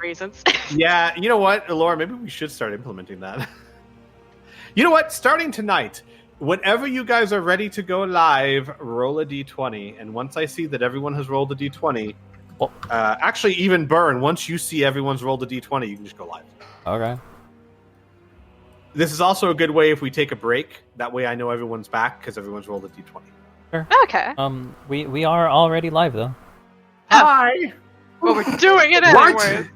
reasons. Yeah, you know what, Elora, maybe we should start implementing that. You know what? Starting tonight, whenever you guys are ready to go live, roll a d20. And once I see that everyone has rolled a d20, actually, even Burn, once you see everyone's rolled a d20, you can just go live. Okay. This is also a good way if we take a break. That way I know everyone's back because everyone's rolled a d20. Sure. Okay. We are already live, though. Hi! Well, we're doing it anyway.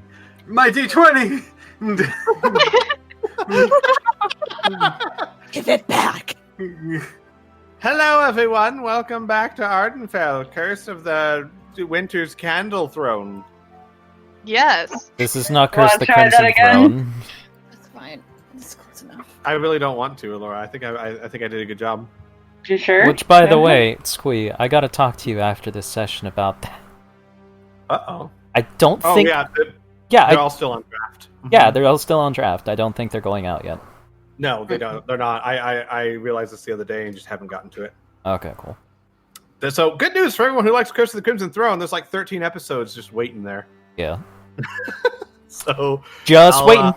My d20! Give it back! Hello, everyone. Welcome back to Ardenfell, Curse of the Winter's Candle Throne. Yes. This is not Curse the try that Crimson again? Throne. That's fine. That's close enough. I really don't want to, Elora. I think I did a good job. You sure? Which, by the way, Squee, I gotta talk to you after this session about that. Uh-oh. I don't Oh, think... yeah. They're all still on draft. Yeah, they're all still on draft. I don't think they're going out yet. No, they don't. They're not. I realized this the other day and just haven't gotten to it. Okay, cool. So, good news for everyone who likes Curse of the Crimson Throne. There's like 13 episodes just waiting there. Yeah. So Just waiting.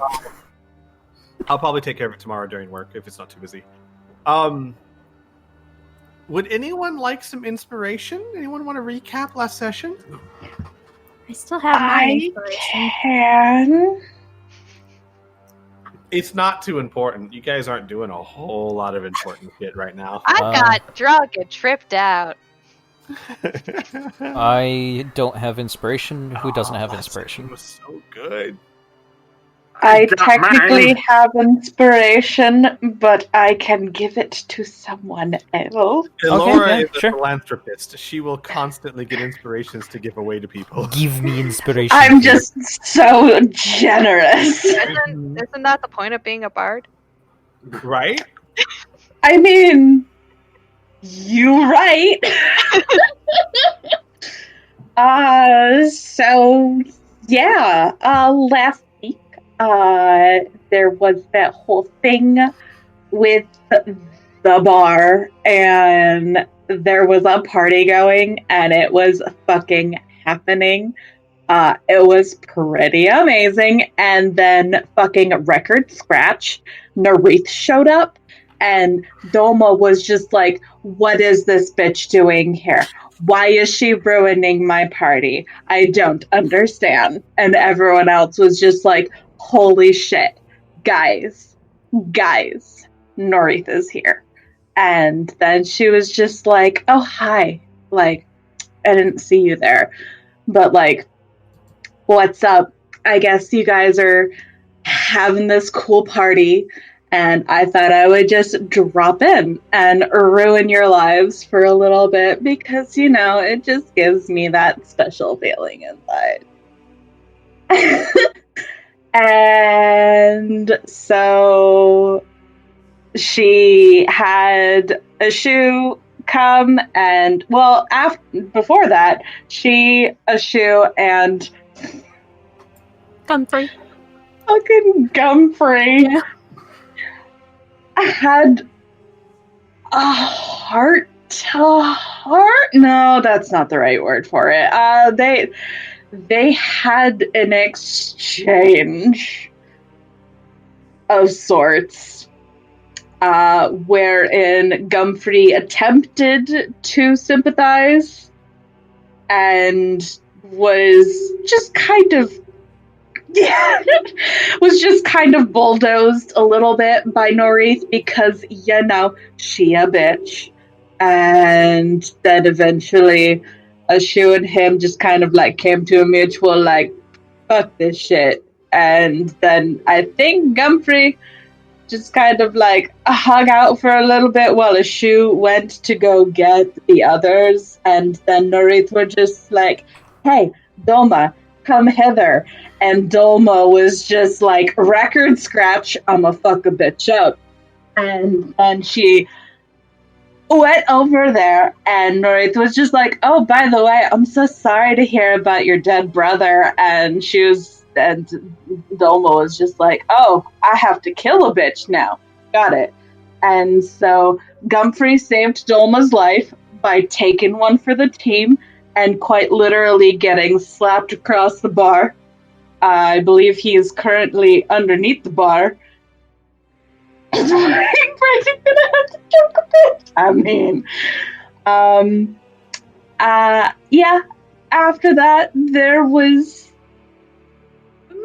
I'll probably take care of it tomorrow during work if it's not too busy. Would anyone like some inspiration? Anyone want to recap last session? I still have my inspiration. Can. It's not too important. You guys aren't doing a whole lot of important shit right now. I got drunk and tripped out. I don't have inspiration. Who doesn't have inspiration? It was so good. I technically have inspiration, but I can give it to someone else. Elora yeah, is a sure. philanthropist. She will constantly get inspirations to give away to people. Give me inspiration. I'm just so generous. Isn't that the point of being a bard? Right? I mean, you right. So yeah, last week, there was that whole thing with the bar, and there was a party going, and it was fucking happening. It was pretty amazing, and then fucking record scratch, Narith showed up, and Doma was just like, what is this bitch doing here? Why is she ruining my party? I don't understand. And everyone else was just like, holy shit, guys, Norith is here. And then she was just like, oh, hi. Like, I didn't see you there. But like, what's up? I guess you guys are having this cool party. And I thought I would just drop in and ruin your lives for a little bit because, you know, it just gives me that special feeling inside. And so she had a shoe come and, well, before that, a shoe and Comfrey. fucking Gumfrey. Yeah. Had a heart. No, that's not the right word for it. They had an exchange of sorts, wherein Gumfrey attempted to sympathize and was just kind of bulldozed a little bit by Norith because, you know, she a bitch. And then eventually Ashu and him just kind of like came to a mutual like, fuck this shit. And then I think Gumfrey just kind of like hung out for a little bit while Ashu went to go get the others. And then Norith were just like, hey, Doma, come hither. And Dolma was just like, record scratch, I'ma fuck a bitch up. And then she went over there, and Norith was just like, oh, by the way, I'm so sorry to hear about your dead brother. And Dolma was just like, oh, I have to kill a bitch now. Got it. And so Gumfrey saved Dolma's life by taking one for the team and quite literally getting slapped across the bar. I believe he is currently underneath the bar. Brady's gonna have to joke a bit. I mean, yeah. After that, there was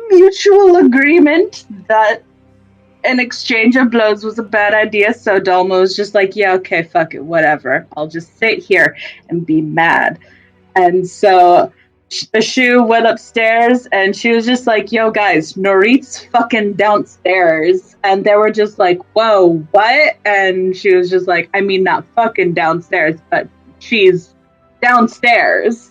mutual agreement that an exchange of blows was a bad idea. So Dalma was just like, "Yeah, okay, fuck it, whatever. I'll just sit here and be mad." And so Shu went upstairs and she was just like, "Yo, guys, Norit's fucking downstairs." And they were just like, "Whoa, what?" And she was just like, "I mean, not fucking downstairs, but she's downstairs."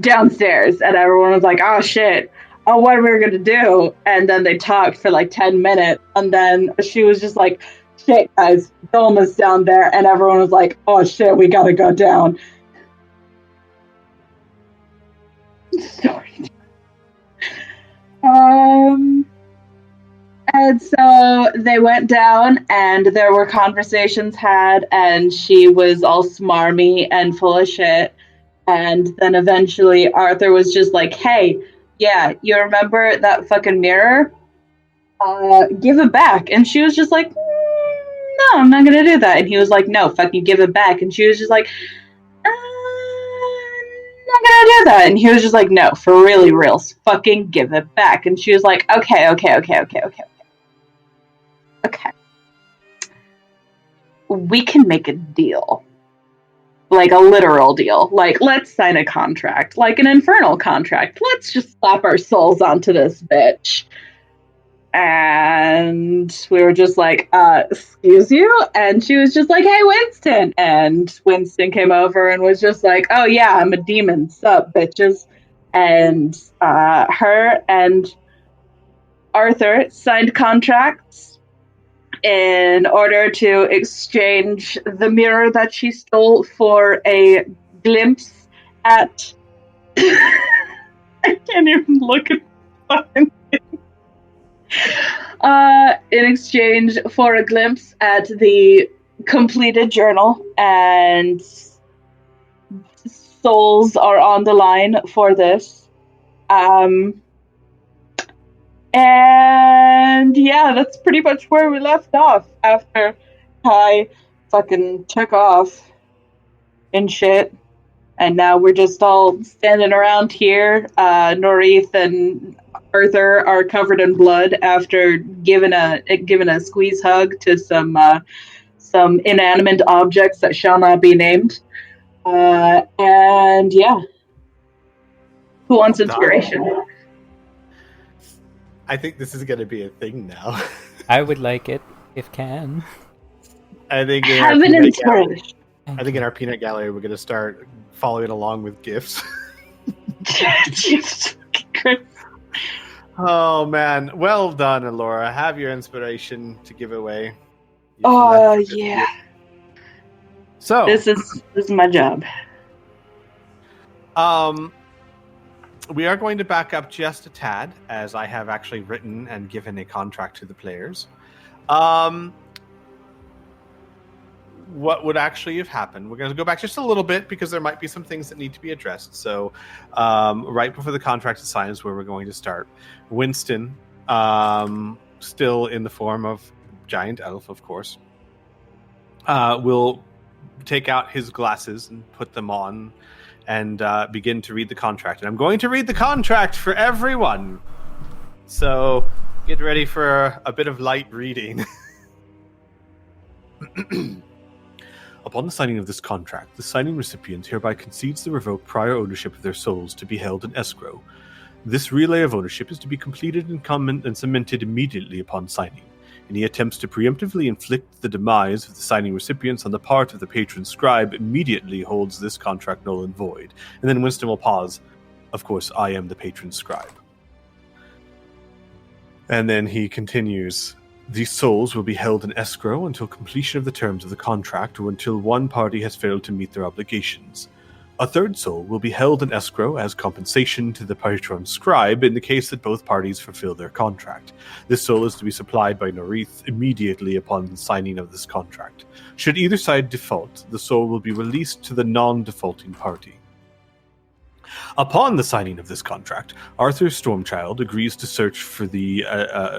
Downstairs. And everyone was like, "Oh, shit. Oh, what are we going to do?" And then they talked for like 10 minutes. And then she was just like, "Shit, guys, Dolma's down there." And everyone was like, "Oh, shit, we got to go down." Sorry. And so they went down and there were conversations had and she was all smarmy and full of shit. And then eventually Arthur was just like, "Hey, yeah, you remember that fucking mirror? Give it back." And she was just like, "No, I'm not gonna do that." And he was like, "No, fucking give it back." And she was just like, "Not gonna do that." And he was just like, "No, for really reals, fucking give it back." And she was like, okay. We can make a deal. Like a literal deal. Like, let's sign a contract. Like an infernal contract. Let's just slap our souls onto this bitch. And we were just like, excuse you? And she was just like, "Hey, Winston." And Winston came over and was just like, "Oh yeah, I'm a demon. Sup, bitches." And her and Arthur signed contracts in order to exchange the mirror that she stole for a glimpse at... I can't even look at fucking thing. In exchange for a glimpse at the completed journal, and souls are on the line for this. And yeah, that's pretty much where we left off after Kai fucking took off and shit. And now we're just all standing around here. Norith and Arthur are covered in blood after giving a squeeze hug to some inanimate objects that shall not be named. And yeah, who wants inspiration? I think this is going to be a thing now. I would like it if can. I think Have an inspiration. I think in our peanut gallery we're going to start following along with gifts. Jesus Christ. Oh man, well done, Elora. Have your inspiration to give away. Oh yeah. So this is my job. We are going to back up just a tad, as I have actually written and given a contract to the players. What would actually have happened? We're going to go back just a little bit because there might be some things that need to be addressed. So, right before the contract is signed is where we're going to start. Winston, still in the form of giant elf, of course, will take out his glasses and put them on and begin to read the contract. And I'm going to read the contract for everyone. So get ready for a bit of light reading. Upon the signing of this contract, the signing recipient hereby concedes the revoked prior ownership of their souls to be held in escrow. This relay of ownership is to be completed and cemented immediately upon signing. Any attempts to preemptively inflict the demise of the signing recipients on the part of the patron scribe immediately holds this contract null and void. And then Winston will pause. Of course, I am the patron scribe. And then he continues. These souls will be held in escrow until completion of the terms of the contract or until one party has failed to meet their obligations. A third soul will be held in escrow as compensation to the patron scribe in the case that both parties fulfill their contract. This soul is to be supplied by Norith immediately upon signing of this contract. Should either side default, the soul will be released to the non-defaulting party. Upon the signing of this contract, Arthur Stormchild agrees to search for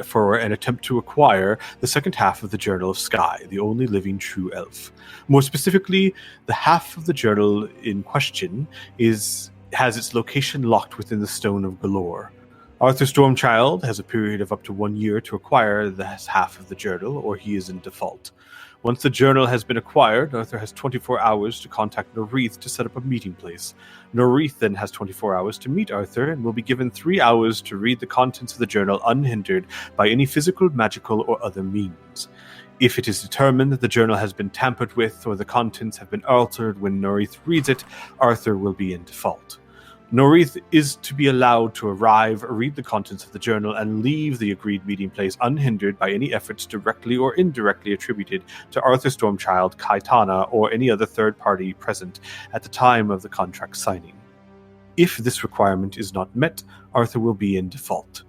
for an attempt to acquire the second half of the Journal of Sky, the only living true elf. More specifically, the half of the journal in question has its location locked within the Stone of Galore. Arthur Stormchild has a period of up to 1 year to acquire this half of the journal, or he is in default. Once the journal has been acquired, Arthur has 24 hours to contact Norith to set up a meeting place. Norith then has 24 hours to meet Arthur and will be given 3 hours to read the contents of the journal unhindered by any physical, magical, or other means. If it is determined that the journal has been tampered with or the contents have been altered when Norith reads it, Arthur will be in default. Norith is to be allowed to arrive, read the contents of the journal, and leave the agreed meeting place unhindered by any efforts directly or indirectly attributed to Arthur Stormchild, Criana, or any other third party present at the time of the contract signing. If this requirement is not met, Arthur will be in default.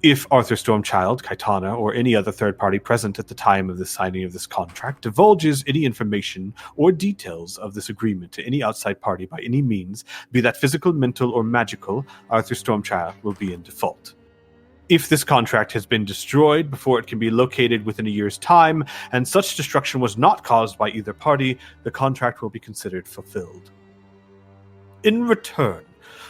If Arthur Stormchild, Criana, or any other third party present at the time of the signing of this contract divulges any information or details of this agreement to any outside party by any means, be that physical, mental, or magical, Arthur Stormchild will be in default. If this contract has been destroyed before it can be located within a year's time, and such destruction was not caused by either party, the contract will be considered fulfilled. In return,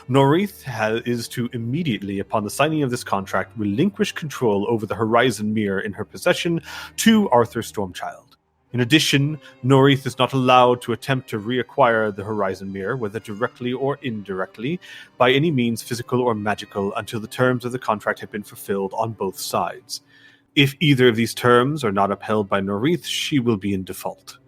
Norith is to immediately, upon the signing of this contract, relinquish control over the Horizon Mirror in her possession to Arthur Stormchild. In addition, Norith is not allowed to attempt to reacquire the Horizon Mirror, whether directly or indirectly, by any means physical or magical, until the terms of the contract have been fulfilled on both sides. If either of these terms are not upheld by Norith, she will be in default.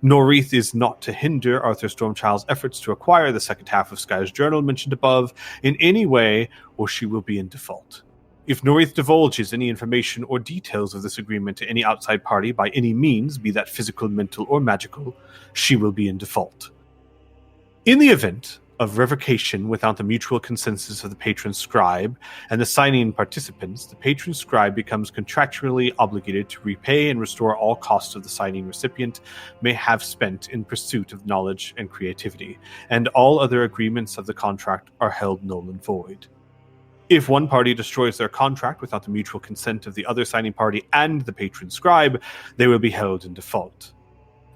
Norith is not to hinder Arthur Stormchild's efforts to acquire the second half of Sky's journal mentioned above in any way, or she will be in default. If Norith divulges any information or details of this agreement to any outside party by any means, be that physical, mental, or magical, she will be in default. In the event of revocation without the mutual consensus of the patron scribe and the signing participants, the patron scribe becomes contractually obligated to repay and restore all costs of the signing recipient may have spent in pursuit of knowledge and creativity, and all other agreements of the contract are held null and void. If one party destroys their contract without the mutual consent of the other signing party and the patron scribe, they will be held in default.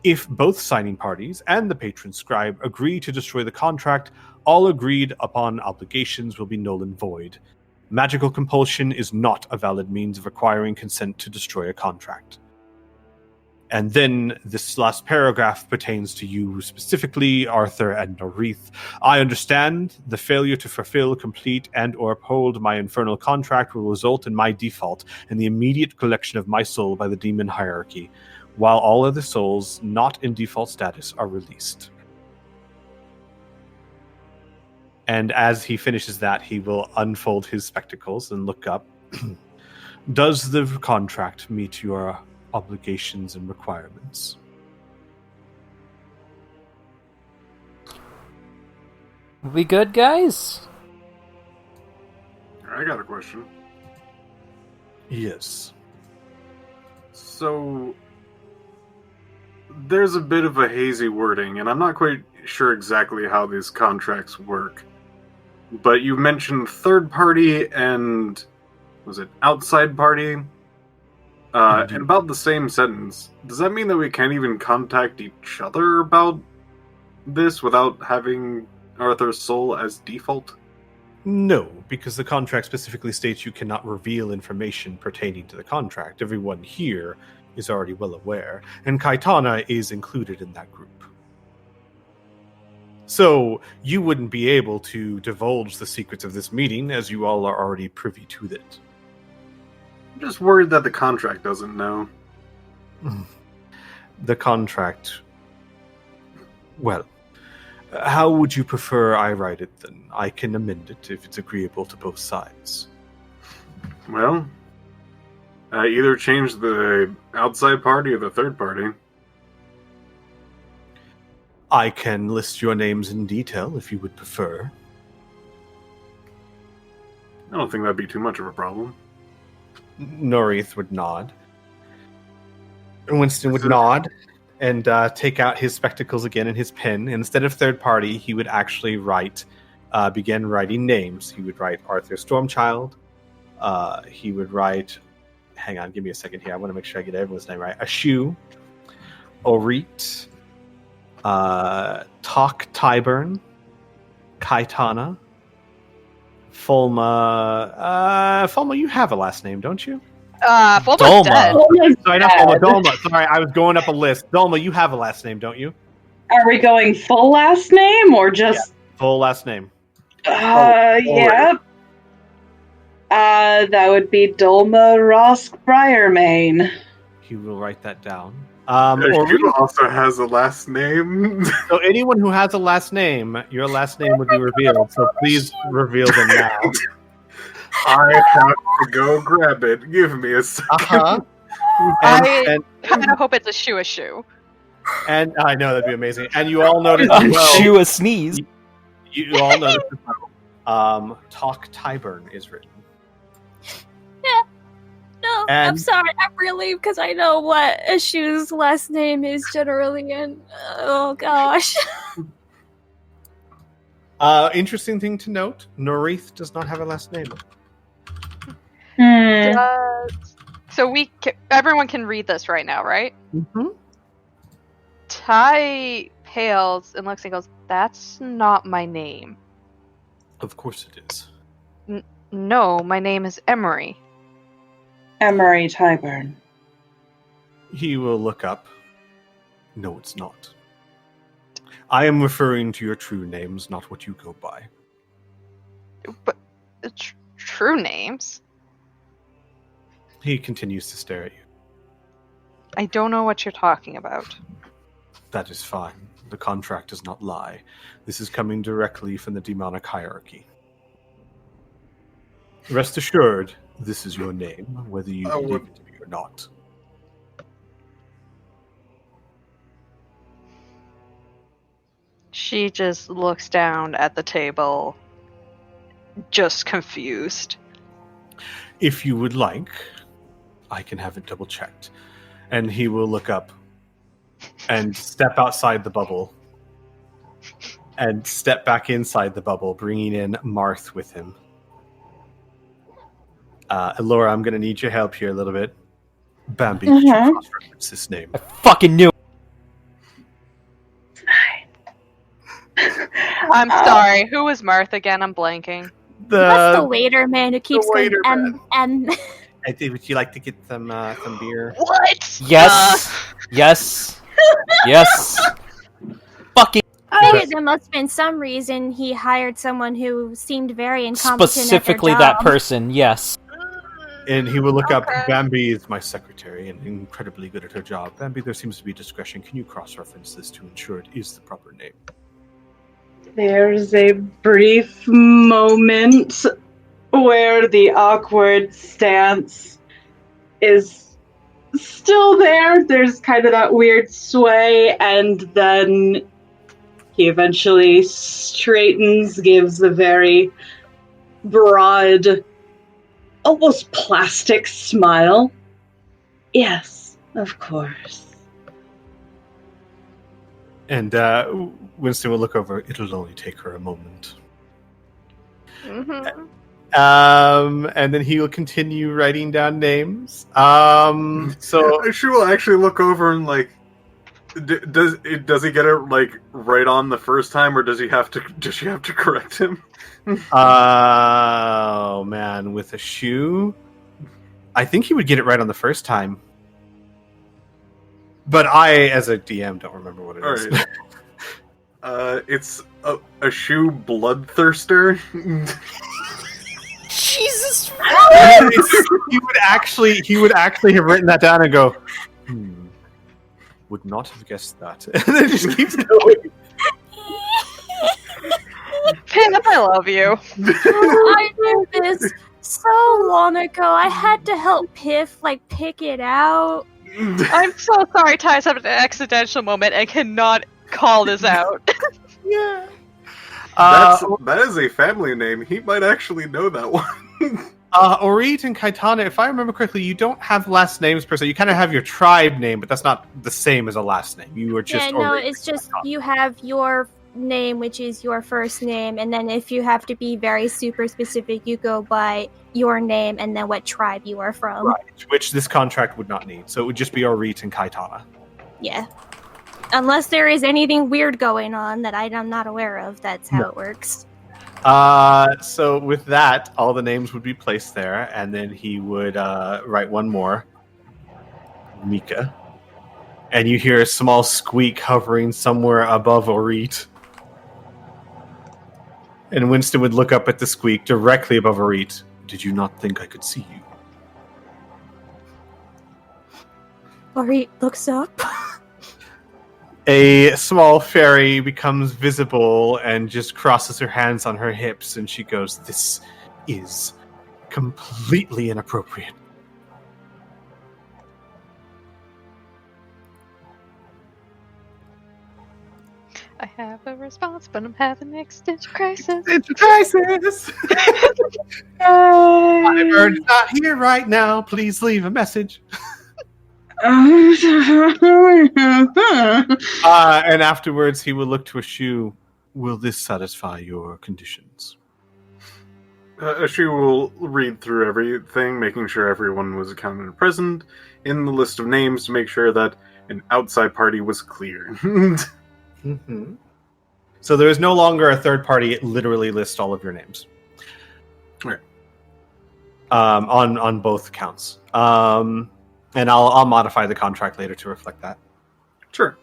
If both signing parties and the patron scribe agree to destroy the contract, all agreed upon obligations will be null and void. Magical compulsion is not a valid means of acquiring consent to destroy a contract. And then this last paragraph pertains to you specifically, Arthur and Norith. I understand the failure to fulfill, complete, and or uphold my infernal contract will result in my default and the immediate collection of my soul by the demon hierarchy, while all other souls not in default status are released. And as he finishes that, he will unfold his spectacles and look up. Does the contract meet your obligations and requirements? We good, guys? I got a question. Yes. So, there's a bit of a hazy wording, and I'm not quite sure exactly how these contracts work. But you mentioned third party and, was it outside party? In about the same sentence. Does that mean that we can't even contact each other about this without having Arthur's soul as default? No, because the contract specifically states you cannot reveal information pertaining to the contract. Everyone here is already well aware, and Criana is included in that group. So, you wouldn't be able to divulge the secrets of this meeting, as you all are already privy to it. I'm just worried that the contract doesn't know. The contract... Well, how would you prefer I write it, then? I can amend it if it's agreeable to both sides. Well, either change the outside party or the third party. I can list your names in detail if you would prefer. I don't think that'd be too much of a problem. Norith would nod. Winston would nod and take out his spectacles again and his pen. And instead of third party, he would actually write began writing names. He would write Arthur Stormchild. He would write... Hang on, give me a second here. I want to make sure I get everyone's name right. Ashu, Orit, Talk Tavern, Kaitana, Fulma. Fulma, you have a last name, don't you? Fulma's Dolma. dead. Sorry, not Fulma. Dolma. Sorry, I was going up a list. Dolma, you have a last name, don't you? Are we going full last name or just... Full last name. Yeah. That would be Dolma Rosk Briarmane. He will write that down. Ashu also has a last name. So anyone who has a last name, your last name would be revealed. So please reveal them now. I have to go grab it. Give me a second. Uh-huh. I kind of hope it's a shoe. And I know that'd be amazing. And you all noticed as well. Chew a sneeze. You all noticed as well. Talk Tavern is written. No, And- I'm sorry. I'm relieved because I know what Ishu's last name is generally, and oh gosh. Interesting thing to note: Norith does not have a last name. So everyone can read this right now, right? Mm-hmm. Ty pales and looks and goes, "That's not my name." Of course it is. No, my name is Emery. Emery Tyburn. He will look up. No, it's not. I am referring to your true names, not what you go by. But true names? He continues to stare at you. I don't know what you're talking about. That is fine. The contract does not lie. This is coming directly from the demonic hierarchy. Rest assured, this is your name, whether you believe it to be or not. She just looks down at the table, just confused. If you would like, I can have it double checked. And he will look up and step outside the bubble and step back inside the bubble, bringing in Marth with him. Elora, I'm going to need your help here a little bit. Bambi, did you cross-reference this name? I fucking knew. I'm sorry, who was Marth again? I'm blanking. That's the waiter man who keeps going waiter man. M. I think, would you like to get some beer? What? Yes. Yes. Yes. Fucking. I figured there must have been some reason he hired someone who seemed very incompetent Specifically at their that job. person, yes. And he will look up, Okay. Bambi is my secretary and incredibly good at her job. Bambi, there seems to be discretion. Can you cross-reference this to ensure it is the proper name? There's a brief moment where the awkward stance is still there. There's kind of that weird sway, and then he eventually straightens, gives a very broad, almost plastic smile. Yes, of course. And Winston will look over. It'll only take her a moment. Mm-hmm. And then he will continue writing down names. So She will actually look over and like, does he get it like right on the first time, or does she have to correct him? oh man, with a shoe, I think he would get it right on the first time. But I, as a DM, don't remember what it is. Alright. It's a shoe bloodthirster. Jesus. He would actually have written that down and go, would not have guessed that. And then it just keeps going. Pin, I love you. I did this so long ago. I had to help Piff pick it out. I'm so sorry Ty's having an accidental moment and cannot call this out. Yeah. That is a family name. He might actually know that one. Orit and Kaitana, if I remember correctly, you don't have last names per se. You kind of have your tribe name, but that's not the same as a last name. You were just... Yeah, no, Orit it's just and Kaitana. you have your name, which is your first name, and then if you have to be very super specific, you go by your name and then what tribe you are from. Right, which this contract would not need. So it would just be Orit and Kaitana. Yeah. Unless there is anything weird going on that I'm not aware of, that's how it works. So with that, all the names would be placed there, and then he would write one more. Mika. And you hear a small squeak hovering somewhere above Orit. And Winston would look up at the squeak directly above Orit. Did you not think I could see you? Ori looks up. A small fairy becomes visible and just crosses her hands on her hips, and she goes, "This is completely inappropriate." I have a response, but I'm having an existential crisis. It's a crisis! Tyburn is not here right now. Please leave a message. And afterwards, he will look to Ashu. Will this satisfy your conditions? She will read through everything, making sure everyone was accounted and present in the list of names to make sure that an outside party was clear. Mm-hmm. So there is no longer a third party. It literally lists all of your names. Right. On both accounts. And I'll modify the contract later to reflect that. Sure.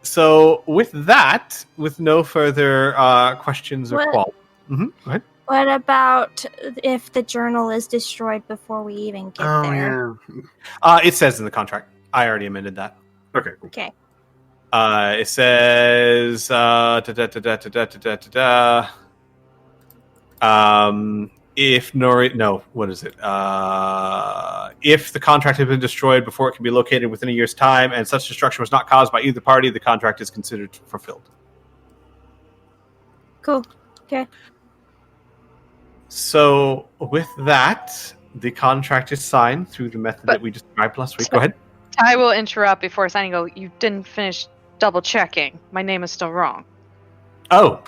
So with that, with no further questions or qualms. Mm-hmm. Go ahead. What about if the journal is destroyed before we even get there? Yeah. It says in the contract. I already amended that. Okay, cool. Okay. It says if Nori, no, what is it? If the contract has been destroyed before it can be located within a year's time, and such destruction was not caused by either party, the contract is considered fulfilled. Cool. Okay. So with that, the contract is signed through the method that we described last week. Go ahead. I will interrupt before signing. Go. You didn't finish double checking. My name is still wrong. Oh.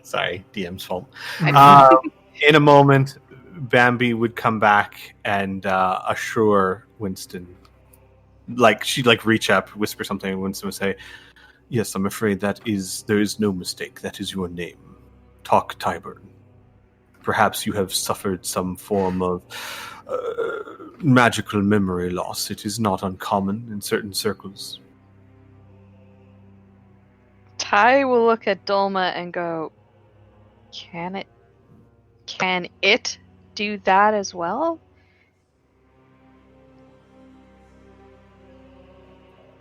Sorry, DM's fault. In a moment, Bambi would come back and assure Winston. She'd reach up, whisper something, and Winston would say, "Yes, I'm afraid there is no mistake. That is your name. Talk Tavern. Perhaps you have suffered some form of magical memory loss. It is not uncommon in certain circles." Ty will look at Dolma and go, Can it do that as well?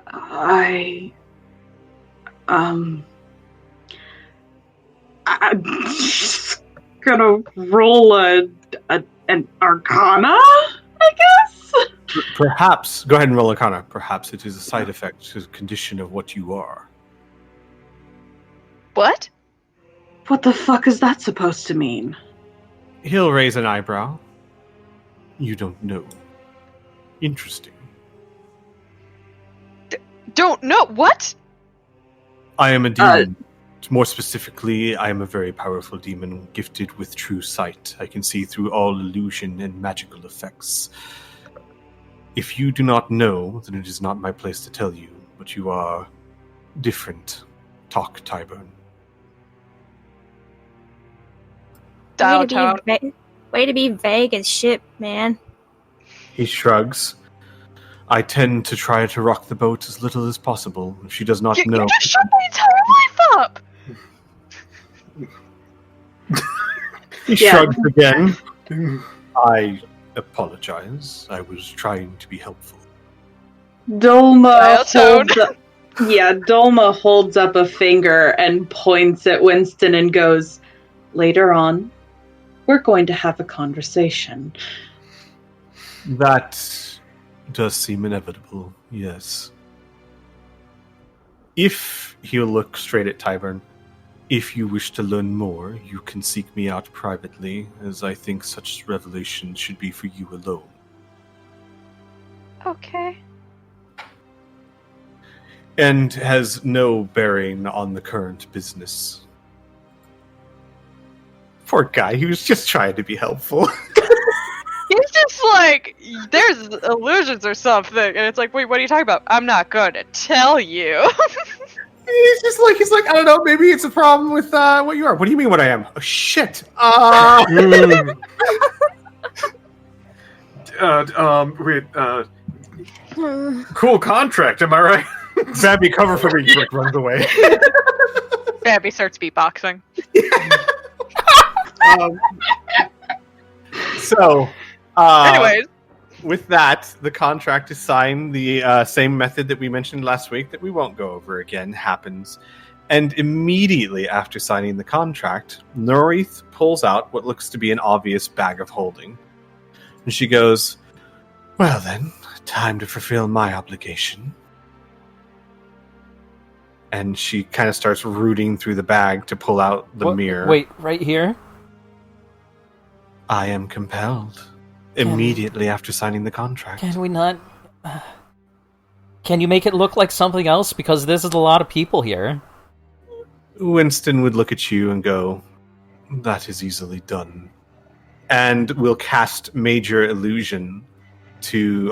I'm gonna roll an Arcana, I guess? Perhaps, go ahead and roll Arcana. Perhaps it is a side effect to the condition of what you are. What? What the fuck is that supposed to mean? He'll raise an eyebrow. You don't know. Interesting. Don't know. What? I am a demon. More specifically, I am a very powerful demon gifted with true sight. I can see through all illusion and magical effects. If you do not know, then it is not my place to tell you, but you are different. Talk, Tavern. Way to be vague as shit, man. He shrugs. I tend to try to rock the boat as little as possible. If she does not know... You just shut my entire life up! He shrugs again. I apologize. I was trying to be helpful. Dolma holds up a finger and points at Winston and goes, "Later on, we're going to have a conversation." That does seem inevitable, yes. He'll look straight at Tavern. If you wish to learn more, you can seek me out privately, as I think such revelations should be for you alone. Okay. and has no bearing on the current business. Poor guy, he was just trying to be helpful. He's just like, there's illusions or something, and it's like, wait, what are you talking about? I'm not going to tell you. he's like, I don't know, maybe it's a problem with what you are. What do you mean what I am? Oh, shit. Cool contract, am I right? Zabby, cover for me. Rick runs away. Babby starts beatboxing. Anyways. With that, the contract is signed. The same method that we mentioned last week that we won't go over again happens. And immediately after signing the contract, Nori pulls out what looks to be an obvious bag of holding. And she goes, well then, time to fulfill my obligation. And she kind of starts rooting through the bag to pull out the mirror. Wait, right here? I am compelled. Immediately after signing the contract. Can we not... Can you make it look like something else? Because this is a lot of people here. Winston would look at you and go, that is easily done. And we'll cast Major Illusion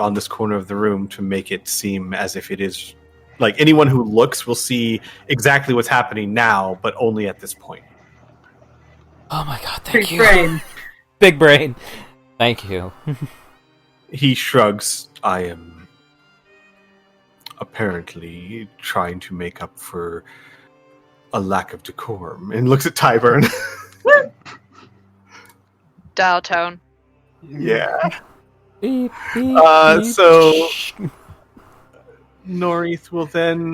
on this corner of the room to make it seem as if it is... Like, anyone who looks will see exactly what's happening now, but only at this point. Oh my god, thank you. Big brain. Big brain. Thank you. He shrugs. I am apparently trying to make up for a lack of decorum. And looks at Tavern. Dial tone. Yeah. Beep, beep, so Norith will then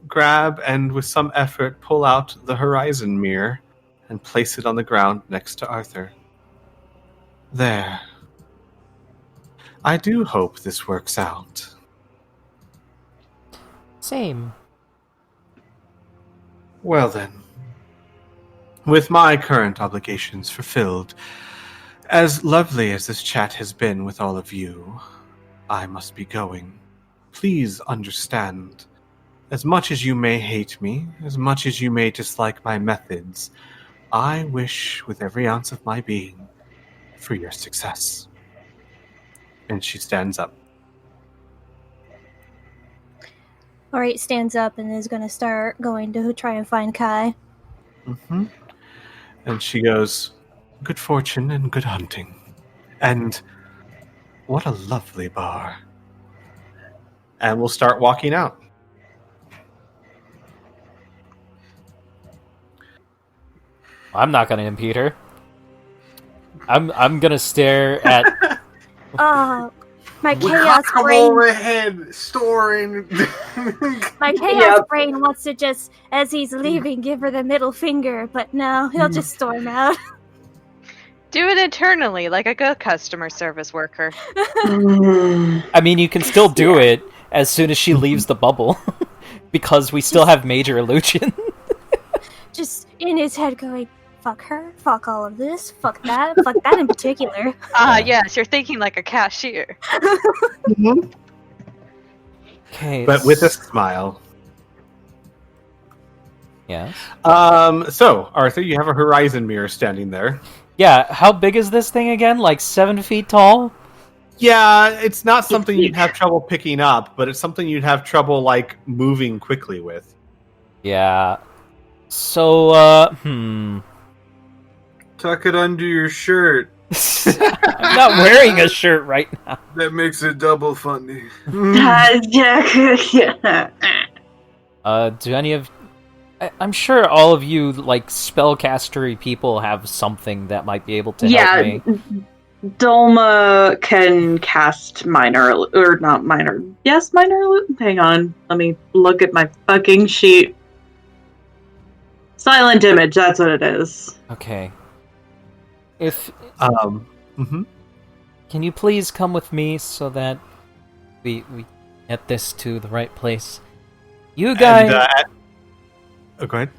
grab and with some effort pull out the horizon mirror and place it on the ground next to Arthur. There. I do hope this works out. Same. Well then. With my current obligations fulfilled, as lovely as this chat has been with all of you, I must be going. Please understand, as much as you may hate me, as much as you may dislike my methods, I wish with every ounce of my being for your success. And she stands up. Alright, stands up and is gonna start going to try and find Kai. Mm-hmm. And she goes, good fortune and good hunting. And what a lovely bar. And we'll start walking out. I'm not gonna impede her. I'm gonna stare at... My chaos brain... overhead, storing... My chaos brain wants to just, as he's leaving, give her the middle finger, but no, he'll just storm out. Do it internally, like a good customer service worker. I mean, you can still do it as soon as she leaves the bubble. Because we still have Major Illusion. Just in his head going, fuck her, fuck all of this, fuck that in particular. Yes, you're thinking like a cashier. Okay. But with a smile. Yes. So, Arthur, you have a horizon mirror standing there. Yeah, how big is this thing again? Like 7 feet tall? Yeah, it's not something you'd have trouble picking up, but it's something you'd have trouble, like, moving quickly with. Yeah. So, Tuck it under your shirt. I'm not wearing a shirt right now. That makes it double funny. Do any of... I'm sure all of you, like, spellcastery people have something that might be able to help me. Dolma can cast minor, or not minor. Yes, minor. Hang on, let me look at my fucking sheet. Silent image, that's what it is. Okay. If... Mm-hmm. Can you please come with me so that we get this to the right place? You guys... go ahead.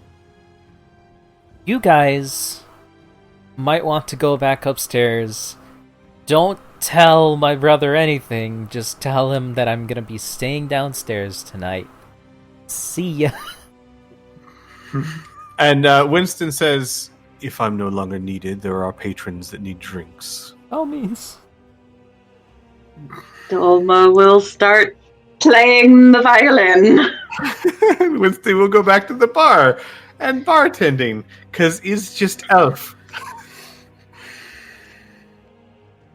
You guys might want to go back upstairs. Don't tell my brother anything. Just tell him that I'm gonna be staying downstairs tonight. See ya. And Winston says, "If I'm no longer needed, there are patrons that need drinks." Oh, means. Dolma will start playing the violin. Winston will go back to the bar and bartending, because he's just elf.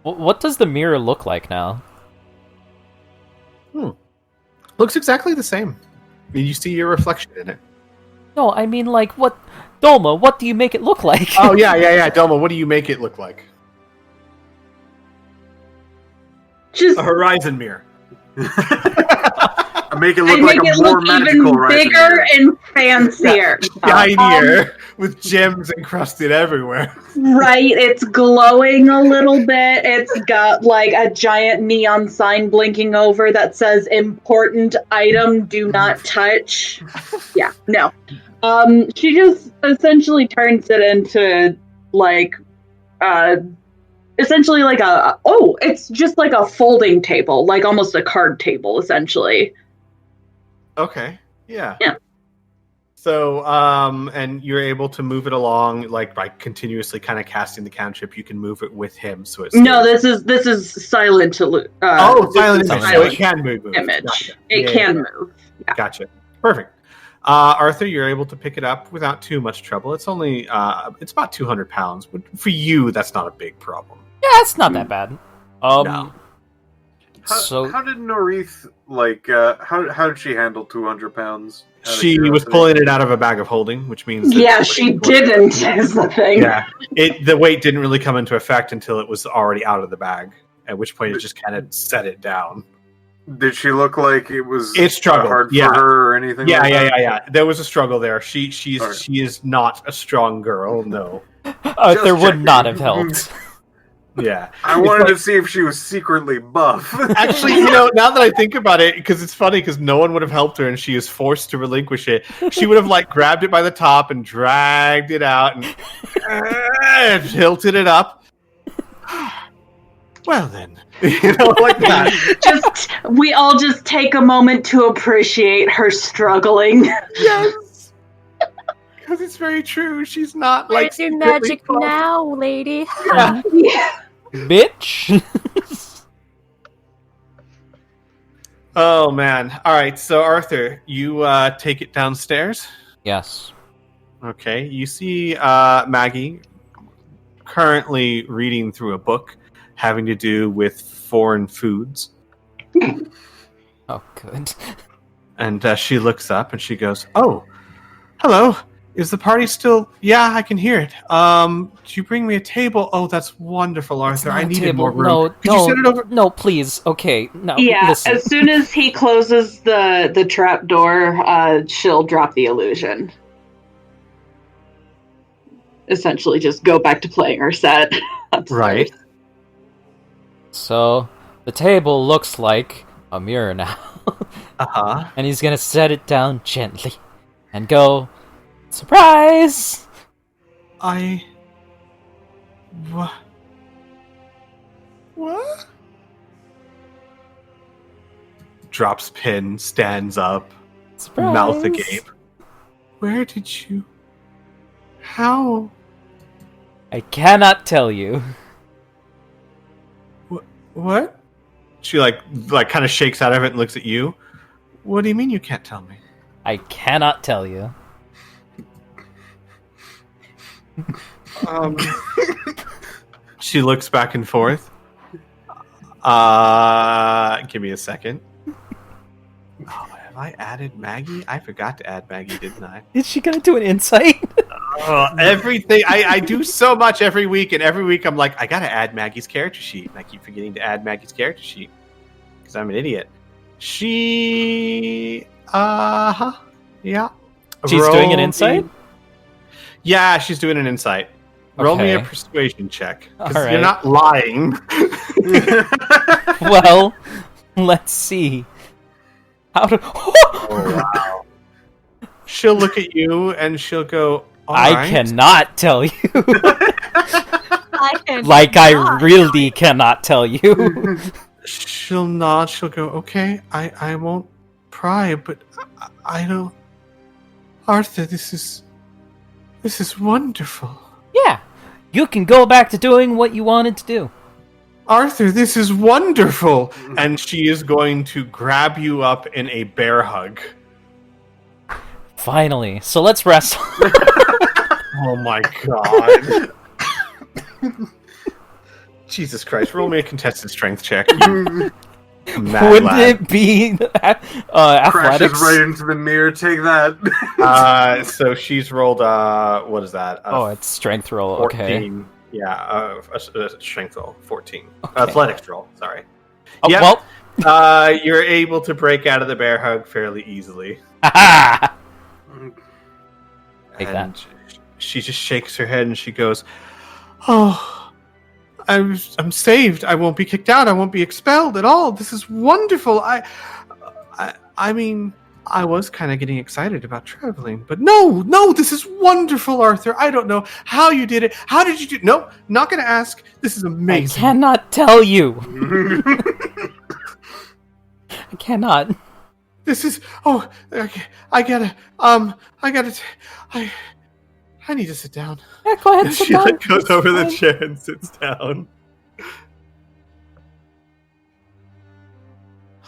What does the mirror look like now? Looks exactly the same. You see your reflection in it. No, I mean, like, what... Dolma, what do you make it look like? Oh, yeah. Delma, what do you make it look like? Just A horizon mirror. I make it I look like make it a more look magical even Horizon bigger Mirror. and fancier. Shinier, with gems encrusted everywhere. Right, it's glowing a little bit. It's got like a giant neon sign blinking over that says "Important item, do not touch." Yeah, no. She just essentially turns it into like essentially like it's just like a folding table, like almost a card table essentially. Okay, yeah. Yeah. So, and you're able to move it along, like, by continuously kind of casting the cantrip, you can move it with him, so it's... No, this is silent. silent Silent image, so silent it can move. image. Gotcha. It Yeah, can yeah. move. Yeah. Gotcha. Perfect. Arthur, you're able to pick it up without too much trouble. It's only, it's about 200 pounds, but for you, that's not a big problem. Yeah, it's not that bad. No. How did Norith, like, how did she handle 200 pounds? Out of She was curiosity? pulling it out of a bag of holding, which means... that Yeah, the she weight was- didn't, is the thing. Yeah, the weight didn't really come into effect until it was already out of the bag, at which point it just kind of set it down. Did she look like it was It struggled, hard for yeah. her or anything? Yeah, like that? yeah. There was a struggle there. She Alright. is not a strong girl, no. Arthur Just would checking. not have helped. Yeah. I wanted to see if she was secretly buff. Actually, now that I think about it, because it's funny, because no one would have helped her, and she is forced to relinquish it. She would have like grabbed it by the top and dragged it out and tilted it up. Well then, like that. We all just take a moment to appreciate her struggling. Yes, because it's very true. She's not like Where's your secretly magic buff. now, lady? Yeah. Yeah. Bitch! Oh man! All right, so Arthur, you take it downstairs. Yes. Okay, you see Maggie currently reading through a book having to do with foreign foods. Oh, good. And she looks up and she goes, "Oh, hello. Is the party still... Yeah, I can hear it. Did you bring me a table? Oh, that's wonderful, Arthur. I needed more room. No, Could you set it over? no, please. Okay, no, Yeah, listen. as soon as he closes the trap door, she'll drop the illusion. Essentially just go back to playing her set. Right. So, the table looks like a mirror now. Uh-huh. And he's gonna set it down gently and go, surprise! What? Drops pin, stands up, Surprise! mouth agape. Where did you... How... I cannot tell you. What? She like kind of shakes out of it and looks at you. What do you mean you can't tell me? I cannot tell you. She looks back and forth. Give me a second. Oh, have I added Maggie? I forgot to add Maggie, didn't I? Is she gonna do an insight? Everything I do so much every week, and every week I'm like, I gotta add Maggie's character sheet, and I keep forgetting to add Maggie's character sheet because I'm an idiot. She, yeah. She's doing an insight? Yeah, she's doing an insight. Roll me a Okay. persuasion check. 'Cause All right. you're not lying. Well, let's see. How to... Oh, wow. She'll look at you and she'll go, "All I right." cannot tell you. I can Like, I not. really cannot tell you. She'll nod. She'll go, "Okay, I won't cry, but I don't... Arthur, this is wonderful. Yeah, you can go back to doing what you wanted to do. Arthur, this is wonderful! And she is going to grab you up in a bear hug. Finally. So let's wrestle. Oh my god. Jesus Christ, roll me a contested strength check. Wouldn't it be athletics? Crashes right into the mirror. Take that. So she's rolled, what is that? It's strength roll, 14. okay. Yeah, a strength roll, 14. Okay. Athletics roll, sorry. Oh, Yep. well. You're able to break out of the bear hug fairly easily. Take And that. she just shakes her head and she goes, "Oh, I'm saved. I won't be kicked out. I won't be expelled at all. This is wonderful. I mean, I was kind of getting excited about traveling, but no, this is wonderful, Arthur. I don't know how you did it. How did you do? No, not going to ask. This is amazing. I cannot tell you. I cannot. This is. Oh, I need to sit down." Yeah, go ahead and sit She down. goes over the It's chair and sits down.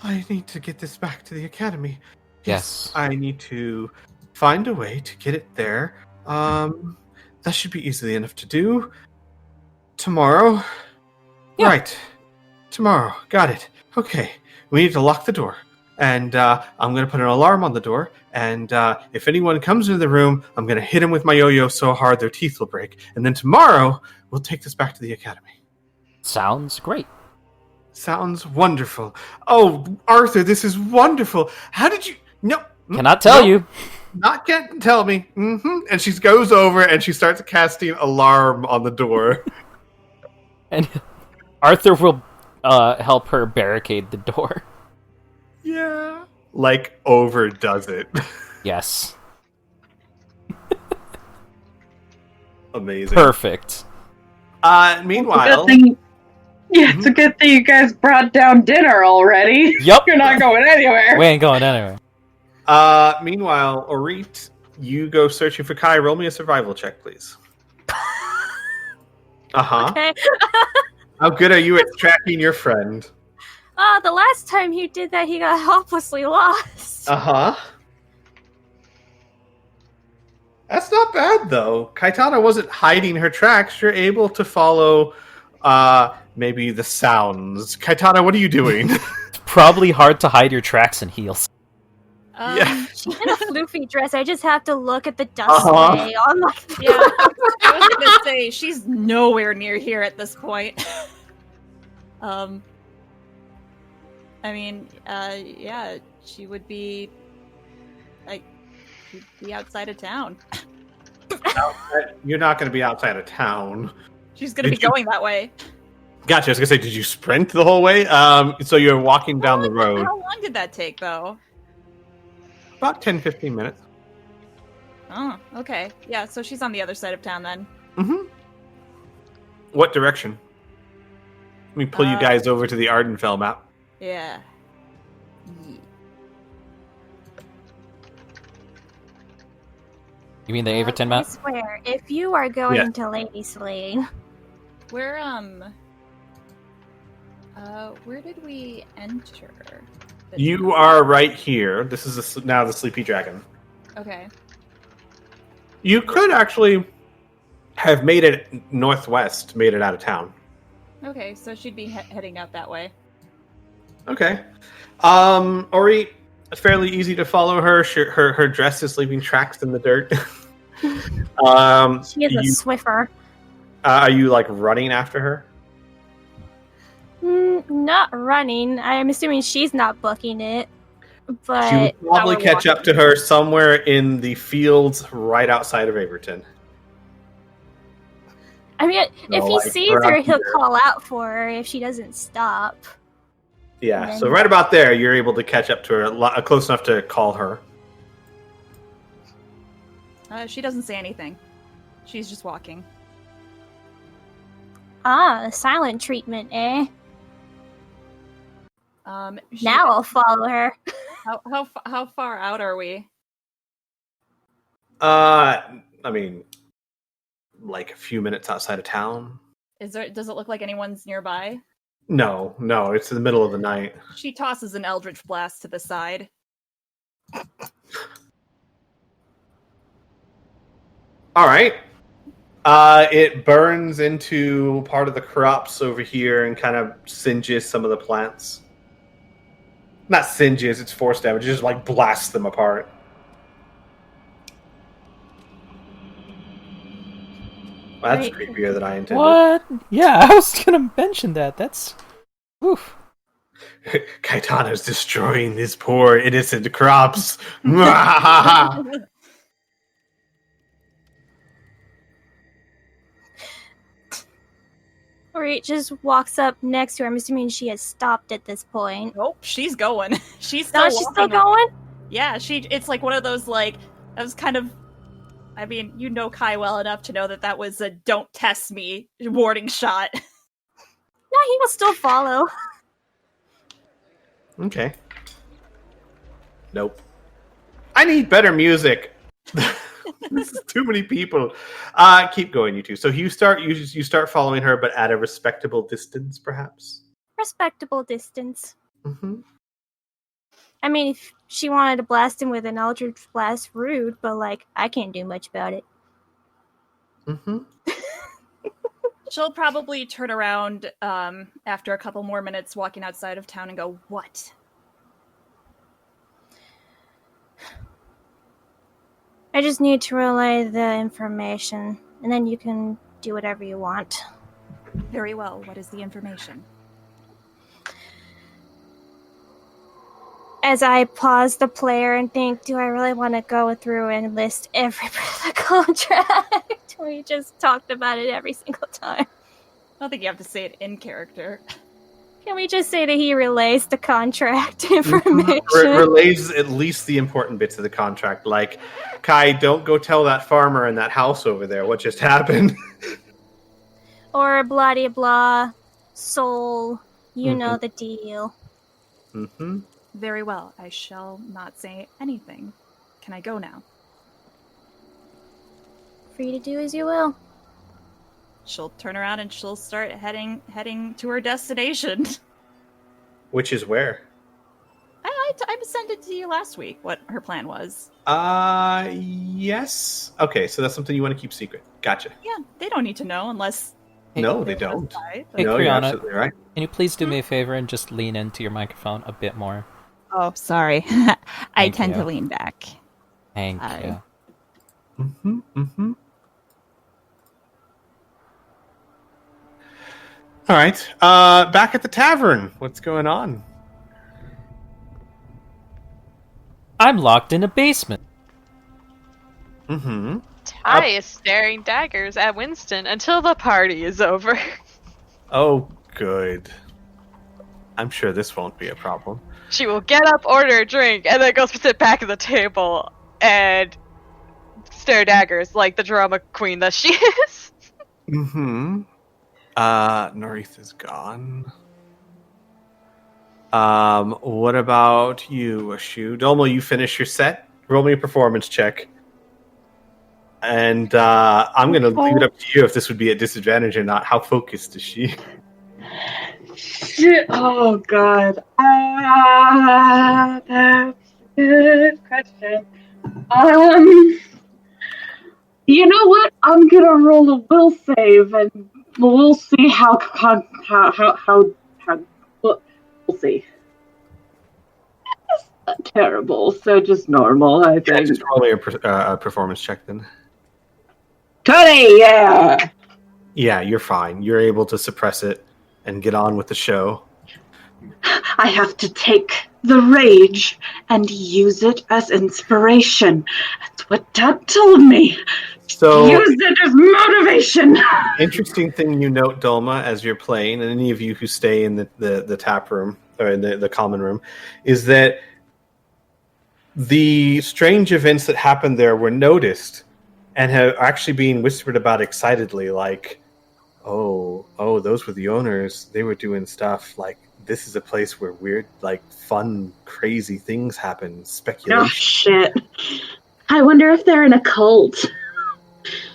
I need to get this back to the academy. Yes. I need to find a way to get it there. That should be easily enough to do. Tomorrow? Yeah. Right. Tomorrow. Got it. Okay. We need to lock the door. And I'm going to put an alarm on the door. And if anyone comes into the room, I'm going to hit them with my yo-yo so hard their teeth will break. And then tomorrow, we'll take this back to the academy. Sounds great. Sounds wonderful. Oh, Arthur, this is wonderful. How did you... No. Cannot tell no, you. Not can't tell me. And she goes over and she starts casting alarm on the door. And Arthur will help her barricade the door. Yeah. Like, overdoes it. Yes. Amazing. Perfect. Meanwhile... It's a good thing you guys brought down dinner already. Yep. You're not going anywhere. We ain't going anywhere. Meanwhile, Orit, you go searching for Kai. Roll me a survival check, please. Uh-huh. Okay. How good are you at tracking your friend? The last time he did that, he got hopelessly lost. Uh-huh. That's not bad, though. Kaitana wasn't hiding her tracks. You're able to follow, maybe the sounds. Kaitana, what are you doing? It's probably hard to hide your tracks in heels. Yeah. She's in a floofy dress. I just have to look at the dust Uh-huh. on my... Yeah, I was gonna say she's nowhere near here at this point. I mean, yeah, she would be like, she'd be outside of town. You're not going to be outside of town. She's gonna Did be you- going that way. Gotcha. I was going to say, did you sprint the whole way? So you're walking down the road. How long did that take, though? About 10, 15 minutes. Oh, okay. Yeah, so she's on the other side of town then. Mm-hmm. What direction? Let me pull you guys over to the Ardenfell map. Yeah. You mean the Averton I map? swear, if you are going Yeah. to Lady Slaying, Where did we enter? You are right here. This is now the Sleepy Dragon. Okay. You could actually have made it northwest, made it out of town. Okay, so she'd be heading out that way. Okay. Ori, it's fairly easy to follow her. Her dress is leaving tracks in the dirt. she is a Swiffer. Are you like running after her? Not running. I'm assuming she's not booking it. But She would probably Power catch up walking. to her somewhere in the fields right outside of Averton. I mean, if No, he like, sees her, around he'll here. call out for her if she doesn't stop. Yeah, And so then- right about there, you're able to catch up to her, close enough to call her. She doesn't say anything. She's just walking. Ah, silent treatment, eh? She- Now I'll follow her. How far out are we? I mean, like a few minutes outside of town. Does it look like anyone's nearby? No, it's in the middle of the night. She tosses an eldritch blast to the side. All right. It burns into part of the crops over here and kind of singes some of the plants. Not singes, it's force damage. It just like blasts them apart. Well, that's creepier than I intended. What? Yeah, I was gonna mention that. That's... Oof. Kaitana's destroying these poor innocent crops. Or it just walks up next to her. I'm assuming she has stopped at this point. Nope, she's going. She's still She's still going? Yeah, it's like one of those, like, that was kind of... I mean, you know Kai well enough to know that was a don't test me warning shot. No, he will still follow. Okay. Nope. I need better music. This is too many people. Keep going, you two. So you start following her, but at a respectable distance, perhaps? Respectable distance. Mm-hmm. I mean, if she wanted to blast him with an eldritch blast, rude, but, like, I can't do much about it. Mm-hmm. She'll probably turn around after a couple more minutes walking outside of town and go, "What?" I just need to relay the information, and then you can do whatever you want. Very well. What is the information? As I pause the player and think, do I really want to go through and list every part of the contract? We just talked about it every single time. I don't think you have to say it in character. Can we just say that he relays the contract information? Relays at least the important bits of the contract. Like, Kai, don't go tell that farmer in that house over there what just happened. Or blah de blah, soul, you know the deal. Mm-hmm. Very well. I shall not say anything. Can I go now? Free to do as you will. She'll turn around and she'll start heading to her destination. Which is where? I sent it to you last week, what her plan was. Yes. Okay, so that's something you want to keep secret. Gotcha. Yeah, they don't need to know unless... No, they don't. Hey, no, you're Criana, absolutely right. can you please do me a favor and just lean into your microphone a bit more? Oh, sorry. I tend to lean back. Thank you. Mm-hmm, mm-hmm. All right. Back at the tavern. What's going on? I'm locked in a basement. Mm-hmm. Ty is staring daggers at Winston until the party is over. Oh, good. I'm sure this won't be a problem. She will get up, order a drink, and then go sit back at the table and stare daggers like the drama queen that she is. Mm-hmm. Norith is gone. What about you, Ashu? Dolmo, you finish your set? Roll me a performance check. And I'm going to leave it up to you if this would be a disadvantage or not. How focused is she? Shit. Oh, God. That's a good question. You know what? I'm going to roll a will save, and we'll see how we'll see. It's not terrible, so just normal, I think. Just roll me a performance check then. 20, yeah! Yeah, you're fine. You're able to suppress it and get on with the show. I have to take the rage and use it as inspiration. That's what Dad told me. So, use it as motivation. Interesting thing you note, Dolma, as you're playing, and any of you who stay in the tap room, or in the common room, is that the strange events that happened there were noticed and have actually being whispered about excitedly, like, oh, those were the owners. They were doing stuff like this is a place where weird, like, fun, crazy things happen. Oh, Speculation. shit. I wonder if they're in a cult.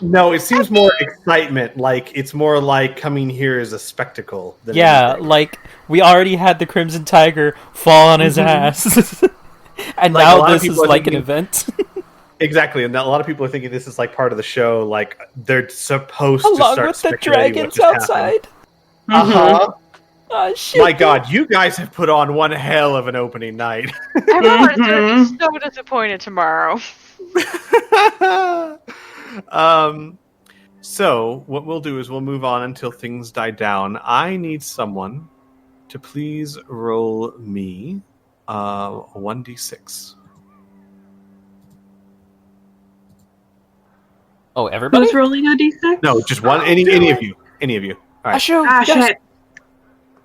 No, it seems more excitement. Like, it's more like coming here as a spectacle. Than Yeah, anything. like, we already had the Crimson Tiger fall on his ass. And Like, a now lot of this is people are like an thinking- event. Exactly, and a lot of people are thinking this is like part of the show. Like, they're supposed to Along start with the speculating what dragons just happened. outside. Uh-huh. Oh, shit. My God, you guys have put on one hell of an opening night. Everyone's gonna be so disappointed tomorrow. So what we'll do is we'll move on until things die down. I need someone to please roll me a 1d6. Oh, everybody? Who's rolling a d6? No, just one. Any of you. Any of you. All right. Ashu, Ah, yes. shit.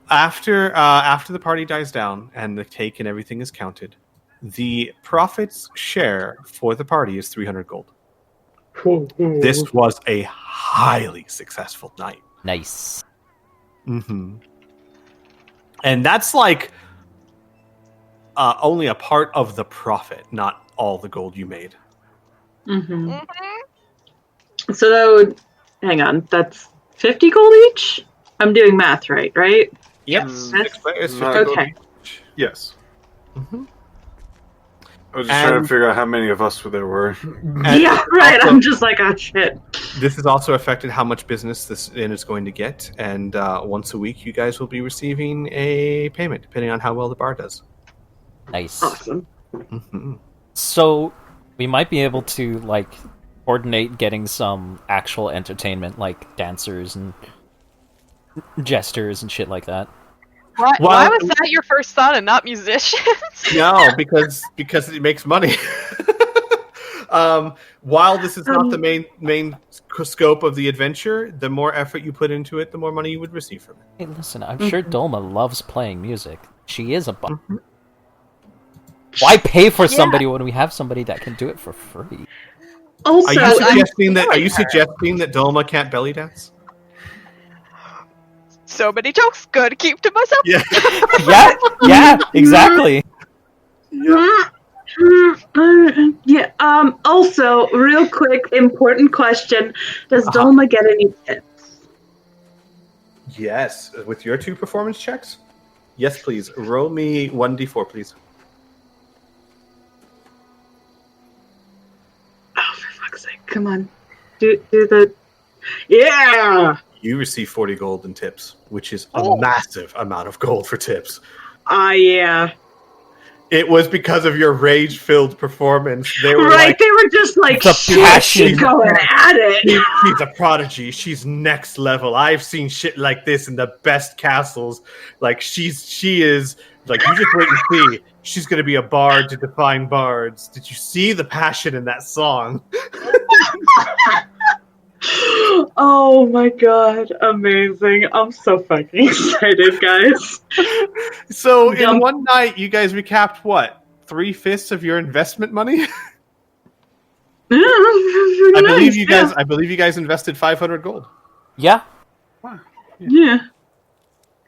After the party dies down and the cake and everything is counted, the profits share for the party is 300 gold. This was a highly successful night. Nice. Mm-hmm. And that's like only a part of the profit, not all the gold you made. Mm-hmm. Mm-hmm. So that would... Hang on, that's 50 gold each? I'm doing math right? Yep. Yes. 6 players, No, 50 gold Okay. each. Yes. Mhm. I was just trying And- to figure out how many of us there were. And Yeah, right. also- I'm just like, oh, shit. This has also affected how much business this inn is going to get, and once a week you guys will be receiving a payment, depending on how well the bar does. Nice. Awesome. Mm-hmm. So, we might be able to, like, coordinate getting some actual entertainment, like dancers and jesters and shit like that. Why Well- was that your first thought and not musicians? No, because it makes money. While this is not the main scope of the adventure, the more effort you put into it, the more money you would receive from it. Hey, listen, I'm sure Dolma loves playing music. She is a Why pay for somebody when we have somebody that can do it for free? Also, Are you suggesting that Dolma can't belly dance? So many jokes. Good, keep to myself. Yeah. Yeah, exactly. yeah. Also, real quick, important question: does Uh-huh. Dolma get any tips? Yes. With your 2 performance checks? Yes, please. Roll me 1d4, please. Oh, for fuck's sake! Come on, do the. Yeah. You receive 40 gold in tips, which is a massive amount of gold for tips. Yeah. It was because of your rage-filled performance. They were Right, like, they were just like, The shit, passion. she's going at it. she's a prodigy. She's next level. I've seen shit like this in the best castles. Like, she is, like, you just wait and see. She's going to be a bard to define bards. Did you see the passion in that song? Oh my god, amazing. I'm so fucking excited, guys. So, in Yum. one night, you guys recapped what? 3/5 of your investment money? I believe you guys invested 500 gold. Yeah. Yeah,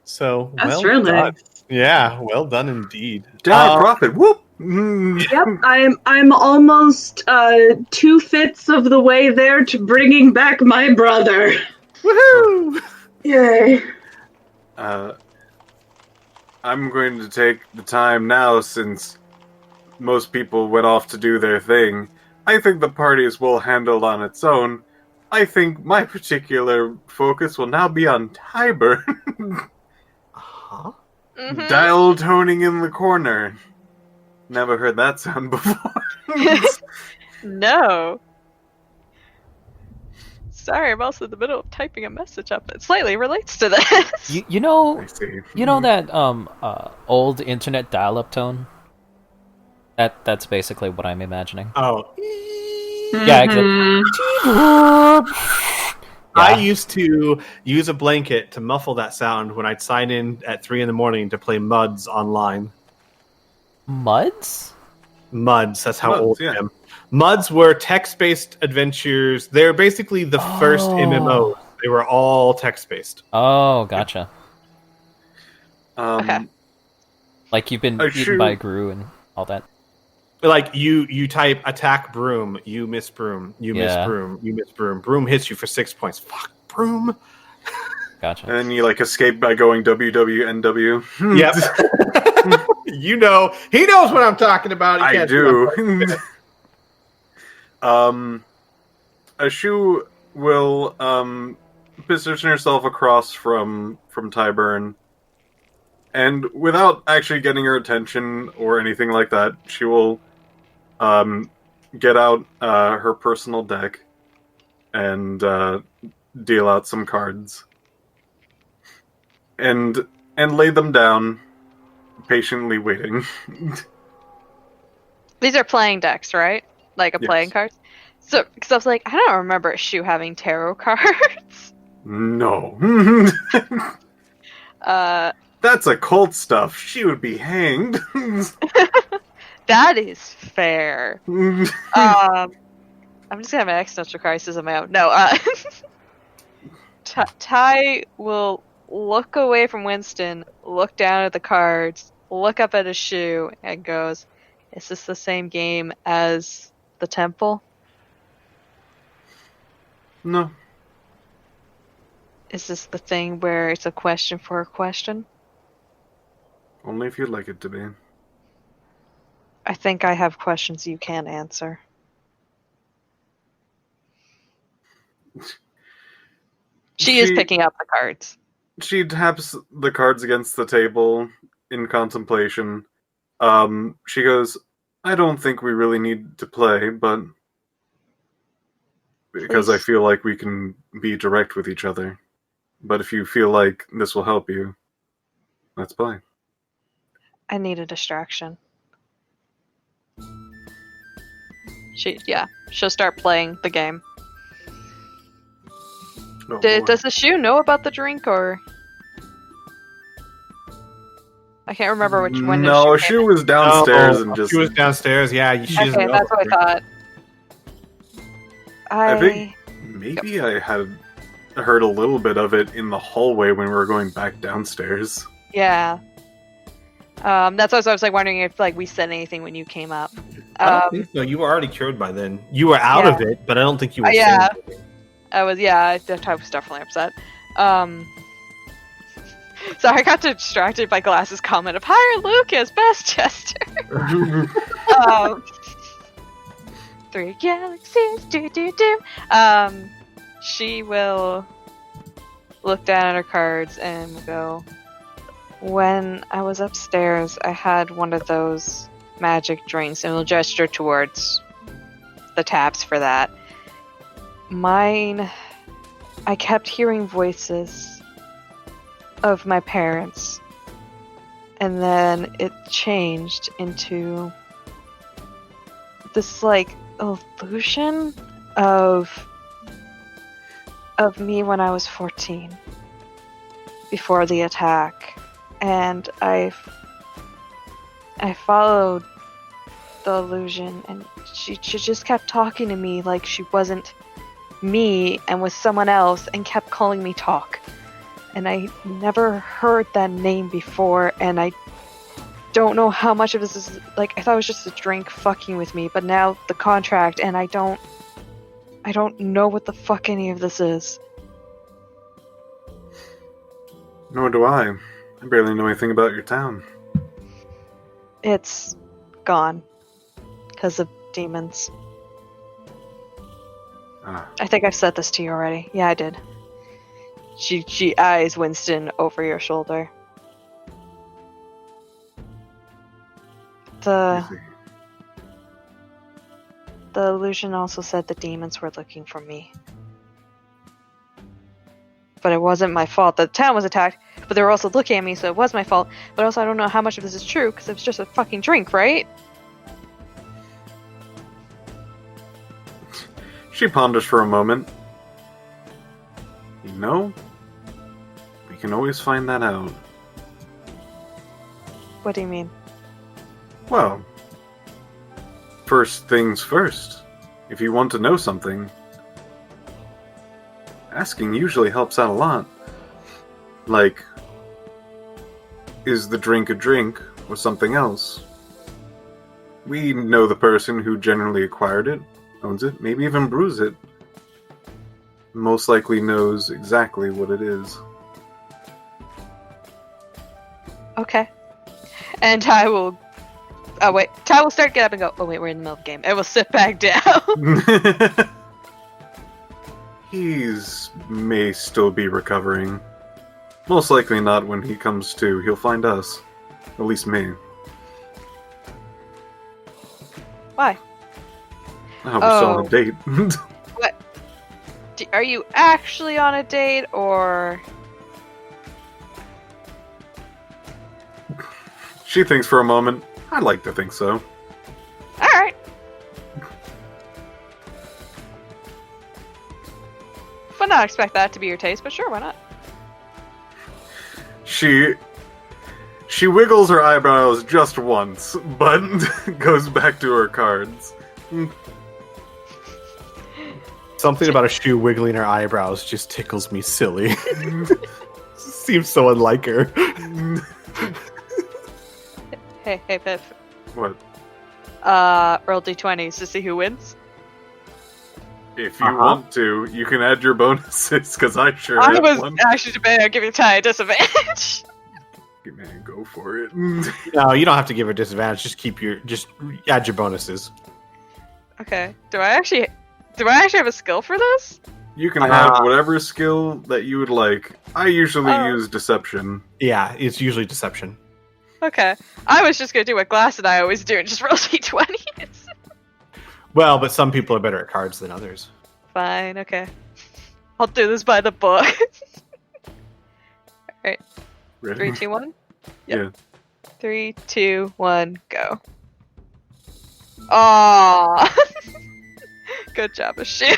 So, that's well really done. nice. Yeah, well done indeed. Down profit. Whoop. Mm. Yep, I'm almost 2/5 of the way there to bringing back my brother. Woohoo! Yay! I'm going to take the time now, since most people went off to do their thing. I think the party is well handled on its own. I think my particular focus will now be on Tiber. Huh? Mhm. Dial toning in the corner. Never heard that sound before. No. Sorry, I'm also in the middle of typing a message up that slightly relates to this. You know I see. you know that old internet dial-up tone? That's basically what I'm imagining. Oh. Yeah, exactly. I Yeah. used to use a blanket to muffle that sound when I'd sign in at 3 a.m. to play Muds online. Muds? Muds, that's how Muds, old yeah. I am. Muds were text-based adventures. They're basically the first Oh. MMOs. They were all text-based. Oh, gotcha. Okay. Like you've been A eaten shoe- by Gru and all that. Like you type attack broom, you miss broom, you miss Yeah. broom, you miss broom. Broom hits you for 6 points. Fuck broom. Gotcha. And then you like escape by going WWNW. Yep. You know, he knows what I'm talking about. He I can't do. A shoe will position herself across from Tavern, and without actually getting her attention or anything like that, she will get out her personal deck and deal out some cards, and lay them down, patiently waiting. These are playing decks, right? Like a playing Yes. card. So, because I was like, I don't remember a shoe having tarot cards. No. uh, That's occult stuff. She would be hanged. that is fair. I'm just gonna have an existential crisis of my own. No, Ty will look away from Winston, look down at the cards, look up at his shoe, and goes, "Is this the same game as the temple? No. Is this the thing where it's a question for a question? Only if you'd like it to be. I think I have questions you can't answer." She is picking up the cards. She taps the cards against the table in contemplation. She goes, I don't think we really need to play, but because I Please. feel like we can be direct with each other. But if you feel like this will help you, let's play. I need a distraction. She'll start playing the game. Oh, boy. Does the shoe know about the drink, or I can't remember which one. No, she she was downstairs and just. She was downstairs. Yeah, she doesn't Okay, know that's what I about it. thought. I think maybe I had heard a little bit of it in the hallway when we were going back downstairs. Yeah. That's what I was like wondering if like we said anything when you came up. I don't think so. You were already cured by then. You were out of it, but I don't think you were. Yeah. saying anything. I was definitely upset. So I got distracted by Glass's comment of hire Lucas, best Chester. 3 galaxies, do. She will look down at her cards and go, when I was upstairs, I had one of those magic drinks, and will gesture towards the taps for that. Mine, I kept hearing voices of my parents, and then it changed into this like illusion of me when I was 14 before the attack, and I followed the illusion, and she just kept talking to me like she wasn't me and was someone else, and kept calling me Talk. And I never heard that name before, and I don't know how much of this is like, I thought it was just a drink fucking with me, but now the contract, and I don't know what the fuck any of this is. Nor do I. I barely know anything about your town. It's gone because of demons. Ah. I think I've said this to you already. Yeah, I did. She eyes Winston over your shoulder. The illusion also said the demons were looking for me. But it wasn't my fault. The town was attacked, but they were also looking at me, so it was my fault. But also, I don't know how much of this is true, because it was just a fucking drink, right? She ponders for a moment. You know, we can always find that out. What do you mean? Well, first things first. If you want to know something, asking usually helps out a lot. Like, Is the drink a drink or something else? We know the person who generally acquired it, owns it, maybe even brews it. Most likely knows exactly what it is. Okay. And Ty will... Oh, wait. Ty will start, get up, and go, oh, wait, we're in the middle of the game. And we'll sit back down. He's may still be recovering. Most likely not when he comes to. He'll find us. At least me. Why? Oh, we're still on a date. What? Are you actually on a date, or... She thinks for a moment. I'd like to think so. Alright. Would not expect that to be your taste, but sure, why not? She wiggles her eyebrows just once, but goes back to her cards. Something about a shoe wiggling her eyebrows just tickles me silly. Seems so unlike her. Hey, Piff. What? Roll d20s to see who wins. If you want to, you can add your bonuses, because I sure I have was one. actually debating on giving Ty a disadvantage. Man, go for it. No, you don't have to give her disadvantage. Just add your bonuses. Okay. Do I actually have a skill for this? You can have whatever skill that you would like. I usually Oh. use deception. Yeah, it's usually deception. Okay. I was just gonna do what Glass and I always do and just roll d20s. Well, but some people are better at cards than others. Fine, okay. I'll do this by the book. Alright. Ready? 3, 2, 1? Yeah. 3, 2, 1, go. Aww. Good job, Ashu.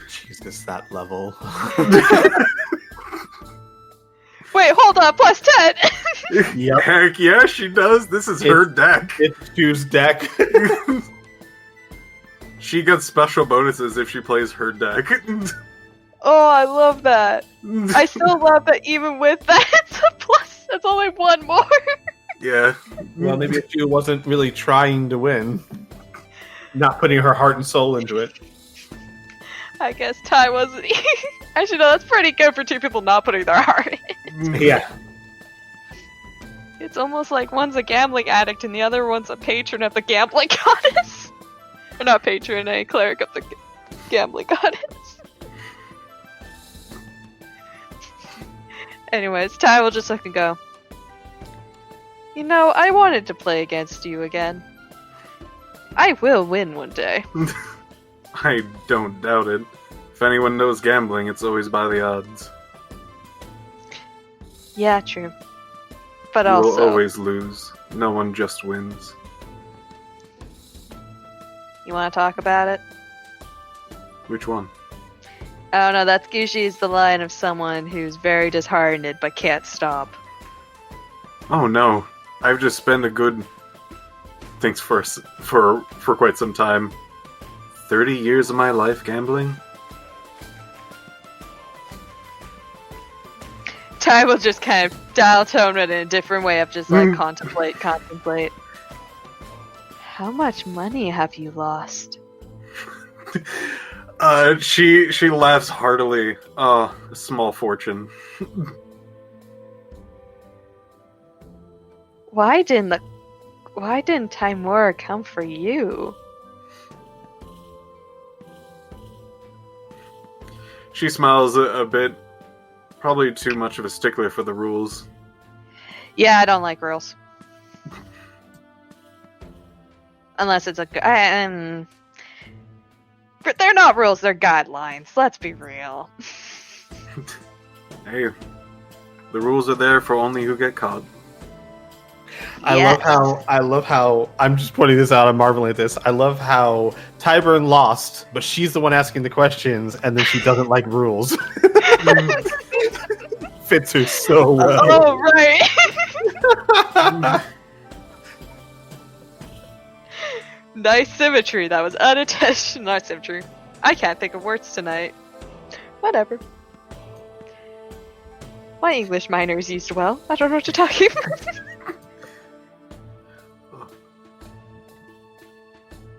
Jesus, that level. Wait, hold on, plus 10! Yep. Heck yeah, she does. This is her deck. It's Shoe's deck. She gets special bonuses if she plays her deck. Oh, I love that. I still love that even with that, it's a plus. It's only one more. Yeah. Well, maybe if Shoe wasn't really trying to win. Not putting her heart and soul into it. I guess Ty wasn't. Actually, no, that's pretty good for two people not putting their heart in. Yeah. It's almost like one's a gambling addict and the other one's a patron of the gambling goddess. Or not patron, a cleric of the gambling goddess. Anyways, Ty will just look and go, you know, I wanted to play against you again. I will win one day. I don't doubt it. If anyone knows gambling, it's always by the odds. Yeah, true. But You will also, always lose. No one just wins. you want to talk about it? Which one? I don't know, that's usually is the line of someone who's very disheartened but can't stop. Oh no, I've just spent a good, thanks for quite some time, 30 years of my life gambling. Ty will just kind of dial tone it in a different way of just like contemplate. How much money have you lost? She laughs heartily. A small fortune. Why didn't Timur come for you? She smiles a bit. Probably too much of a stickler for the rules. Yeah, I don't like rules. Unless it's but they're not rules, they're guidelines. Let's be real. Hey, the rules are there for only who get caught. Yes. I love how I'm just pointing this out, I'm marveling at this. I love how Tavern lost, but she's the one asking the questions, and then she doesn't like rules. Fits her so well. Oh, right. Nice symmetry. That was unintentional. Not symmetry. I can't think of words tonight. Whatever. My English minor is used well. I don't know what you're talking about.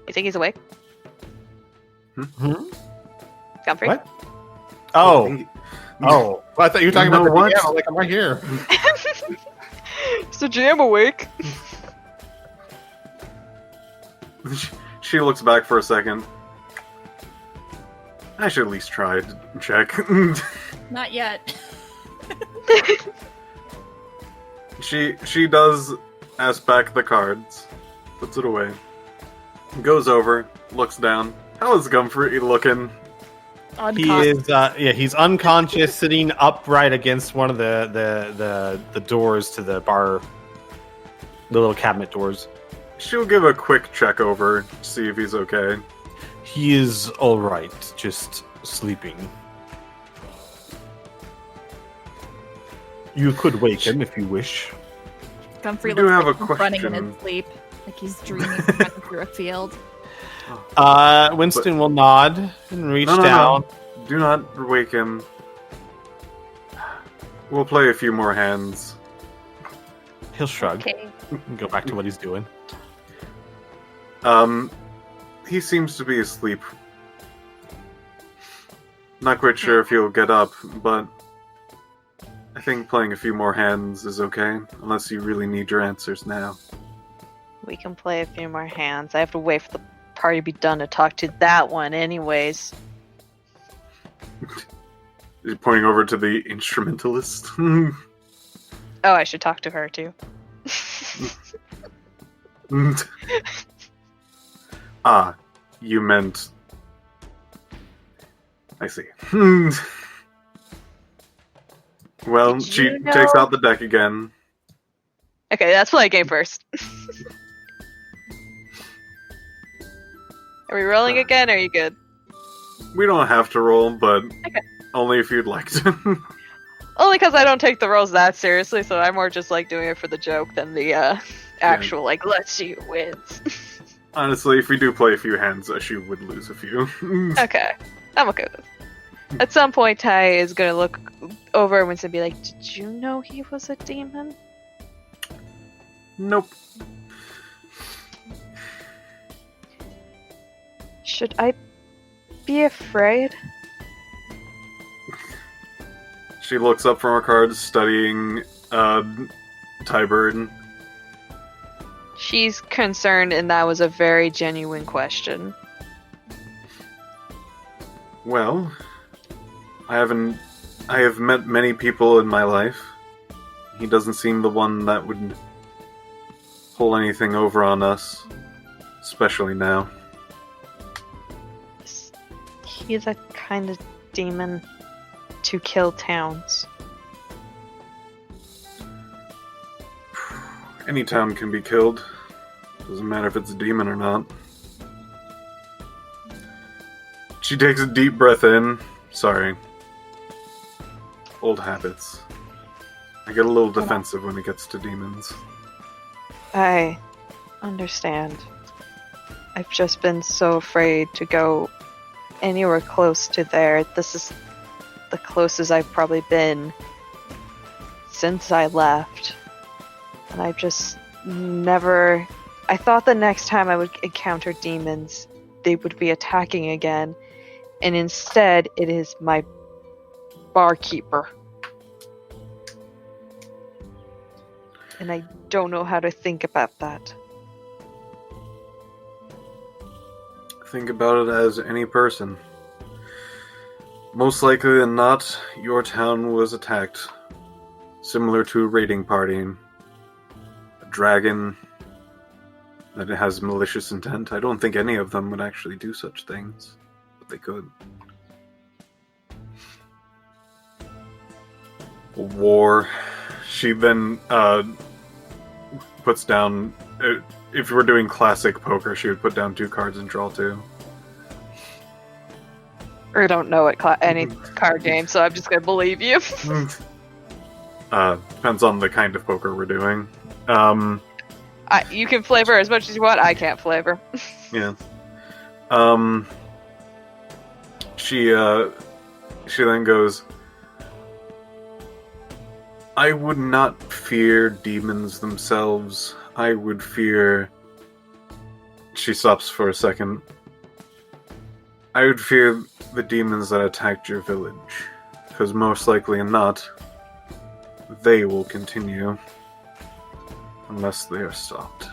You think he's awake? Hmm? Comfrey? What? Oh. He- Oh. Well, I thought you were talking You about know the what? DM. I'm like, I'm right here. Is the GM awake? She looks back for a second. I should at least try to check. Not yet. She does ask back the cards, puts it away, goes over, looks down. How is Gumfrey looking? He is, he's unconscious, sitting upright against one of the doors to the bar, the little cabinet doors. She'll give a quick check over, see if he's okay. He is all right, just sleeping. You could wake him if you wish. Comfrey I do looks have like a he's running in question. his sleep, like he's dreaming running through a field. Winston will nod and reach No. down. Do not wake him. We'll play a few more hands. He'll shrug Okay. and go back to what he's doing. He seems to be asleep. Not quite sure if he'll get up, but I think playing a few more hands is okay, unless you really need your answers now. We can play a few more hands. I have to wait for the party to be done to talk to that one anyways. He's pointing over to the instrumentalist. Oh, I should talk to her too. Ah, you meant... I see. Well, Did she you know- takes out the deck again. Okay, that's play a game first. Are we rolling again, or are you good? We don't have to roll, but Okay. only if you'd like to. Only because I don't take the rolls that seriously, so I'm more just like doing it for the joke than the actual like let's see who wins. Honestly, if we do play a few hands, she would lose a few. Okay, I'm okay with this. At some point, Ty is gonna look over at Winston and be like, "Did you know he was a demon?" Nope. Should I be afraid? She looks up from her cards, studying Tavern. She's concerned, and that was a very genuine question. Well, I have met many people in my life. He doesn't seem the one that would pull anything over on us, especially now. He's a kind of demon to kill towns. Any town can be killed. Doesn't matter if it's a demon or not. She takes a deep breath in. Sorry. Old habits. I get a little defensive when it gets to demons. I understand. I've just been so afraid to go anywhere close to there. This is the closest I've probably been since I left. And I've just never... I thought the next time I would encounter demons, they would be attacking again. And instead, it is my barkeeper. And I don't know how to think about that. Think about it as any person. Most likely than not, your town was attacked. Similar to a raiding party. A dragon that has malicious intent. I don't think any of them would actually do such things. But they could. War. She then puts down... if we're doing classic poker, she would put down 2 cards and draw 2. Or don't know any card game, so I'm just gonna believe you. Depends on the kind of poker we're doing. You can flavor as much as you want. I can't flavor. Yeah. She then goes, I would not fear demons themselves. I would fear... She stops for a second. I would fear the demons that attacked your village. Because most likely than not, they will continue. Unless they are stopped.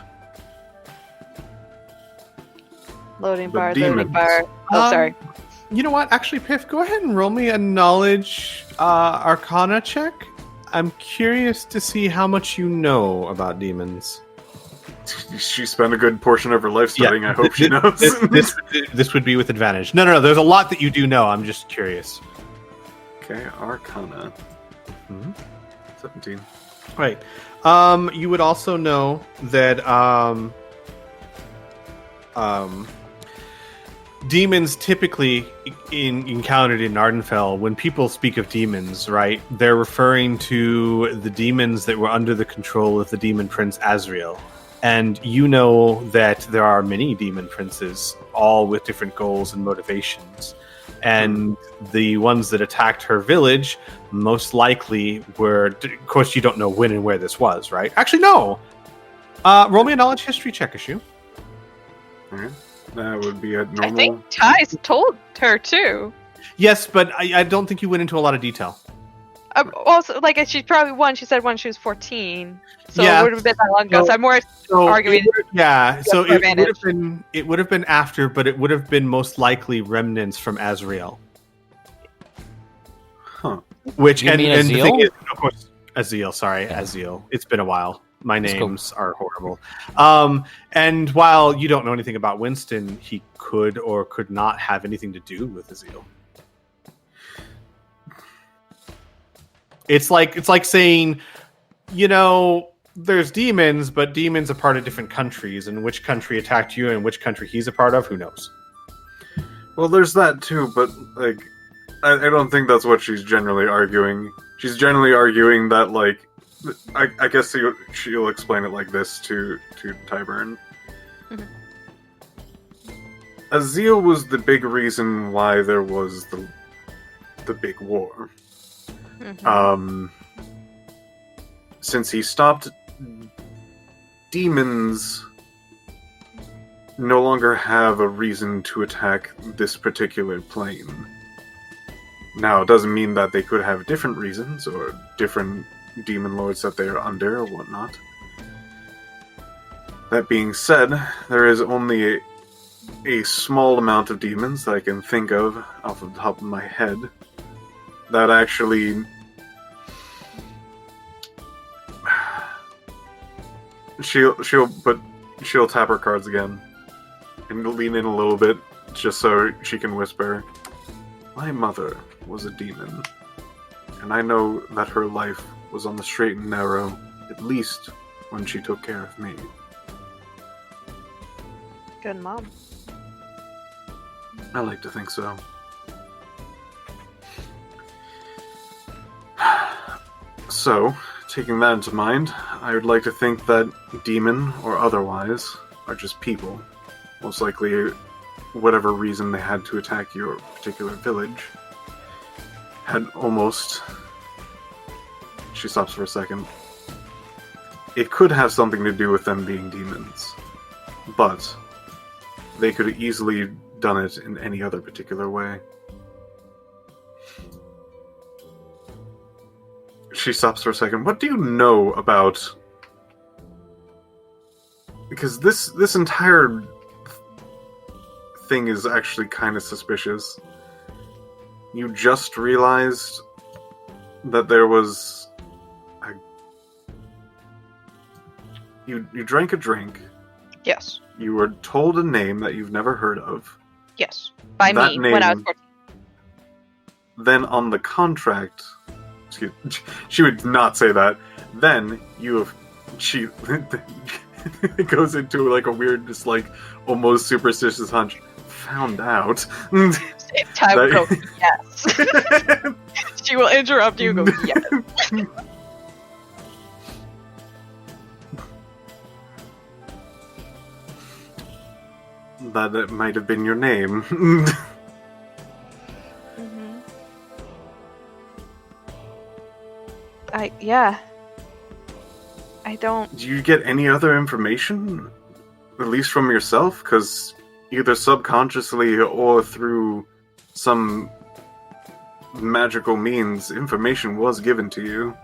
Loading The bar, loading demons. bar. Oh, sorry. You know what? Actually, Piff, go ahead and roll me a knowledge arcana check. I'm curious to see how much you know about demons. She spent a good portion of her life studying. I hope she knows. This would be with advantage. No. There's a lot that you do know. I'm just curious. Okay, Arcana. Mhm. 17. Right. You would also know that demons typically encountered in Ardenfell, when people speak of demons, right, they're referring to the demons that were under the control of the demon prince Azrael. And you know that there are many demon princes, all with different goals and motivations. And the ones that attacked her village most likely were... Of course, you don't know when and where this was, right? Actually, no! Roll me a knowledge history check issue. Alright. That would be a normal. I think Ty's told her too. Yes, but I don't think you went into a lot of detail. Also, like she probably won. She said when she was 14, so Yeah. it would have been that long ago. So- So I'm more arguing. So for it would have been after, but it would have been most likely remnants from Azrael. Huh. Which You and, mean and the Azil? thing is, of course, Azil. Sorry, Yeah. Azil. It's been a while. My Let's go. names are horrible. And while you don't know anything about Winston, he could or could not have anything to do with Azil. It's like saying, you know, there's demons, but demons are part of different countries, and which country attacked you and which country he's a part of, who knows? Well, there's that too, but like, I don't think that's what she's generally arguing. She's generally arguing that, like, I guess she'll explain it like this to Tavern. Mhm. Azil was the big reason why there was the big war. Mhm. Since he stopped, demons no longer have a reason to attack this particular plane. Now, it doesn't mean that they could have different reasons or different demon lords that they are under or whatnot. That being said, there is only a small amount of demons that I can think of off the top of my head that actually she'll tap her cards again and lean in a little bit just so she can whisper, "My mother was a demon, and I know that her life was on the straight and narrow, at least when she took care of me." Good mom. I like to think so. So, taking that into mind, I would like to think that demon or otherwise are just people. Most likely, whatever reason they had to attack your particular village had almost... She stops for a second. It could have something to do with them being demons, but they could have easily done it in any other particular way. She stops for a second. What do you know about... Because this entire thing is actually kind of suspicious. You just realized that there was... You drank a drink. Yes. You were told a name that you've never heard of. Yes. By That me when I was name- 14. Then on the contract... Excuse, she would not say that. Then you have... She... It goes into like a weird, just like, almost superstitious hunch. Found out. Same time That- go, yes. She will interrupt you and go, yes. That it might have been your name. Yeah. I don't... Do you get any other information? At least from yourself? Because either subconsciously or through some magical means, information was given to you.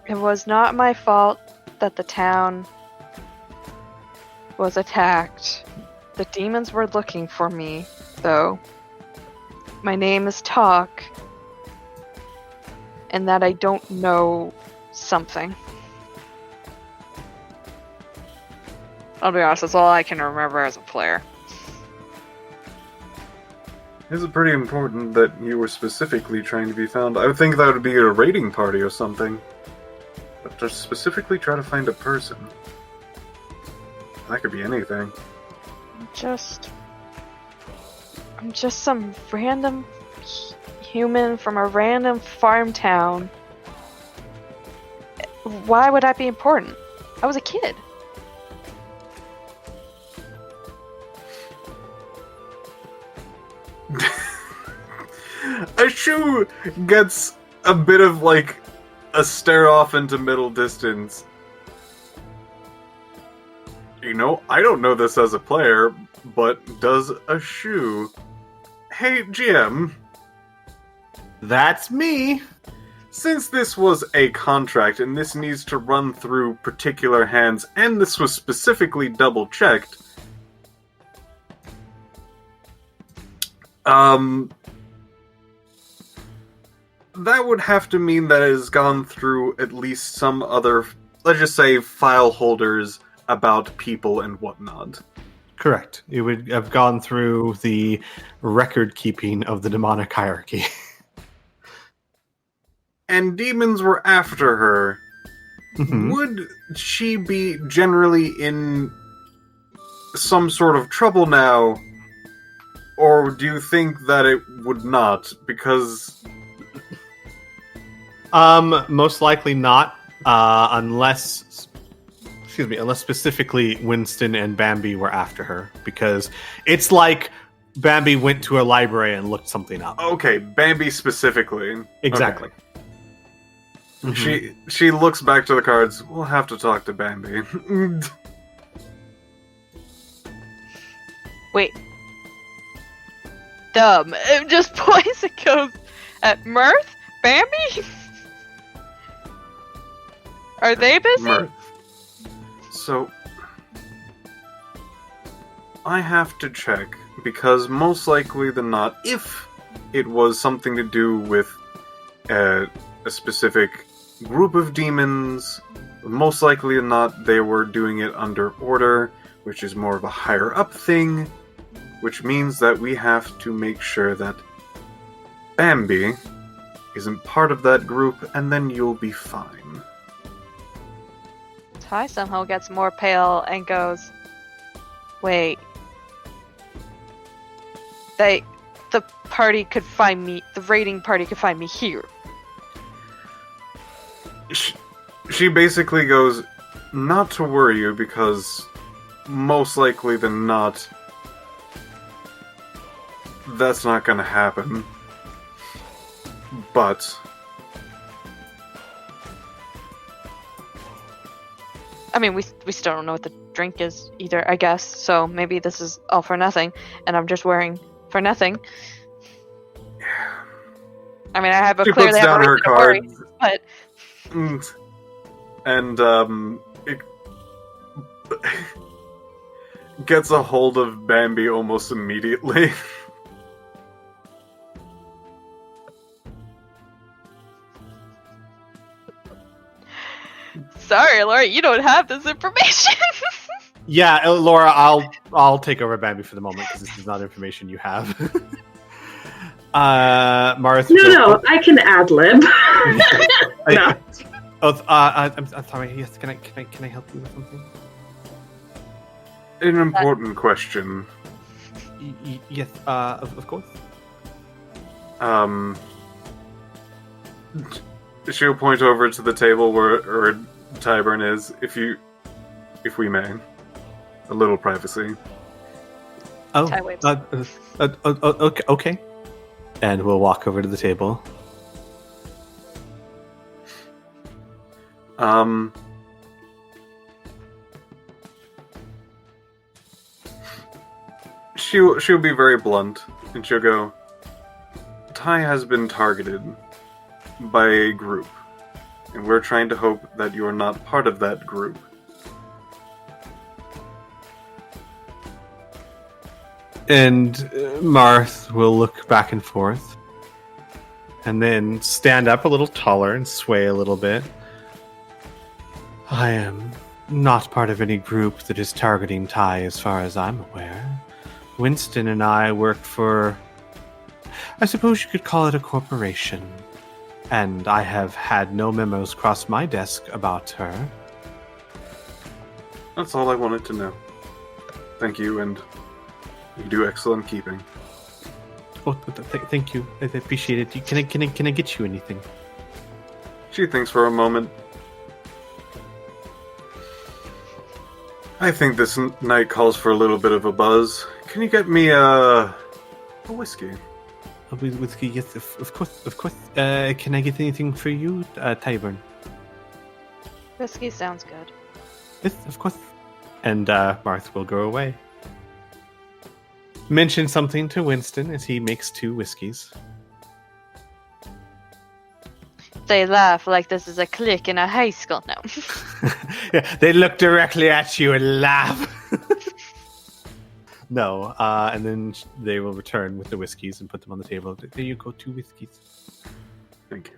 It was not my fault that the town was attacked. The demons were looking for me, though. My name is Talk, and that I don't know something. I'll be honest, that's all I can remember as a player. Is it pretty important that you were specifically trying to be found? I would think that would be a raiding party or something. But to specifically try to find a person. That could be anything. I'm just some random human from a random farm town. Why would I be important? I was a kid. A shoe gets a bit of like a stare off into middle distance. You know, I don't know this as a player, but does a shoe? Hey, GM. That's me. Since this was a contract and this needs to run through particular hands, and this was specifically double-checked, that would have to mean that it has gone through at least some other, let's just say, file holders about people and whatnot. Correct. It would have gone through the record keeping of the demonic hierarchy. And demons were after her. Mhm. Would she be generally in some sort of trouble now? Or do you think that it would not? Because... Most likely not, unless specifically Winston and Bambi were after her, because it's like Bambi went to a library and looked something up. Okay, Bambi specifically. Exactly. Okay. Mhm. She looks back to the cards. We'll have to talk to Bambi. Wait. Dumb. It just points and goes at Mirth? Bambi? Are they busy? Mirth. So, I have to check, because most likely than not, if it was something to do with a specific group of demons, most likely than not, they were doing it under order, which is more of a higher up thing, which means that we have to make sure that Bambi isn't part of that group, and then you'll be fine. Ty somehow gets more pale and goes, wait. The party could find me, the raiding party could find me here. She basically goes, not to worry you, because most likely than not, that's not gonna happen. But... I mean, we still don't know what the drink is either, I guess, so maybe this is all for nothing, and I'm just wearing for nothing. I mean, I have She clearly puts have down a her reason to worry, cards. but... And, it gets a hold of Bambi almost immediately. Sorry, Laura, you don't have this information. Yeah, Laura, I'll take over Bambi for the moment because this is not information you have. Martha. No, I can ad lib. No. I'm sorry. Yes, can I help you with something? An important question. Yes, of course. She'll point over to the table where Tavern is, if we may. A little privacy. Oh, Ty waves. okay. And we'll walk over to the table. She'll be very blunt, and she'll go, Ty has been targeted by a group, and we're trying to hope that you're not part of that group. And Marth will look back and forth, and then stand up a little taller and sway a little bit. I am not part of any group that is targeting Ty as far as I'm aware. Winston and I work for, I suppose you could call it a corporation. And I have had no memos cross my desk about her. That's all I wanted to know. Thank you, and you do excellent keeping. Oh, thank you. I appreciate it. Can I get you anything? She thinks for a moment. I think this night calls for a little bit of a buzz. Can you get me a whiskey? Whiskey, yes, of course. Can I get anything for you, Tavern? Whiskey sounds good. Yes, of course. And Marth will go away. Mention something to Winston as he makes 2 whiskeys. They laugh like this is a clique in a high school. No. Yeah, they look directly at you and laugh. No, and then they will return with the whiskeys and put them on the table. There you go, 2 whiskeys. Thank you.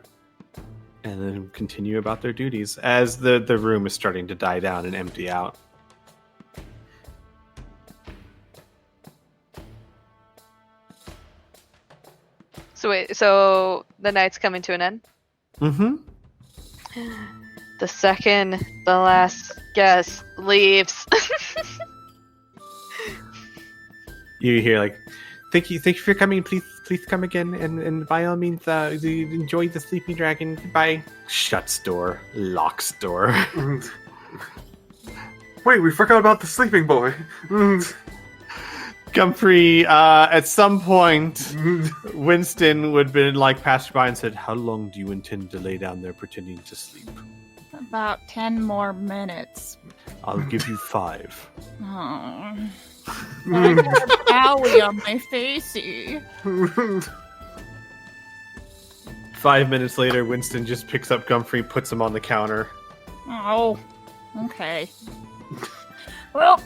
And then continue about their duties as the room is starting to die down and empty out. So wait, so the night's coming to an end? Mm-hmm. The second the last guest leaves. You hear like, thank you for coming. Please come again, and by all means, enjoy the sleeping dragon. Goodbye. Shuts door, locks door. Wait, we forgot about the sleeping boy. Comfrey, at some point, Winston would have been like passed by and said, "How long do you intend to lay down there pretending to sleep?" About 10 more minutes. I'll give you 5. Oh. I got a owie on my facey. 5 minutes later, Winston just picks up Comfrey, puts him on the counter. Oh, okay. Well,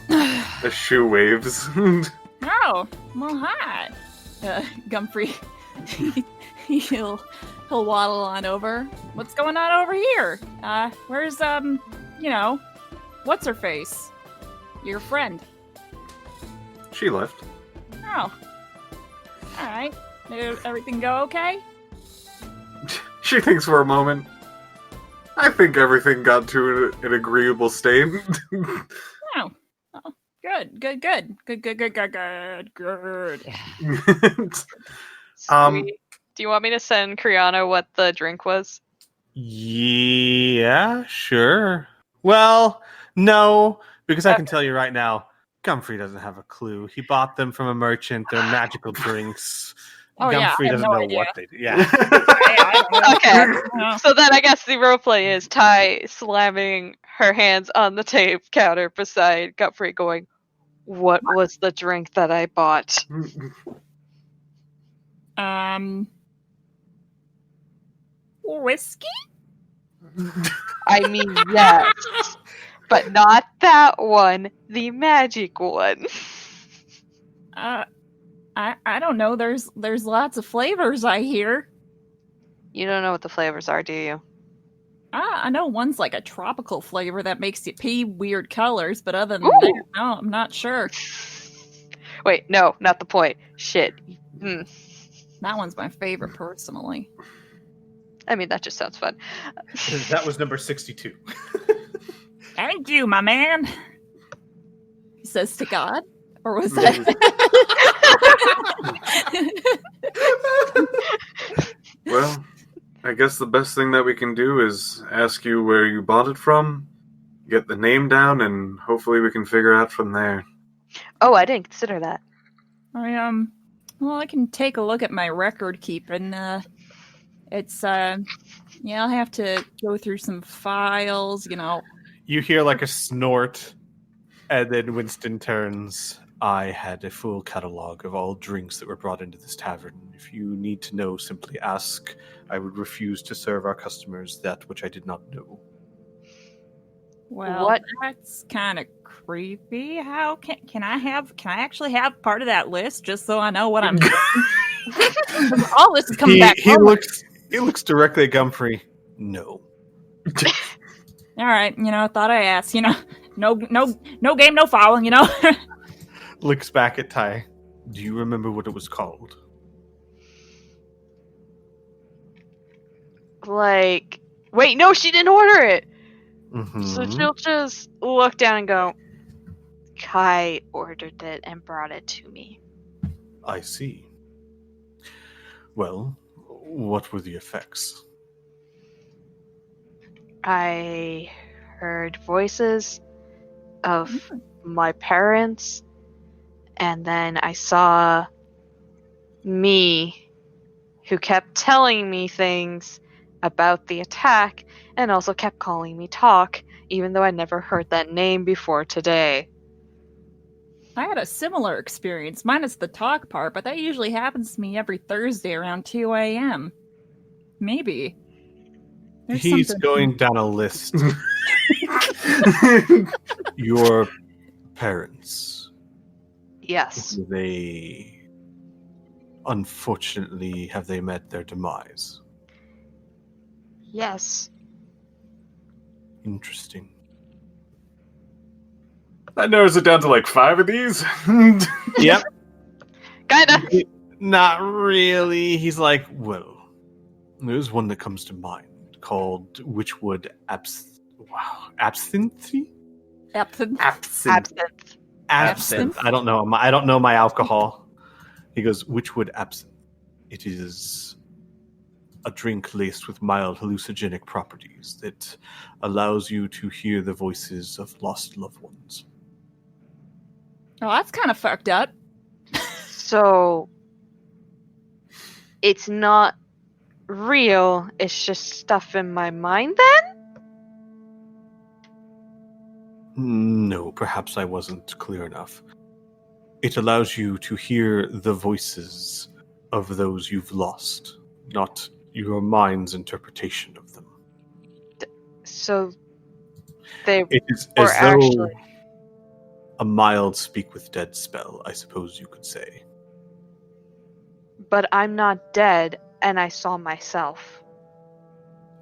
The shoe waves. oh, well, hi. Gumfrey, he'll waddle on over. What's going on over here? Where's, what's her face? Your friend. She left. Oh. Alright. Did everything go okay? She thinks for a moment. I think everything got to an agreeable state. Oh. Good. Sweet. Do you want me to send Criana what the drink was? Yeah, sure. Well, no, because I can tell you right now, Comfrey doesn't have a clue. He bought them from a merchant. They're magical drinks. Oh, yeah, Comfrey I have doesn't no know idea. what they do. Yeah. Okay. So then I guess the roleplay is Ty slamming her hands on the tape counter beside Gutfrey going, "What was the drink that I bought?" Whiskey? I mean, yes. But not that one, the magic one. I don't know. There's lots of flavors I hear. You don't know what the flavors are, do you? I know one's like a tropical flavor that makes you pee weird colors, but other than Ooh. that, no, I'm not sure. Wait, no, not the point. Shit. That one's my favorite personally. I mean, that just sounds fun. That was number 62. Thank you, my man. He says to God, or was that? Well, I guess the best thing that we can do is ask you where you bought it from, get the name down, and hopefully we can figure out from there. Oh, I didn't consider that. Well, I can take a look at my record keeping. It's I'll have to go through some files, You hear like a snort, and then Winston turns. I had a full catalog of all drinks that were brought into this tavern. If you need to know, simply ask. I would refuse to serve our customers that which I did not know. Well, What? that's kind of creepy. How can I actually have part of that list just so I know what I'm all this is coming back. He looks directly at Gumfrey. No. All right, I thought I asked, no game, no foul, Looks back at Ty. Do you remember what it was called? Like, wait, no, she didn't order it. Mm-hmm. So she'll just look down and go, Kai ordered it and brought it to me. I see. Well, what were the effects? I heard voices of my parents, and then I saw me, who kept telling me things about the attack, and also kept calling me Talk, even though I never heard that name before today. I had a similar experience, minus the talk part, but that usually happens to me every Thursday around 2 a.m. Maybe. There's He's something- going down a list. Your parents. Yes. Unfortunately, have they met their demise? Yes. Interesting. That narrows it down to like 5 of these. Yep. Kinda. Not really. He's like, well, there's one that comes to mind called Witchwood Absinthe? Absinthe. Absinthe. Absinthe. I don't know my alcohol. He goes, Witchwood Absinthe. It is a drink laced with mild hallucinogenic properties that allows you to hear the voices of lost loved ones. Oh, that's kind of fucked up. So, it's not real, it's just stuff in my mind then? No, perhaps I wasn't clear enough. It allows you to hear the voices of those you've lost, not your mind's interpretation of them. So, they It is were as though actually... a mild speak with dead spell, I suppose you could say. But I'm not dead, and I saw myself.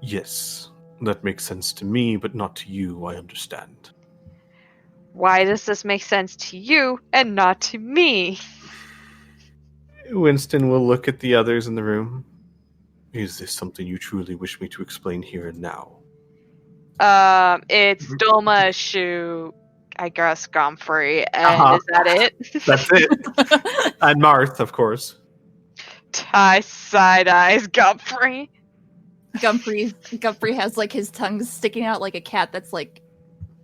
Yes, that makes sense to me, but not to you, I understand. Why does this make sense to you and not to me? Winston will look at the others in the room. Is this something you truly wish me to explain here and now? It's Doma, Shu, I guess Gomfrey, and is that it? That's it. And Marth, of course. Ty side-eyes Gomfrey. Gumphrey has like his tongue sticking out like a cat that's like,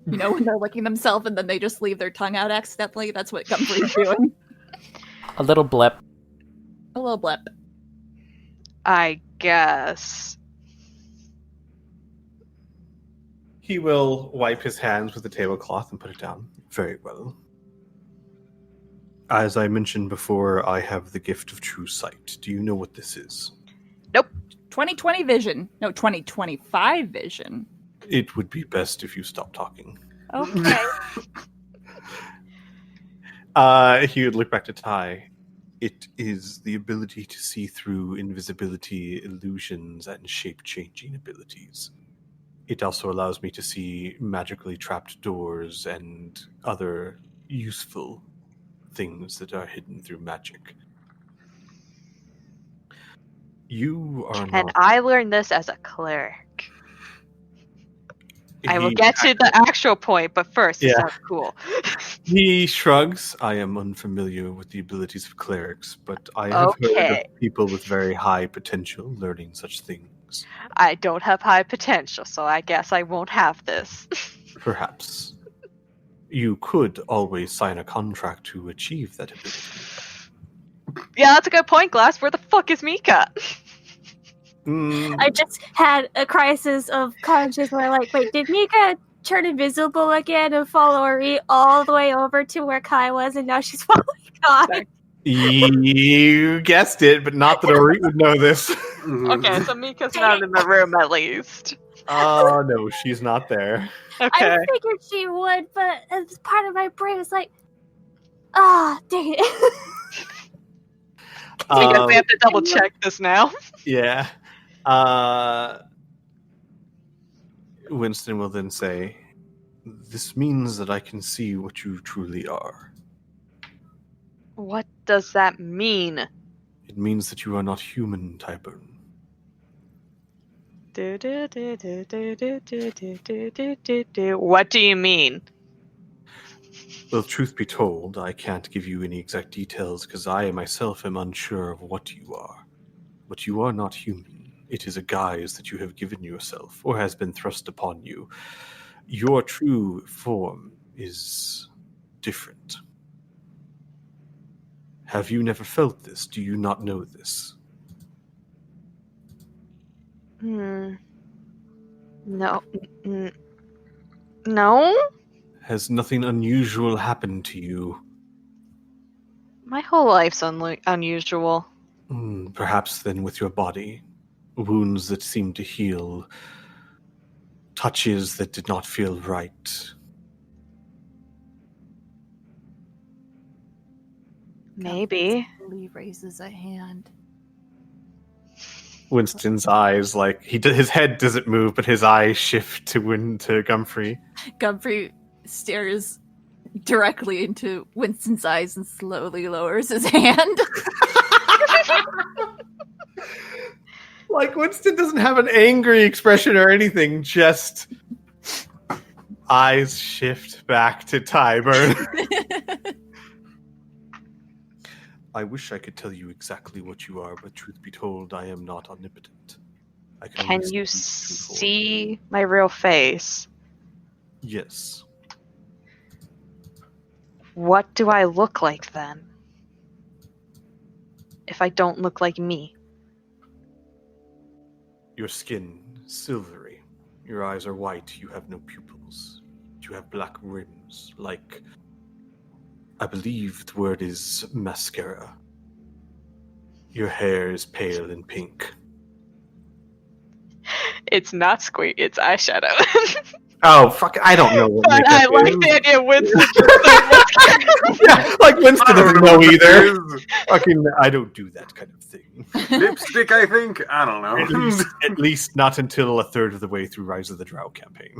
when they're licking themselves and then they just leave their tongue out accidentally. That's what Gumphrey's doing. A little blep. A little blip. I guess. He will wipe his hands with the tablecloth and put it down. Very well. As I mentioned before, I have the gift of true sight. Do you know what this is? 2020 vision. No, 2025 vision. It would be best if you stop talking. Okay. He would look back to Ty. It is the ability to see through invisibility, illusions, and shape-changing abilities. It also allows me to see magically trapped doors and other useful things that are hidden through magic. You are And not... I learned this as a cleric. I will get to the actual point, but first, it sounds cool. He shrugs. I am unfamiliar with the abilities of clerics, but I have heard of people with very high potential learning such things. I don't have high potential, so I guess I won't have this. Perhaps. You could always sign a contract to achieve that ability. Yeah, that's a good point, Glass. Where the fuck is Mika? I just had a crisis of conscience where, like, wait, did Mika turn invisible again and follow Ori all the way over to where Kai was, and now she's following Kai? Sorry. You guessed it, but not that Ori would know this. Okay, so Mika's not in the room at least. Oh, no, she's not there. Okay. I figured she would, but as part of my brain was like, dang it. I guess we have to double check this now. Yeah. Winston will then say, "This means that I can see what you truly are. What does that mean? It means that you are not human, Tavern. What do you mean? Well, truth be told, I can't give you any exact details because I myself am unsure of what you are. But you are not human. It is a guise that you have given yourself, or has been thrust upon you. Your true form is different. Have you never felt this? Do you not know this? No. No? Has nothing unusual happened to you? My whole life's unusual. Perhaps then with your body. Wounds that seem to heal. Touches that did not feel right. Maybe. Lee raises a hand. Winston's eyes, like his head doesn't move, but his eyes shift to Gumfrey. Gumfrey stares directly into Winston's eyes and slowly lowers his hand. Like, Winston doesn't have an angry expression or anything, just eyes shift back to Tavern. I wish I could tell you exactly what you are, but truth be told, I am not omnipotent. Can you see my real face? Yes. What do I look like then? If I don't look like me? Your skin, silvery. Your eyes are white. You have no pupils. You have black rims, like... I believe the word is mascara. Your hair is pale and pink. It's not squeak, it's eyeshadow. Oh, fuck, I don't know what But I like the idea Winston just Yeah, like Winston doesn't know either. Fucking, I don't do that kind of thing. Lipstick, I think? I don't know. At least not until a third of the way through Rise of the Drow campaign.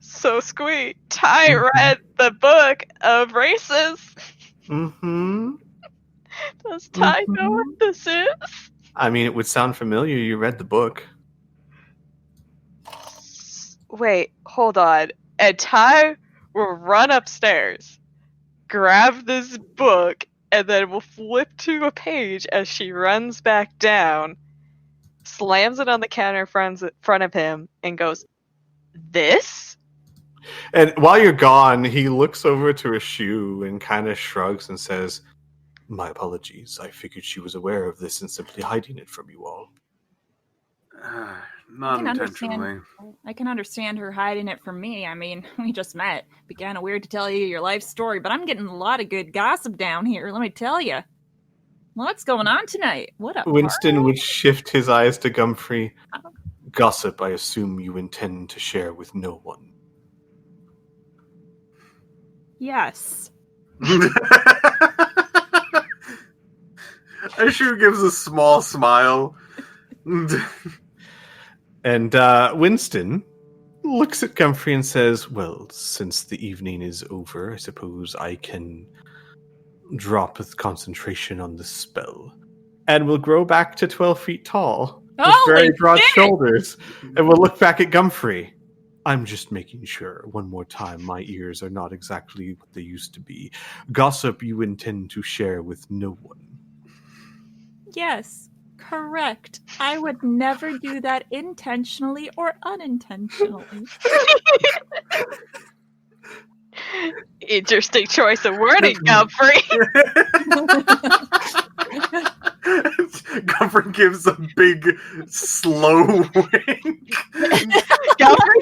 So Squeak, Ty read the book of races. Mm-hmm. Does Ty know what this is? I mean, it would sound familiar. You read the book. Wait, hold on. And Ty will run upstairs, grab this book, and then will flip to a page as she runs back down, slams it on the counter in front of him, and goes, "This?" And while you're gone, he looks over to a shoe and kind of shrugs and says, "My apologies. I figured she was aware of this and simply hiding it from you all." Not intentionally. I can understand her hiding it from me. I mean, we just met. Be kind of weird to tell you your life story, but I'm getting a lot of good gossip down here, let me tell you. What's going on tonight? What up? Winston would shift his eyes to Gumfrey. Gossip, I assume you intend to share with no one. Yes. Ashu gives a small smile. And Winston looks at Gumfrey and says, "Well, since the evening is over, I suppose I can drop with concentration on the spell. And we'll grow back to 12 feet tall. With very broad shoulders. And we'll look back at Gumfrey. I'm just making sure, one more time, my ears are not exactly what they used to be. Gossip you intend to share with no one." Yes, correct. I would never do that intentionally or unintentionally. Interesting choice of wording, Godfrey. Godfrey gives a big, slow wink. Godfrey?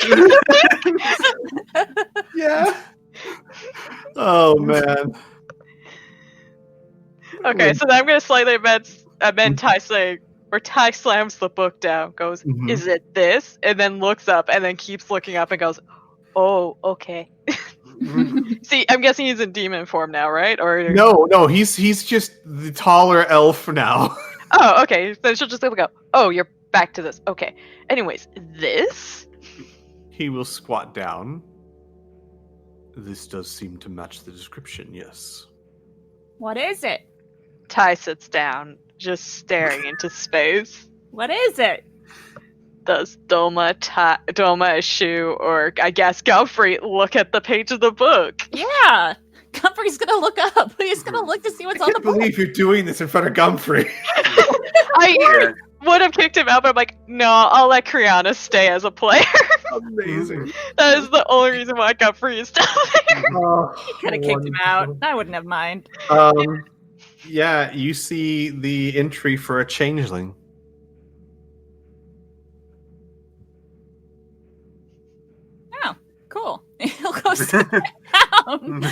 Yeah. Oh man. Okay, so then I'm gonna slightly amend Ty saying, where Ty slams the book down, goes, Mhm. "Is it this?" and then looks up, and then keeps looking up and goes, "Oh, okay." See, I'm guessing he's in demon form now, right? Or No, he's just the taller elf now. Oh, okay. Then she'll just go, "Oh, you're back to this." Okay. Anyways, this? He will squat down. This does seem to match the description, yes. What is it? Ty sits down, just staring into space. What is it? Does Doma, Shu, or I guess Godfrey look at the page of the book? Yeah. Comfrey's gonna look up. He's gonna look to see what's I on the can't book. believe you're doing this in front of Gumfrey. I would have kicked him out, but I'm like, no, I'll let Criana stay as a player. Amazing. That is the only reason why Godfrey is still there. He could have kicked him out. I wouldn't have mind. Yeah, you see the entry for a changeling. Oh, cool. He'll go sit down.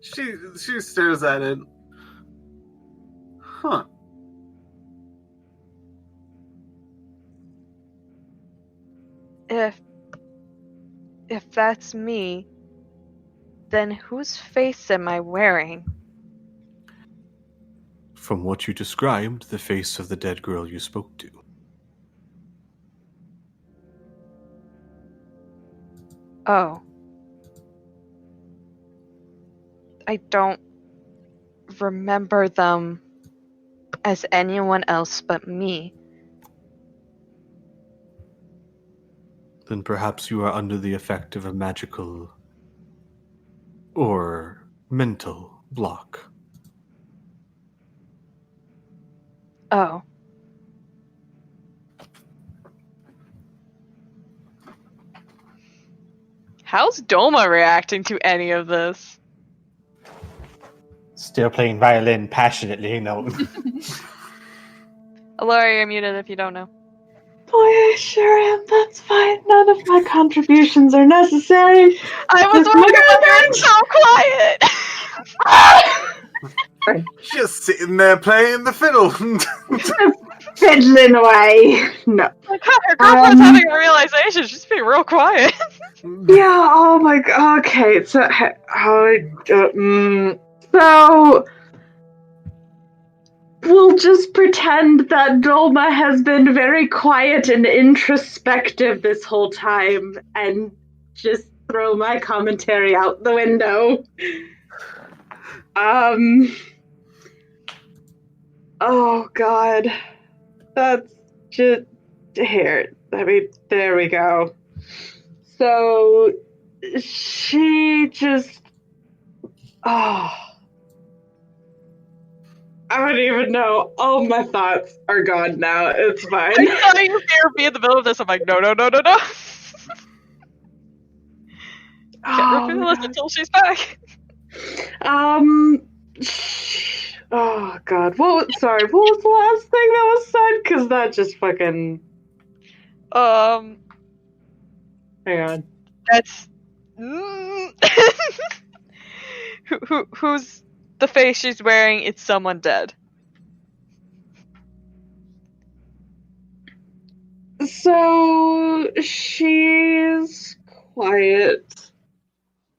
She stares at it. Huh. If that's me, then whose face am I wearing? From what you described, the face of the dead girl you spoke to. Oh. I don't remember them as anyone else but me. Then perhaps you are under the effect of a magical or mental block. Oh. How's Doma reacting to any of this? Still playing violin passionately, no. Elora, you're muted if you don't know. Boy, I sure am. That's fine. None of my contributions are necessary. I was wondering why you're so quiet! Just sitting there playing the fiddle. Fiddling away. No. Like, her girlfriend's having a realization. She's being real quiet. Yeah, oh my god. Okay, so, so we'll just pretend that Dolma has been very quiet and introspective this whole time and just throw my commentary out the window. Oh god. That's just here. I mean, there we go. So she just I don't even know. All my thoughts are gone now. It's fine. I saw you hear me in the middle of this. I'm like, no. Can't reveal this until she's back. Oh god. What was the last thing that was said? Because that just fucking. Hang on. That's. Who's the face she's wearing? It's someone dead. So she's quiet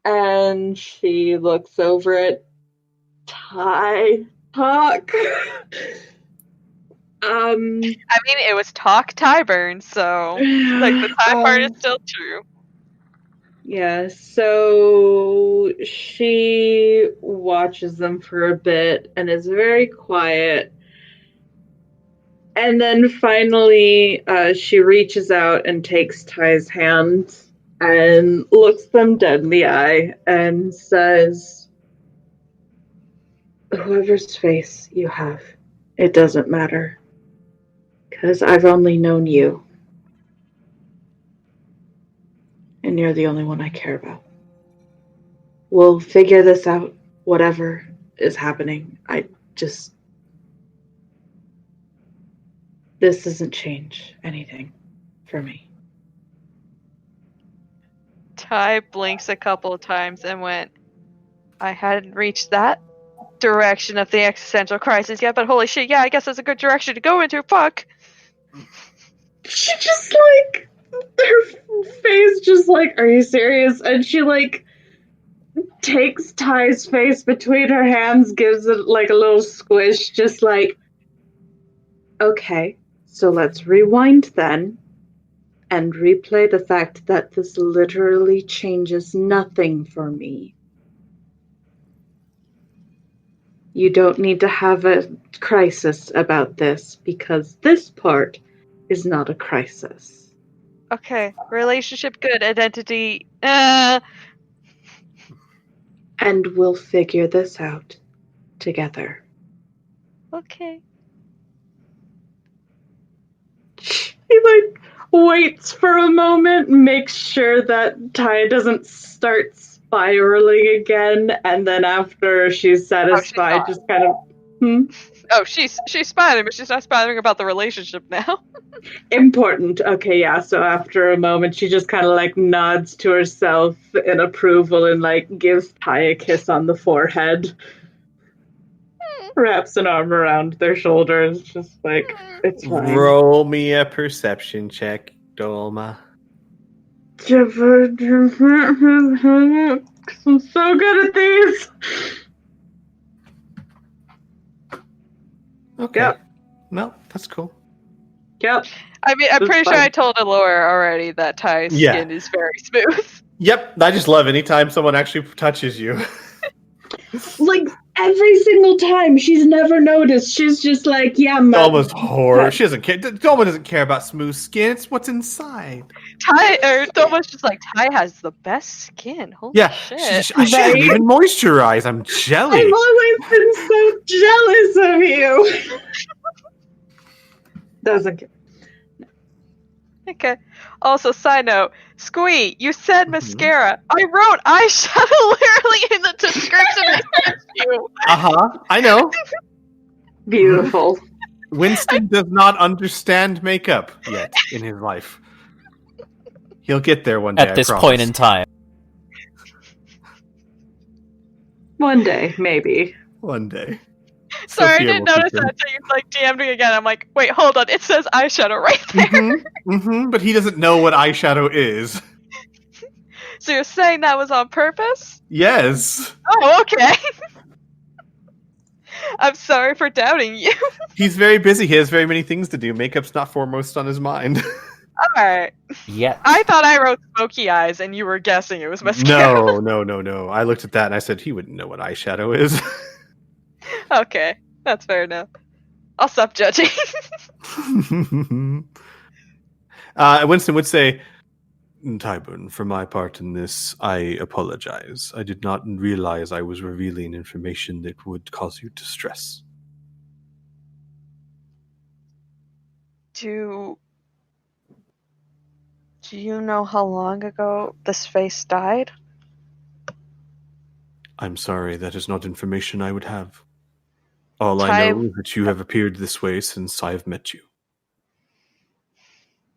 and she looks over at Ty Talk. I mean, it was talk Tavern, so like the Ty part is still true. Yeah, so she watches them for a bit and is very quiet. And then finally, she reaches out and takes Ty's hand and looks them dead in the eye and says, "Whoever's face you have, it doesn't matter. Because I've only known you. And you're the only one I care about. We'll figure this out, whatever is happening. This doesn't change anything for me. Ty blinks a couple of times and went, I hadn't reached that direction of the existential crisis yet, but holy shit, yeah, I guess that's a good direction to go into. Fuck. She just, her face just are you serious? And she, takes Ty's face between her hands, gives it, a little squish, just okay, so let's rewind then, and replay the fact that this literally changes nothing for me. You don't need to have a crisis about this, because this part is not a crisis. Okay, relationship good, identity, And we'll figure this out together. Okay. He waits for a moment, makes sure that Ty doesn't start spiraling again, and then after she's satisfied, just kind of Oh, she's smiling, but she's not smiling about the relationship now. Important. Okay, yeah. So after a moment, she just kind of nods to herself in approval and gives Ty a kiss on the forehead. Wraps an arm around their shoulders, just it's fine. Roll me a perception check, Dolma. I'm so good at these. Okay. Yep. No, that's cool. Yep. I mean, I'm That's pretty sure fine. I told Elora already that Ty's skin is very smooth. Yep, I just love anytime someone actually touches you. Every single time, she's never noticed. She's just yeah, man. Dolma's horror. She doesn't care. Dolma doesn't care about smooth skin. It's what's inside. Dolma's just Ty has the best skin. Holy shit. I shouldn't even moisturize. I'm jelly. I've always been so jealous of you. Doesn't care. Okay. Also, side note, Squee, you said mascara. I wrote eyeshadow literally in the description I sent you. I know. Beautiful. Winston does not understand makeup yet in his life. He'll get there one day. At this point in time. One day, maybe. One day. Sorry, Sophia I didn't will notice feature. that until you DM'd me again. I'm like, wait, hold on. It says eyeshadow right there. But he doesn't know what eyeshadow is. So you're saying that was on purpose? Yes. Oh, okay. I'm sorry for doubting you. He's very busy. He has very many things to do. Makeup's not foremost on his mind. Alright. Yeah. I thought I wrote smoky eyes and you were guessing it was mascara. No. I looked at that and I said, he wouldn't know what eyeshadow is. Okay, that's fair enough. I'll stop judging. Winston would say, Tavern, for my part in this, I apologize. I did not realize I was revealing information that would cause you distress. Do you know how long ago this face died? I'm sorry, that is not information I would have. All I know is that you have appeared this way since I've met you.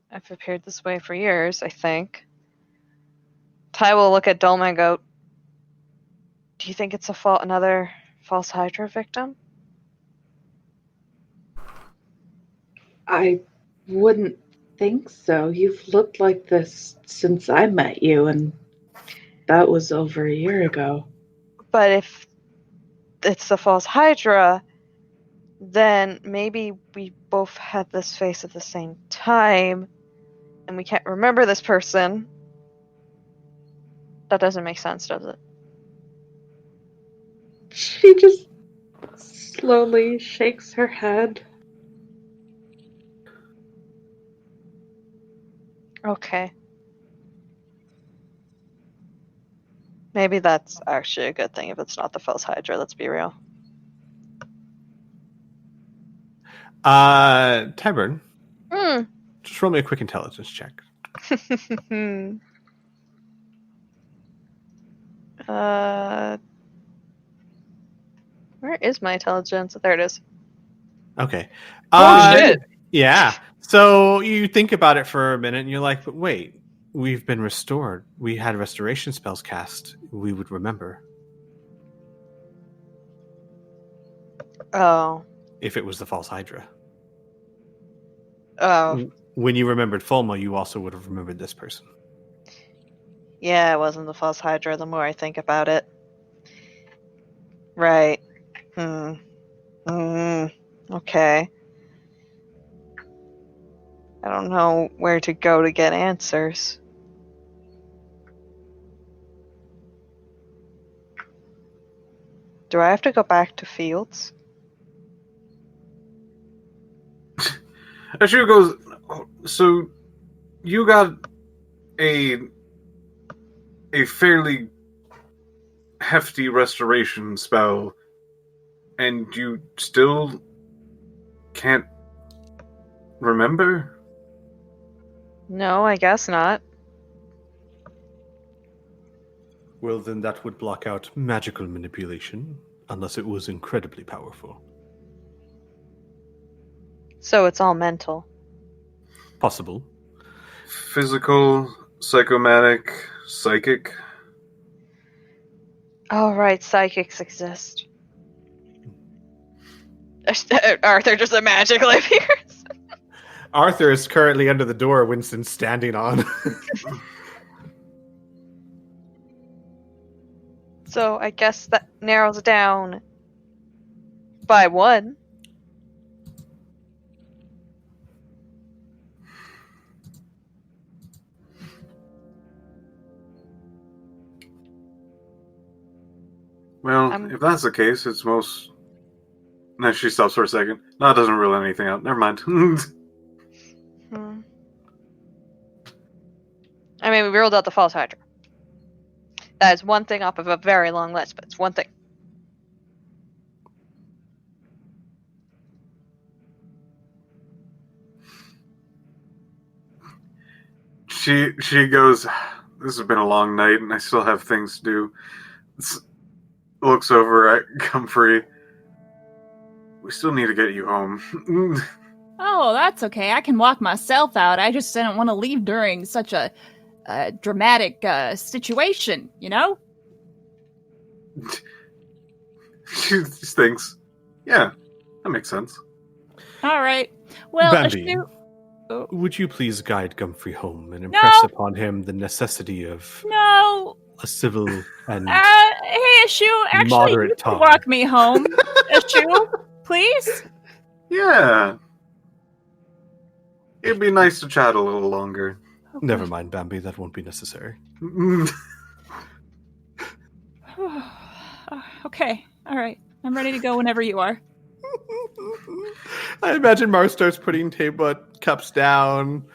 I've appeared this way for years, I think. Ty will look at Dolma and go, do you think it's another false Hydra victim? I wouldn't think so. You've looked like this since I met you, and that was over a year ago. But if it's the false Hydra, then maybe we both had this face at the same time, and we can't remember this person. That doesn't make sense, does it? She just slowly shakes her head. Okay. Maybe that's actually a good thing if it's not the false Hydra, let's be real. Tavern, Hmm. just roll me a quick intelligence check. Where is my intelligence? There it is. Okay. Oh, shit. Yeah. So you think about it for a minute and you're like, but wait, we've been restored. We had restoration spells cast. We would remember. Oh. If it was the false Hydra. Oh. When you remembered Fulma, you also would have remembered this person. Yeah, it wasn't the false Hydra the more I think about it. Right. Okay. I don't know where to go to get answers. Do I have to go back to Fields? Ashura goes, so you got a fairly hefty restoration spell, and you still can't remember? No, I guess not. Well, then that would block out magical manipulation, unless it was incredibly powerful. So it's all mental. Possible. Physical, psychomatic, psychic. Oh, right, psychics exist. Arthur just magically appears. Arthur is currently under the door Winston's standing on. So I guess that narrows it down by one. Well, if that's the case, it's most... No, she stops for a second. No, it doesn't rule anything out. Never mind. I mean, we ruled out the false Hydra. That is one thing off of a very long list, but it's one thing. She goes, this has been a long night, and I still have things to do. Looks over at Comfrey. We still need to get you home. Oh, that's okay. I can walk myself out. I just didn't want to leave during such a dramatic situation, you know? She thinks, yeah, that makes sense. All right. Well, Bambi, would you please guide Comfrey home and impress upon him the necessity of a civil and hey, Ashu, actually, moderate you can tongue? walk me home. Ashu, please? Yeah. It'd be nice to chat a little longer. Okay. Never mind, Bambi, that won't be necessary. Okay, all right. I'm ready to go whenever you are. I imagine Mars starts putting cups down,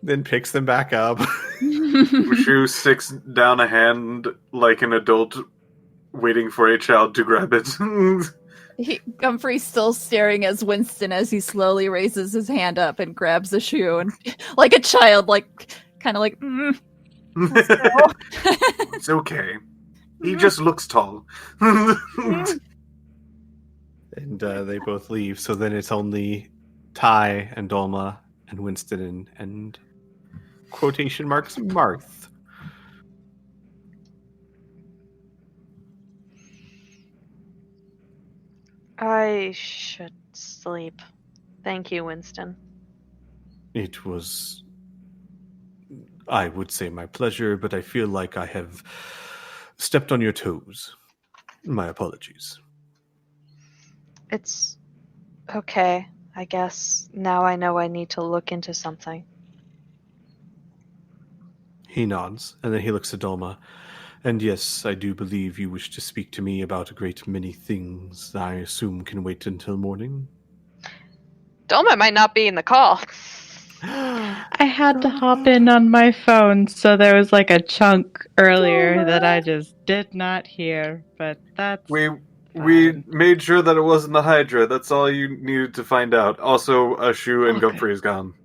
then picks them back up. Shu sticks down a hand like an adult waiting for a child to grab it. Comfrey's still staring as Winston as he slowly raises his hand up and grabs the shoe, and like a child, kind of like, It's okay. He just looks tall. And they both leave, so then it's only Ty and Dolma and Winston and quotation marks Marth. I should sleep. Thank you, Winston. It was, I would say, my pleasure, but I feel like I have stepped on your toes. My apologies. It's okay, I guess. Now I know I need to look into something. He nods, and then he looks at Dolma. And yes, I do believe you wish to speak to me about a great many things that I assume can wait until morning. Dolma might not be in the call. I had to hop in on my phone, so there was like a chunk earlier that I just did not hear, but that's... We made sure that it wasn't the Hydra. That's all you needed to find out. Also, Ashu and Gumfrey is gone.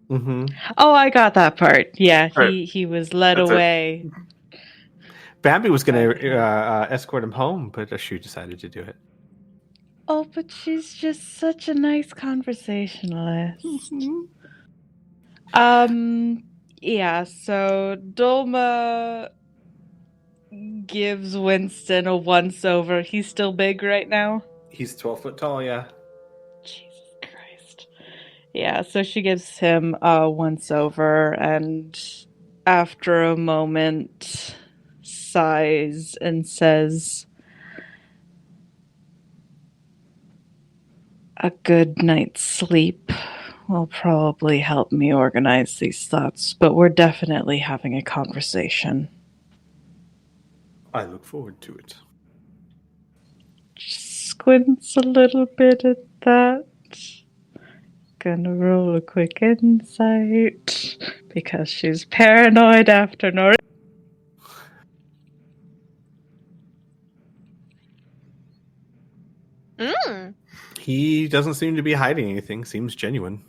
Mm-hmm. Oh, I got that part. Yeah, Right. he was led That's away. Bambi was going to escort him home, but she decided to do it. Oh, but she's just such a nice conversationalist. Yeah, so Dolma gives Winston a once-over. He's still big right now? He's 12 foot tall, yeah. Jesus Christ. Yeah, so she gives him a once-over, and after a moment, sighs and says, "A good night's sleep will probably help me organize these thoughts, but we're definitely having a conversation." I look forward to it. Squints a little bit at that. Gonna roll a quick insight because she's paranoid after Nori. He doesn't seem to be hiding anything. Seems genuine.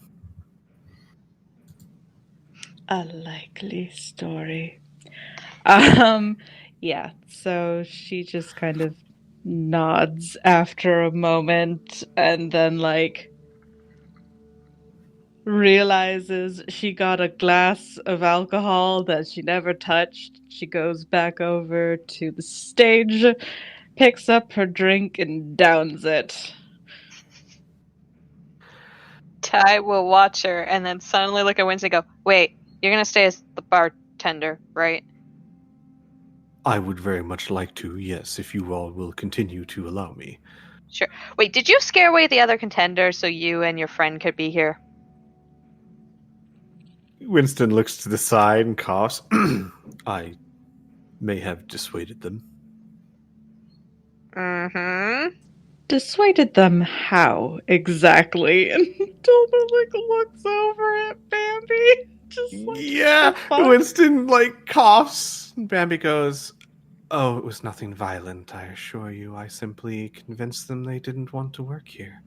A likely story. Yeah, so she just kind of nods after a moment and then, like, realizes she got a glass of alcohol that she never touched. She goes back over to the stage, picks up her drink, and downs it. Ty will watch her and then suddenly look at Winston and go, "Wait, you're gonna stay as the bartender, right?" I would very much like to, yes, if you all will continue to allow me. Sure. Wait, did you scare away the other contenders so you and your friend could be here? Winston looks to the side and coughs. I may have dissuaded them. Mm-hmm. Dissuaded them how exactly? And Dolma, like, looks over at Bambi. Just like, yeah, the fuck? Winston, like, coughs. And Bambi goes, "Oh, it was nothing violent, I assure you. I simply convinced them they didn't want to work here."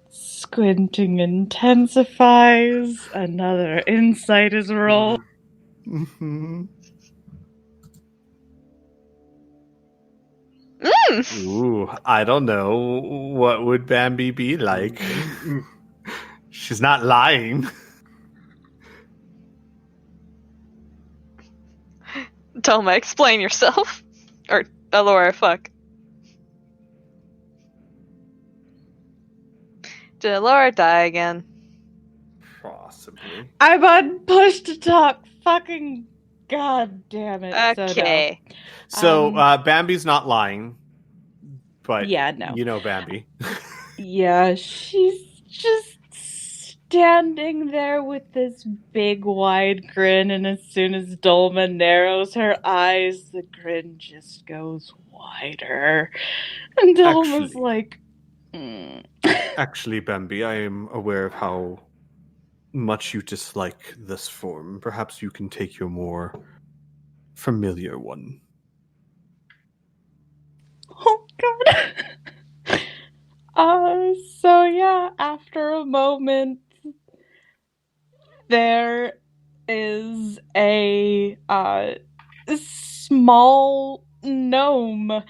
Squinting intensifies. Another insight is rolled. Mm-hmm. Ooh, I don't know. What would Bambi be like? She's not lying. Toma, explain yourself. Or Elora, fuck. Did Elora die again? Possibly. I'm on push to talk. Fucking god damn it. Okay. So Bambi's not lying, but yeah, no. You know Bambi. Yeah, she's just standing there with this big wide grin, and as soon as Dolma narrows her eyes, the grin just goes wider. And Dolma's like, Actually, Bambi, I am aware of how much you dislike this form. Perhaps you can take your more familiar one. Oh god. So yeah, after a moment, there is a small gnome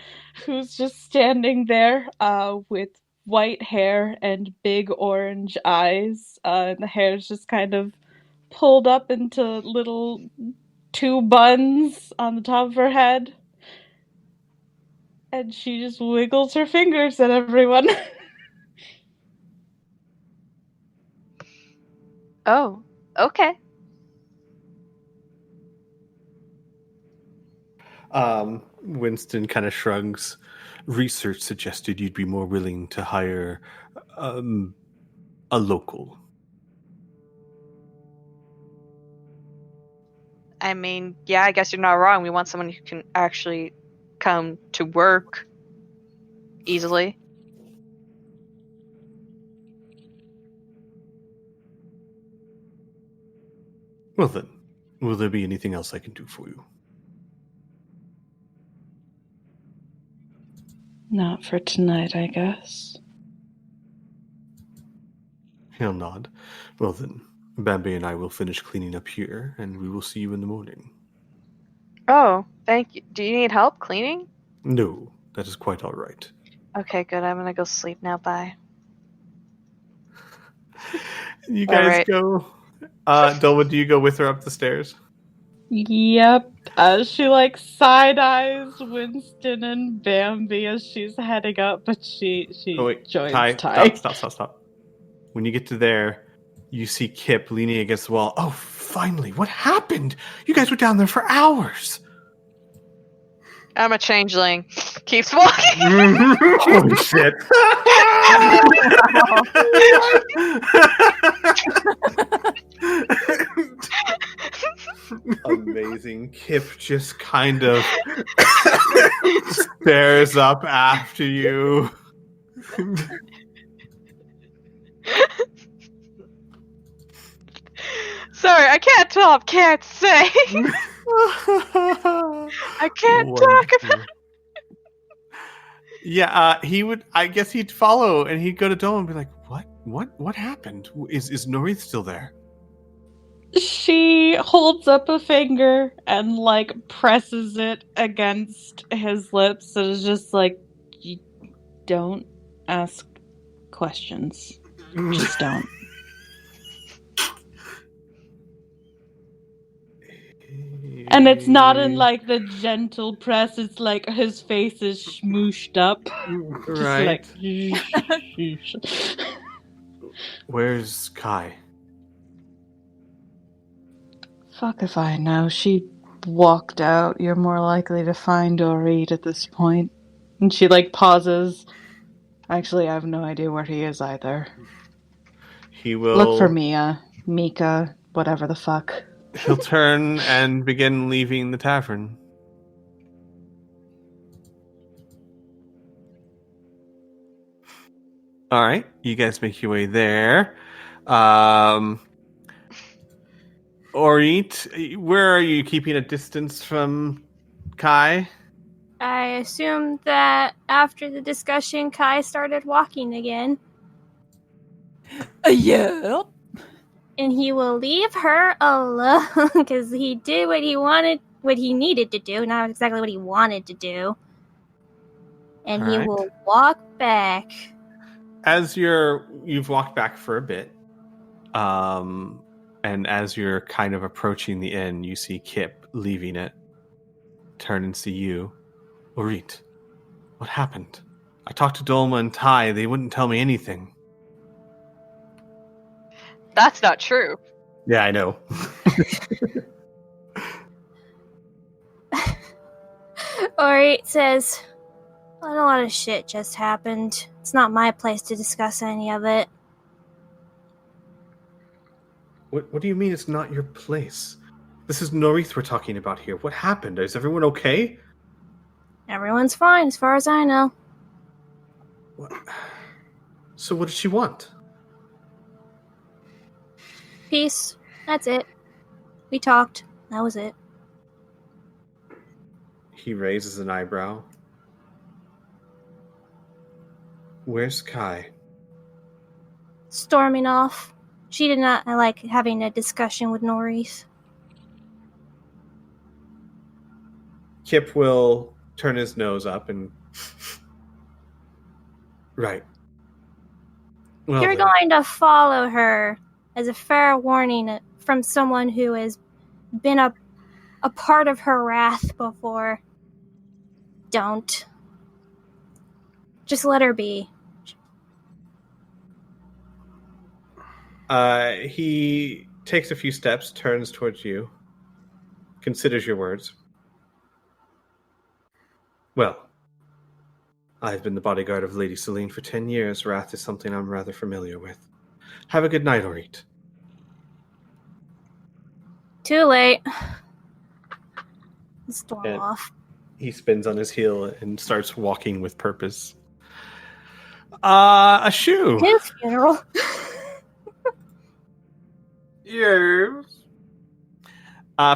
who's just standing there with white hair and big orange eyes. And the hair's just kind of pulled up into little two buns on the top of her head. And she just wiggles her fingers at everyone. Oh, okay. Winston kind of shrugs. Research suggested you'd be more willing to hire a local. I mean, yeah, I guess you're not wrong. We want someone who can actually come to work easily. Well then, will there be anything else I can do for you? Not for tonight, I guess. He'll nod. Well then, Bambi and I will finish cleaning up here, and we will see you in the morning. Oh, thank you. Do you need help cleaning? No, that is quite all right. Okay, good. I'm gonna go sleep now. Bye. You All guys right. go. Dolma, do you go with her up the stairs? Yep. She like side eyes Winston and Bambi as she's heading up, but she Oh wait, joins Ty, Ty. stop. When you get to there, you see Kip leaning against the wall. Oh, finally! What happened? You guys were down there for hours. I'm a changeling. Keeps walking. Holy shit! Amazing. Kip just kind of stares up after you. Sorry, I can't talk. Can't say. I can't talk about. Yeah, he would. I guess he'd follow, and he'd go to Dome and be like, "What happened? Is Nori still there?" She holds up a finger and like presses it against his lips and is just like, "You don't ask questions. Just don't." And it's not in like the gentle press, it's like his face is smooshed up. Right. Just like Where's Kai? fuck if I know. She walked out. You're more likely to find or eat at this point. And she like pauses. Actually, I have no idea where he is either. He will Look for Mika, whatever the fuck. He'll turn and begin leaving the tavern. All right, you guys make your way there. Orit, where are you keeping a distance from Kai? I assume that after the discussion, Kai started walking again. Yeah. And he will leave her alone because he did what he needed to do, not exactly what he wanted to do. And he will walk back. As you've walked back for a bit, and as you're kind of approaching the inn, you see Kip leaving it. Turn and see you. Orit, what happened? I talked to Dolma and Ty. They wouldn't tell me anything. That's not true. Yeah, I know. Ori says, a lot of shit just happened. It's not my place to discuss any of it. What do you mean it's not your place? This is Norith we're talking about here. What happened? Is everyone okay? Everyone's fine as far as I know. What? So what did she want? Peace. That's it. We talked. That was it. He raises an eyebrow. Where's Kai? Storming off. She did not like having a discussion with Norris. Kip will turn his nose up and... Right. Well, You're then. going to follow her as a fair warning from someone who has been a part of her wrath before. Don't. Just let her be. He takes a few steps, turns towards you, considers your words. Well, I've been the bodyguard of Lady Celine for 10 years. Wrath is something I'm rather familiar with. Have a good night, Orit. Too late. Storm off. He spins on his heel and starts walking with purpose. A shoe. His funeral. Yes.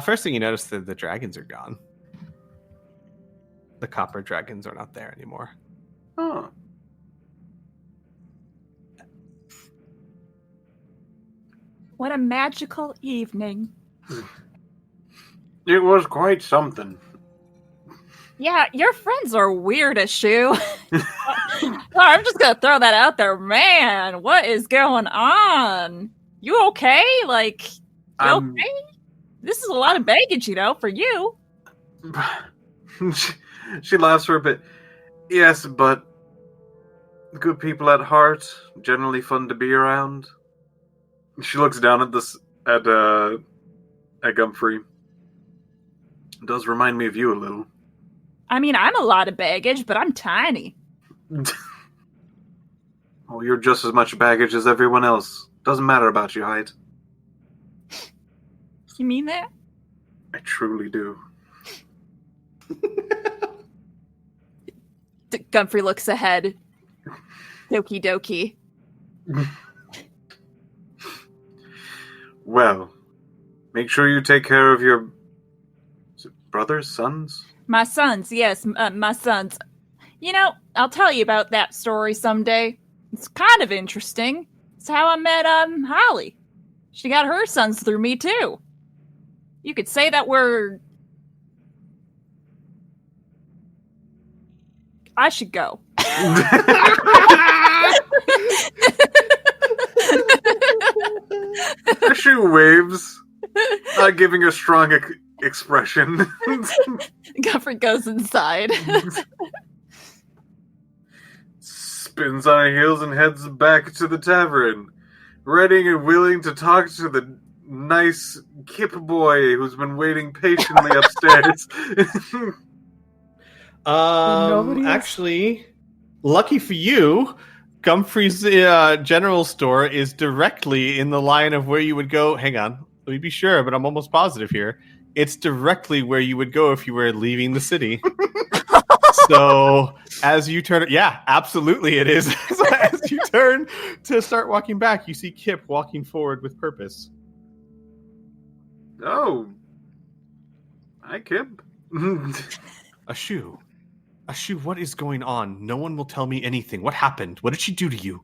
First thing you notice that the dragons are gone. The copper dragons are not there anymore. Oh. What a magical evening. It was quite something. Yeah, your friends are weird as shoe. I'm just gonna throw that out there. Man, what is going on? You okay? Like, you okay? This is a lot of baggage, for you. She laughs for a bit. Yes, but good people at heart, generally fun to be around. She looks down at Gumfrey. It does remind me of you a little. I mean, I'm a lot of baggage, but I'm tiny. Oh, you're just as much baggage as everyone else. Doesn't matter about your height. You mean that? I truly do. Gumfrey looks ahead. Doki doki. Well, make sure you take care of your brothers, sons? My sons, yes, my sons. I'll tell you about that story someday. It's kind of interesting. It's how I met Holly. She got her sons through me too. You could say that I should go. She waves, not giving a strong expression. Gumfrey goes inside. Spins on her heels and heads back to the tavern, ready and willing to talk to the nice Kip boy who's been waiting patiently upstairs. Actually, lucky for you, Gumfrey's general store is directly in the line of where you would go. Hang on, let me be sure, but I'm almost positive here. It's directly where you would go if you were leaving the city. So as you turn, yeah, absolutely it is. So as you turn to start walking back, you see Kip walking forward with purpose. Oh. Hi, Kip. Ashu, what is going on? No one will tell me anything. What happened? What did she do to you?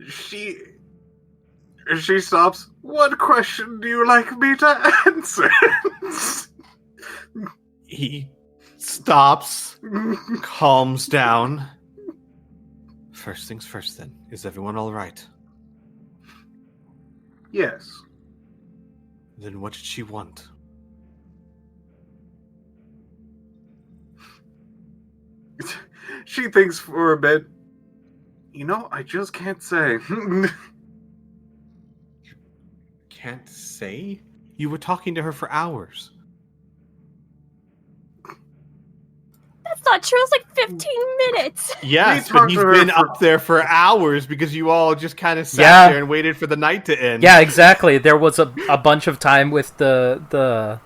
She stops. What question do you like me to answer? He stops, calms down. First things first, then. Is everyone all right? Yes. Then what did she want? She thinks for a bit. I just can't say. Can't say? You were talking to her for hours. That's not true. It's like 15 minutes. Yes, but he's been up there for hours because you all just kind of sat there and waited for the night to end. Yeah, exactly. There was a bunch of time with the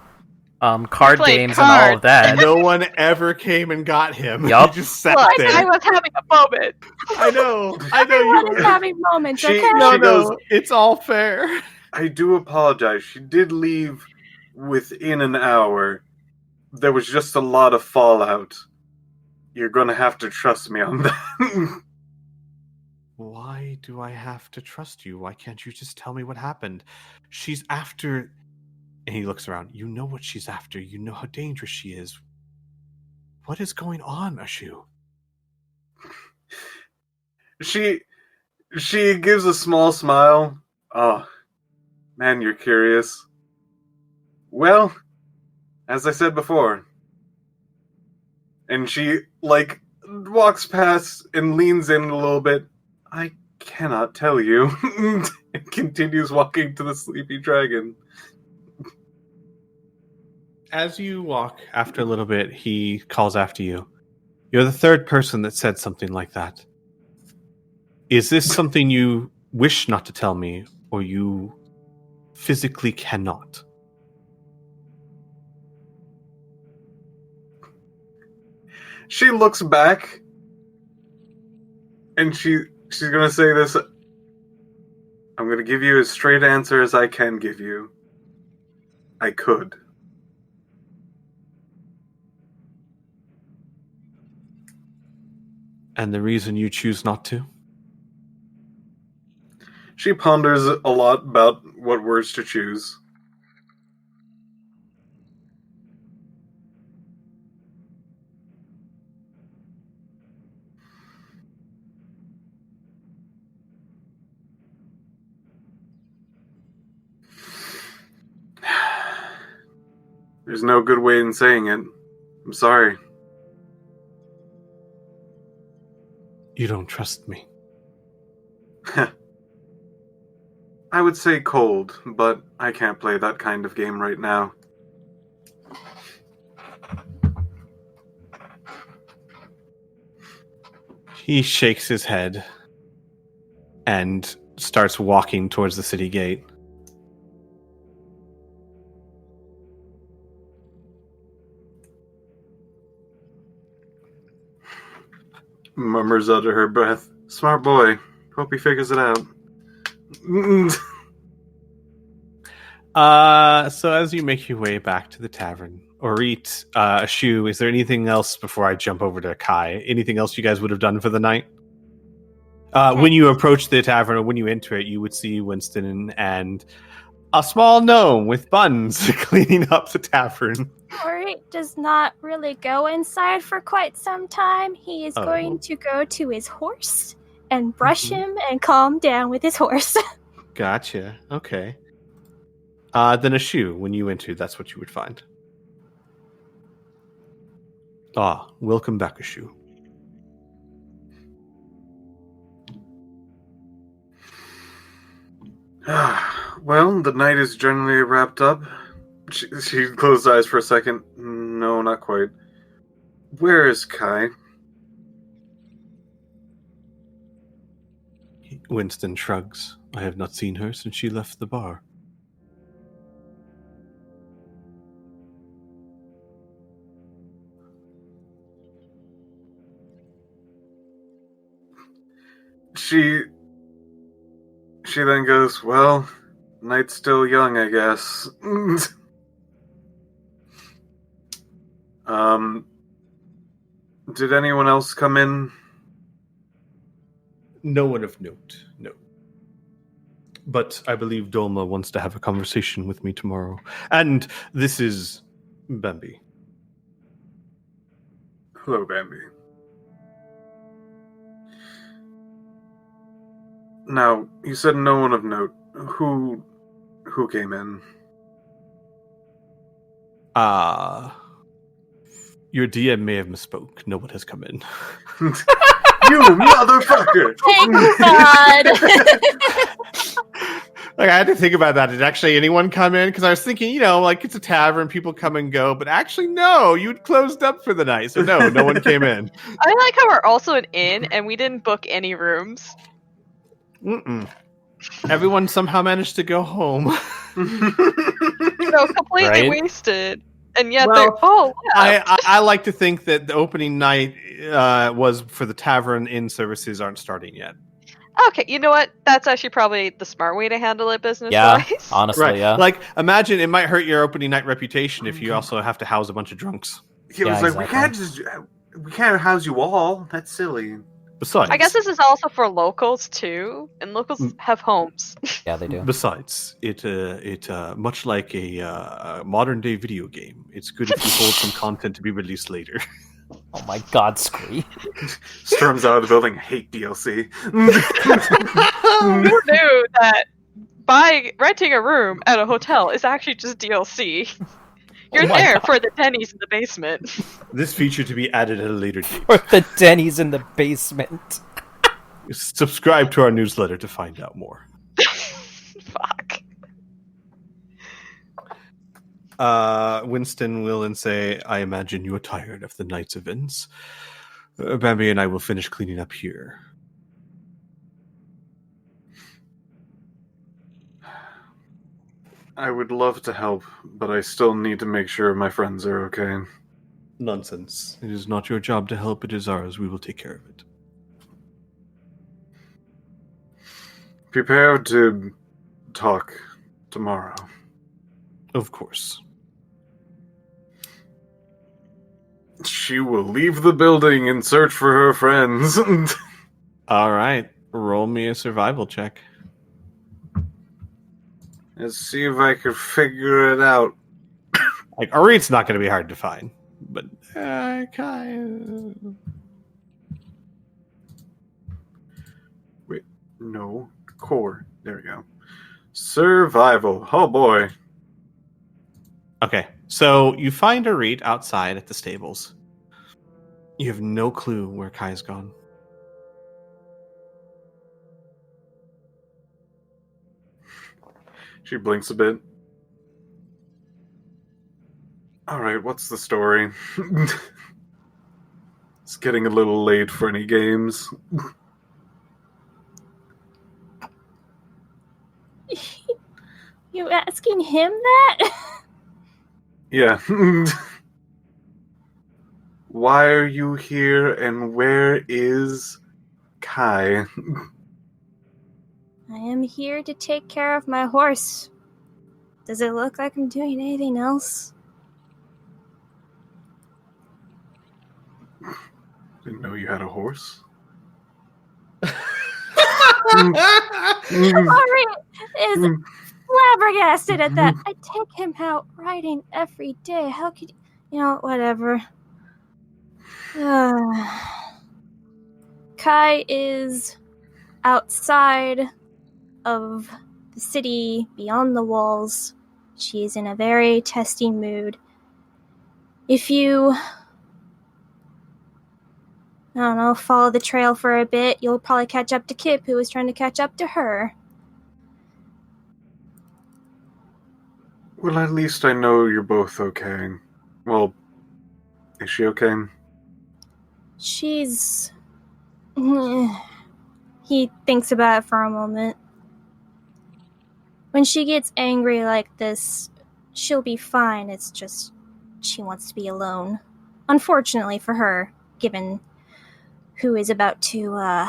card games and all of that. No one ever came and got him. Yup. He just sat there. I was having a moment. I know. Everyone is having moments, okay? No, it's all fair. I do apologize. She did leave within an hour. There was just a lot of fallout. You're going to have to trust me on that. Why do I have to trust you? Why can't you just tell me what happened? She's after... And he looks around. You know what she's after. You know how dangerous she is. What is going on, Ashu? She gives a small smile. Oh, man, you're curious. Well, as I said before. And she, walks past and leans in a little bit. I cannot tell you. And continues walking to the sleepy dragon. As you walk, after a little bit, he calls after you. You're the third person that said something like that. Is this something you wish not to tell me, or you physically cannot? She looks back, and she's going to say this. I'm going to give you as straight answer as I can give you. I could. And the reason you choose not to? She ponders a lot about what words to choose. There's no good way in saying it. I'm sorry. You don't trust me. I would say cold, but I can't play that kind of game right now. He shakes his head and starts walking towards the city gate. Murmurs under her breath. Smart boy. Hope he figures it out. So as you make your way back to the tavern, Orit, Shu, is there anything else before I jump over to Kai? Anything else you guys would have done for the night? When you approach the tavern, or when you enter it, you would see Winston and a small gnome with buns cleaning up the tavern. Nori does not really go inside for quite some time. He is going to go to his horse and brush him and calm down with his horse. Gotcha. Okay. Then a shoe. When you enter, that's what you would find. Welcome back, a shoe. Well, the night is generally wrapped up. She closed eyes for a second. No, not quite. Where is Kai? Winston shrugs. I have not seen her since she left the bar. She then goes, well, night's still young, I guess. Did anyone else come in? No one of note, no. But I believe Dolma wants to have a conversation with me tomorrow. And this is Bambi. Hello, Bambi. Now, you said no one of note. Who came in? Your DM may have misspoke. No one has come in. You motherfucker! Thank God! Like, I had to think about that. Did actually anyone come in? Because I was thinking, it's a tavern, people come and go. But actually, no, you'd closed up for the night. So no one came in. I like how we're also an inn and we didn't book any rooms. Mm-mm. Everyone somehow managed to go home. Completely wasted. And yet I like to think that the opening night was for the tavern. Inn services aren't starting yet. Okay, you know what? That's actually probably the smart way to handle it business-wise. Yeah, honestly, right. yeah. Like, imagine it might hurt your opening night reputation if you also have to house a bunch of drunks. He was like, we can't house you all. That's silly. Besides, I guess this is also for locals too, and locals have homes. Yeah, they do. Besides, it much like a modern day video game, it's good if you hold some content to be released later. Oh my God, Squee! Storms out of the building. I hate DLC. Who knew that renting a room at a hotel is actually just DLC? You're there for the pennies in the basement. This feature to be added at a later date. For the Denny's in the basement. Subscribe to our newsletter to find out more. Fuck. Winston will then say, I imagine you are tired of the night's events. Bambi and I will finish cleaning up here. I would love to help, but I still need to make sure my friends are okay. Nonsense. It is not your job to help, it is ours. We will take care of it. Prepare to talk tomorrow. Of course. She will leave the building and search for her friends. All right. Roll me a survival check. Let's see if I can figure it out. Like, Orit's not going to be hard to find, but kind of. Wait, no. Core. There we go. Survival. Oh boy. Okay, so you find Arit outside at the stables. You have no clue where Kai's gone. She blinks a bit. All right, what's the story? It's getting a little late for any games. You asking him that? Yeah. Why are you here and where is Kai? I am here to take care of my horse. Does it look like I'm doing anything else? Didn't know you had a horse. Ari is flabbergasted at that. I take him out riding every day. How could whatever. Kai is outside of the city, beyond the walls. She is in a very testing mood. If you, I don't know, follow the trail for a bit, you'll probably catch up to Kip, who was trying to catch up to her. Well, at least I know you're both okay. Well, is she okay? She's... He thinks about it for a moment. When she gets angry like this, she'll be fine. It's just she wants to be alone. Unfortunately for her, given who is about to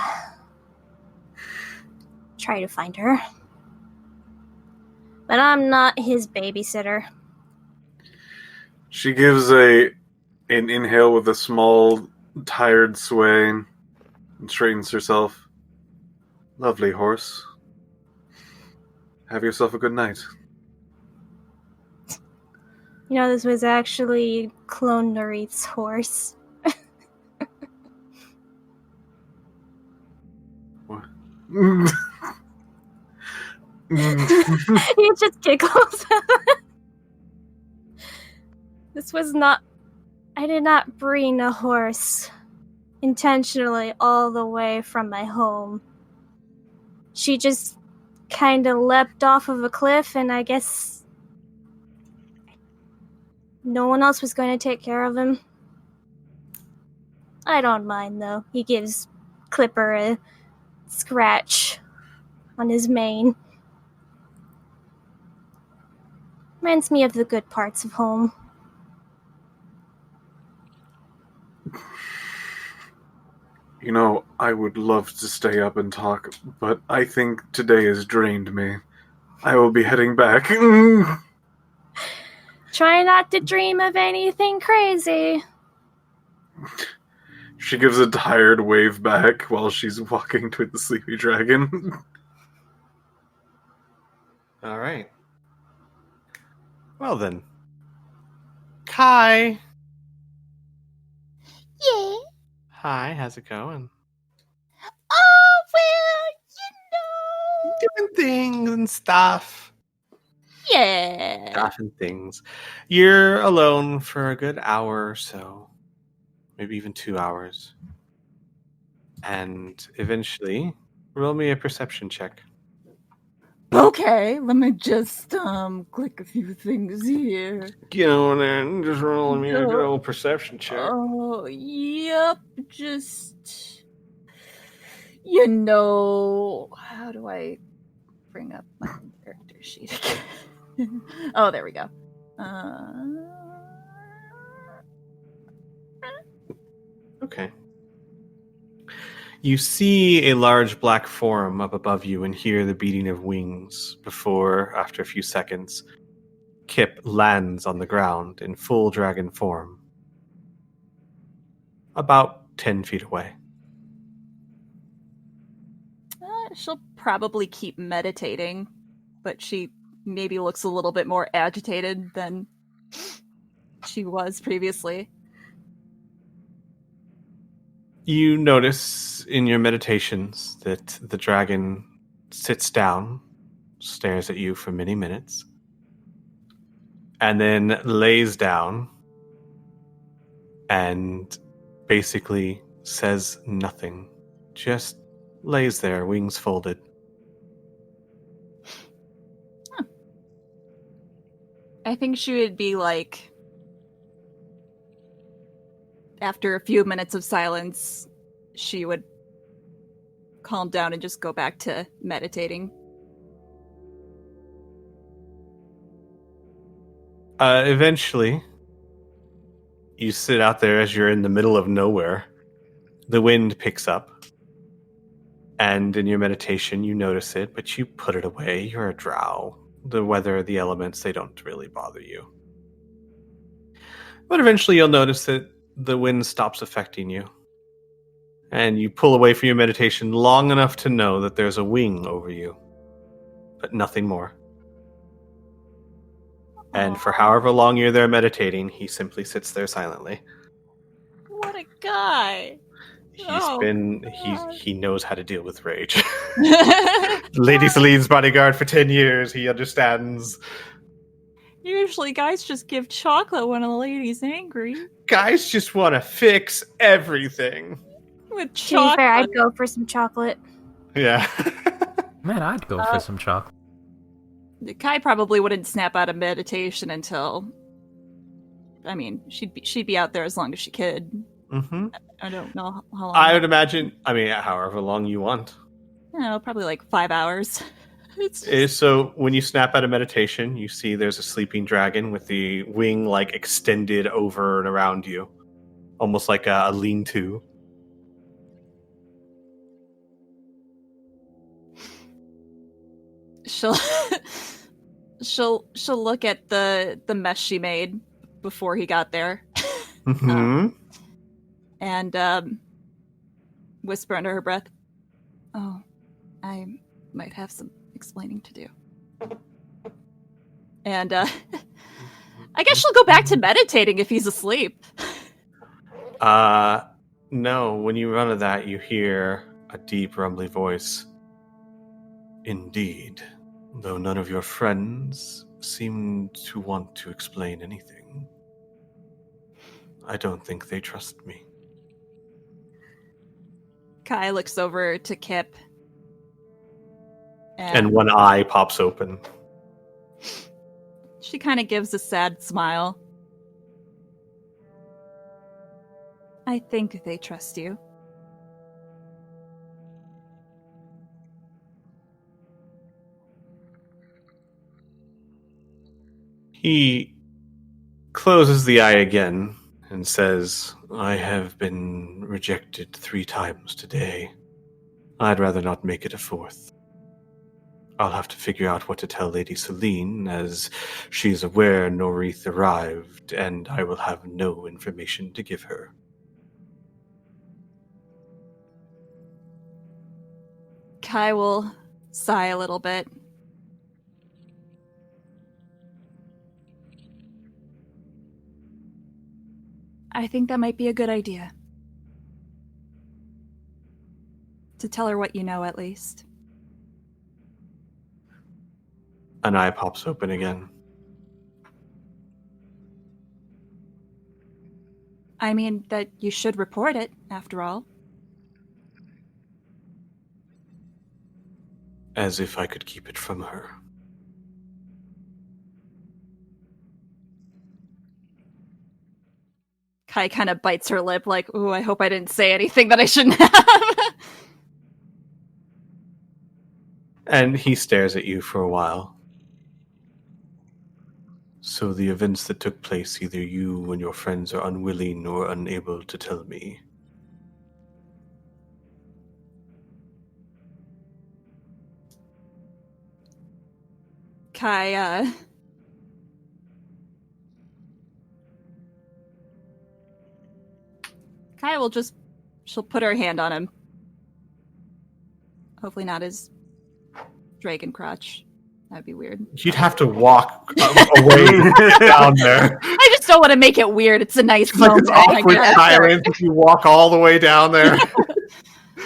try to find her. But I'm not his babysitter. She gives an inhale with a small, tired sway and straightens herself. Lovely horse. Have yourself a good night. This was actually Clone Norith's horse. What? He just giggles. This was not... I did not bring a horse intentionally all the way from my home. She just kind of leapt off of a cliff, and I guess no one else was going to take care of him. I don't mind, though. He gives Clipper a scratch on his mane. Reminds me of the good parts of home. I would love to stay up and talk, but I think today has drained me. I will be heading back. Try not to dream of anything crazy. She gives a tired wave back while she's walking toward the sleepy dragon. All right. Well then. Kai. Yeah. Hi, how's it going? Oh, well, Doing things and stuff. Yeah. Stuff and things. You're alone for a good hour or so. Maybe even 2 hours. And eventually, roll me a perception check. Okay, let me just click a few things here. Get on there and just roll me a good old perception check. Oh, yep, just how do I bring up my character sheet again? Oh, there we go. Okay. You see a large black form up above you and hear the beating of wings before, after a few seconds, Kip lands on the ground in full dragon form. About 10 feet away. She'll probably keep meditating, but she maybe looks a little bit more agitated than she was previously. You notice in your meditations that the dragon sits down, stares at you for many minutes, and then lays down and basically says nothing. Just lays there, wings folded. I think she would be like, after a few minutes of silence, she would calm down and just go back to meditating. Eventually, you sit out there as you're in the middle of nowhere. The wind picks up. And in your meditation, you notice it, but you put it away. You're a drow. The weather, the elements, they don't really bother you. But eventually you'll notice that the wind stops affecting you. And you pull away from your meditation long enough to know that there's a wing over you. But nothing more. And for however long you're there meditating, he simply sits there silently. What a guy! He knows how to deal with rage. Lady Celine's bodyguard for 10 years. He understands. Usually guys just give chocolate when a lady's angry. Guys just want to fix everything. With To be chocolate. fair, I'd go for some chocolate. Yeah. Man, I'd go for some chocolate. Kai probably wouldn't snap out of meditation until... I mean, she'd be out there as long as she could. Mm-hmm. I don't know how long. I would imagine, however long you want. Probably like 5 hours. So when you snap out of meditation, you see there's a sleeping dragon with the wing extended over and around you. Almost like a lean-to. She'll look at the mess she made before he got there. Mm-hmm. And whisper under her breath, "Oh, I might have some explaining to do." And I guess she'll go back to meditating if he's asleep. No, when you run to that, you hear a deep, rumbly voice. Indeed, though none of your friends seem to want to explain anything. I don't think they trust me. Kai looks over to Kip. And one eye pops open. She kind of gives a sad smile. I think they trust you. He closes the eye again and says, I have been rejected 3 times today. I'd rather not make it a 4th. I'll have to figure out what to tell Lady Celine, as she's aware Norith arrived, and I will have no information to give her. Kai will sigh a little bit. I think that might be a good idea. To tell her what you know, at least. An eye pops open again. I mean, that you should report it, after all. As if I could keep it from her. Kai kind of bites her lip like, ooh, I hope I didn't say anything that I shouldn't have. And he stares at you for a while. So the events that took place, either you and your friends are unwilling or unable to tell me. Kai will she'll put her hand on him. Hopefully not his dragon crotch. That'd be weird. You'd have to walk away down there. I just don't want to make it weird. It's a nice It's like moment. this I awkward guess. silence if you walk all the way down there.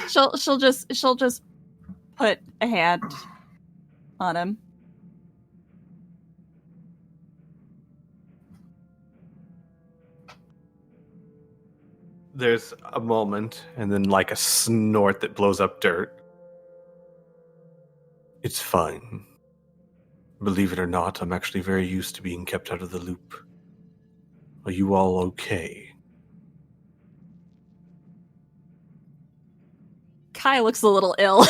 She'll just put a hand on him. There's a moment, and then like a snort that blows up dirt. It's fine. Believe it or not, I'm actually very used to being kept out of the loop. Are you all okay? Kai looks a little ill.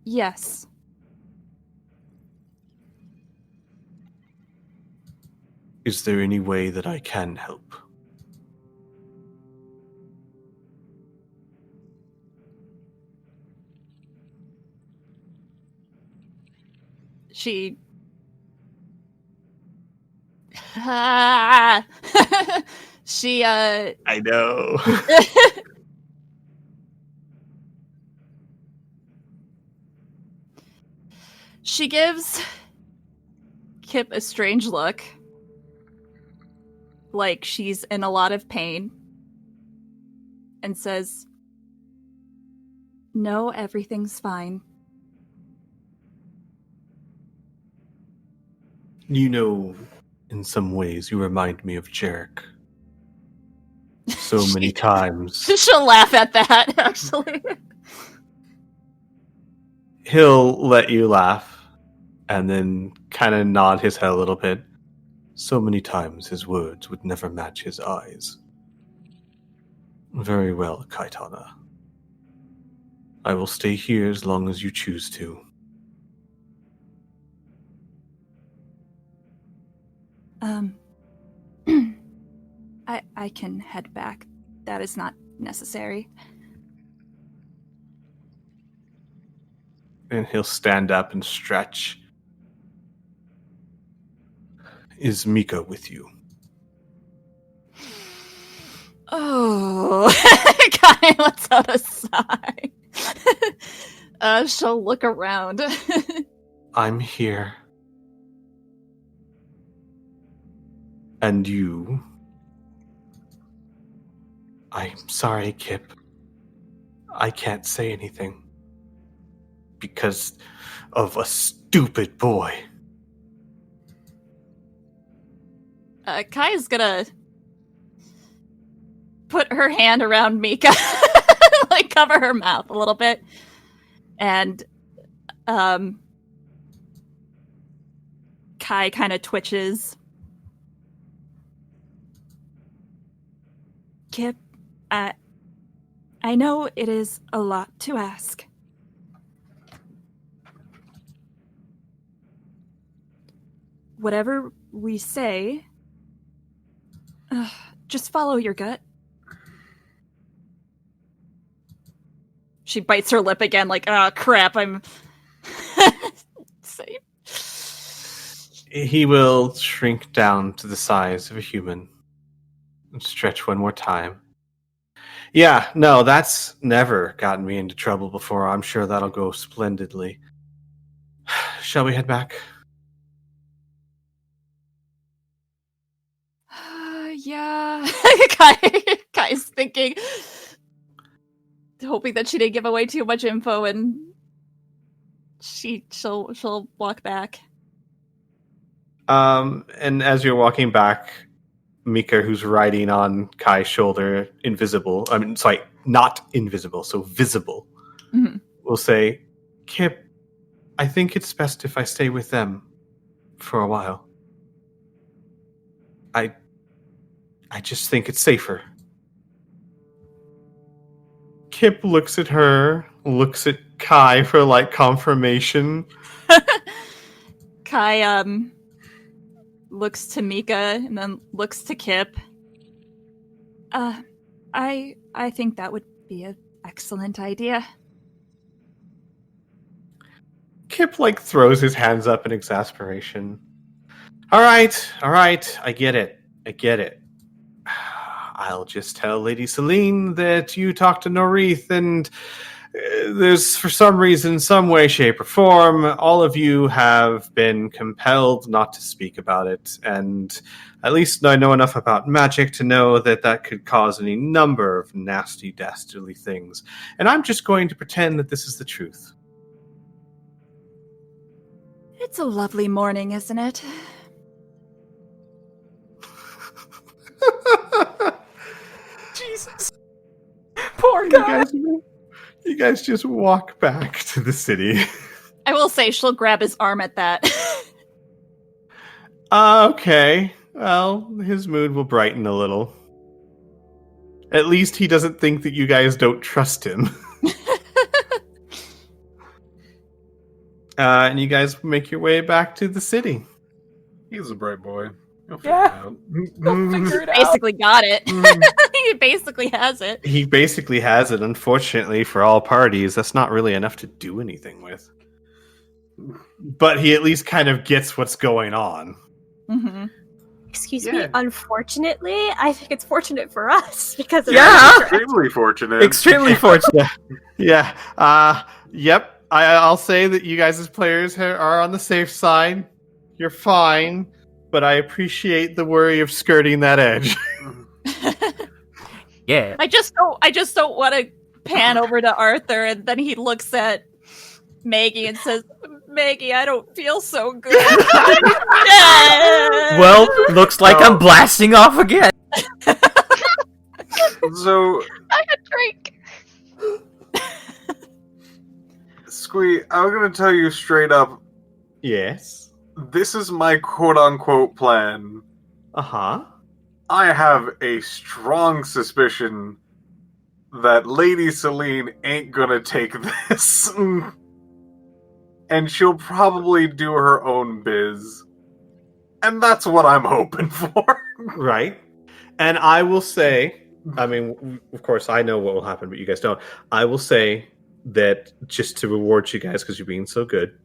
Yes. Is there any way that I can help? She she I know. she gives Kip a strange look, like she's in a lot of pain, and says, "No, everything's fine." You know, in some ways, you remind me of Jarek. So many times. She'll laugh at that, actually. He'll let you laugh, and then kind of nod his head a little bit. So many times his words would never match his eyes. Very well, Kaitana. I will stay here as long as you choose to. I can head back. That is not necessary. And he'll stand up and stretch. Is Mika with you? Oh, Kai lets out a sigh. She'll look around. I'm here. And you? I'm sorry, Kip. I can't say anything. Because of a stupid boy. Kai's gonna put her hand around Mika, like cover her mouth a little bit, and Kai kind of twitches. Kip, I know it is a lot to ask. Whatever we say, just follow your gut. She bites her lip again, like, oh crap, I'm safe. He will shrink down to the size of a human and stretch one more time. Yeah, no, that's never gotten me into trouble before. I'm sure that'll go splendidly. Shall we head back? Yeah. Kai's thinking, hoping that she didn't give away too much info, and she'll walk back. And as you're walking back, Mika, who's riding on Kai's shoulder, invisible, not invisible, so visible, will say, Kip, I think it's best if I stay with them for a while. I just think it's safer. Kip looks at her, looks at Kai for, confirmation. Kai, looks to Mika and then looks to Kip. I think that would be an excellent idea. Kip, throws his hands up in exasperation. All right, I get it. I'll just tell Lady Celine that you talked to Norith, and there's, for some reason, some way, shape, or form, all of you have been compelled not to speak about it, and at least I know enough about magic to know that could cause any number of nasty, dastardly things, and I'm just going to pretend that this is the truth. It's a lovely morning, isn't it? Jesus. Poor guy. You guys just walk back to the city. I will say she'll grab his arm at that. Okay. Well, his mood will brighten a little. At least he doesn't think that you guys don't trust him. And you guys make your way back to the city. He's a bright boy. He'll figure Yeah. it out. He'll figure it out. Basically got it. He basically has it. He basically has it. Unfortunately for all parties, that's not really enough to do anything with. But he at least kind of gets what's going on. Mm-hmm. Excuse Yeah. me, unfortunately, I think it's fortunate for us because of Yeah. our Extremely fortunate. Extremely fortunate. Yeah. Yep. I'll say that you guys as players are on the safe side. You're fine, but I appreciate the worry of skirting that edge. Yeah. I just don't want to pan over to Arthur and then he looks at Maggie and says, "Maggie, I don't feel so good." Well, looks like I'm blasting off again. So, I had drink. Squee, I'm going to tell you straight up, Yes. this is my quote-unquote plan. Uh-huh. I have a strong suspicion that Lady Celine ain't gonna take this. And she'll probably do her own biz. And that's what I'm hoping for. Right. And I will say, I mean, of course, I know what will happen, but you guys don't. I will say that just to reward you guys because you're being so good,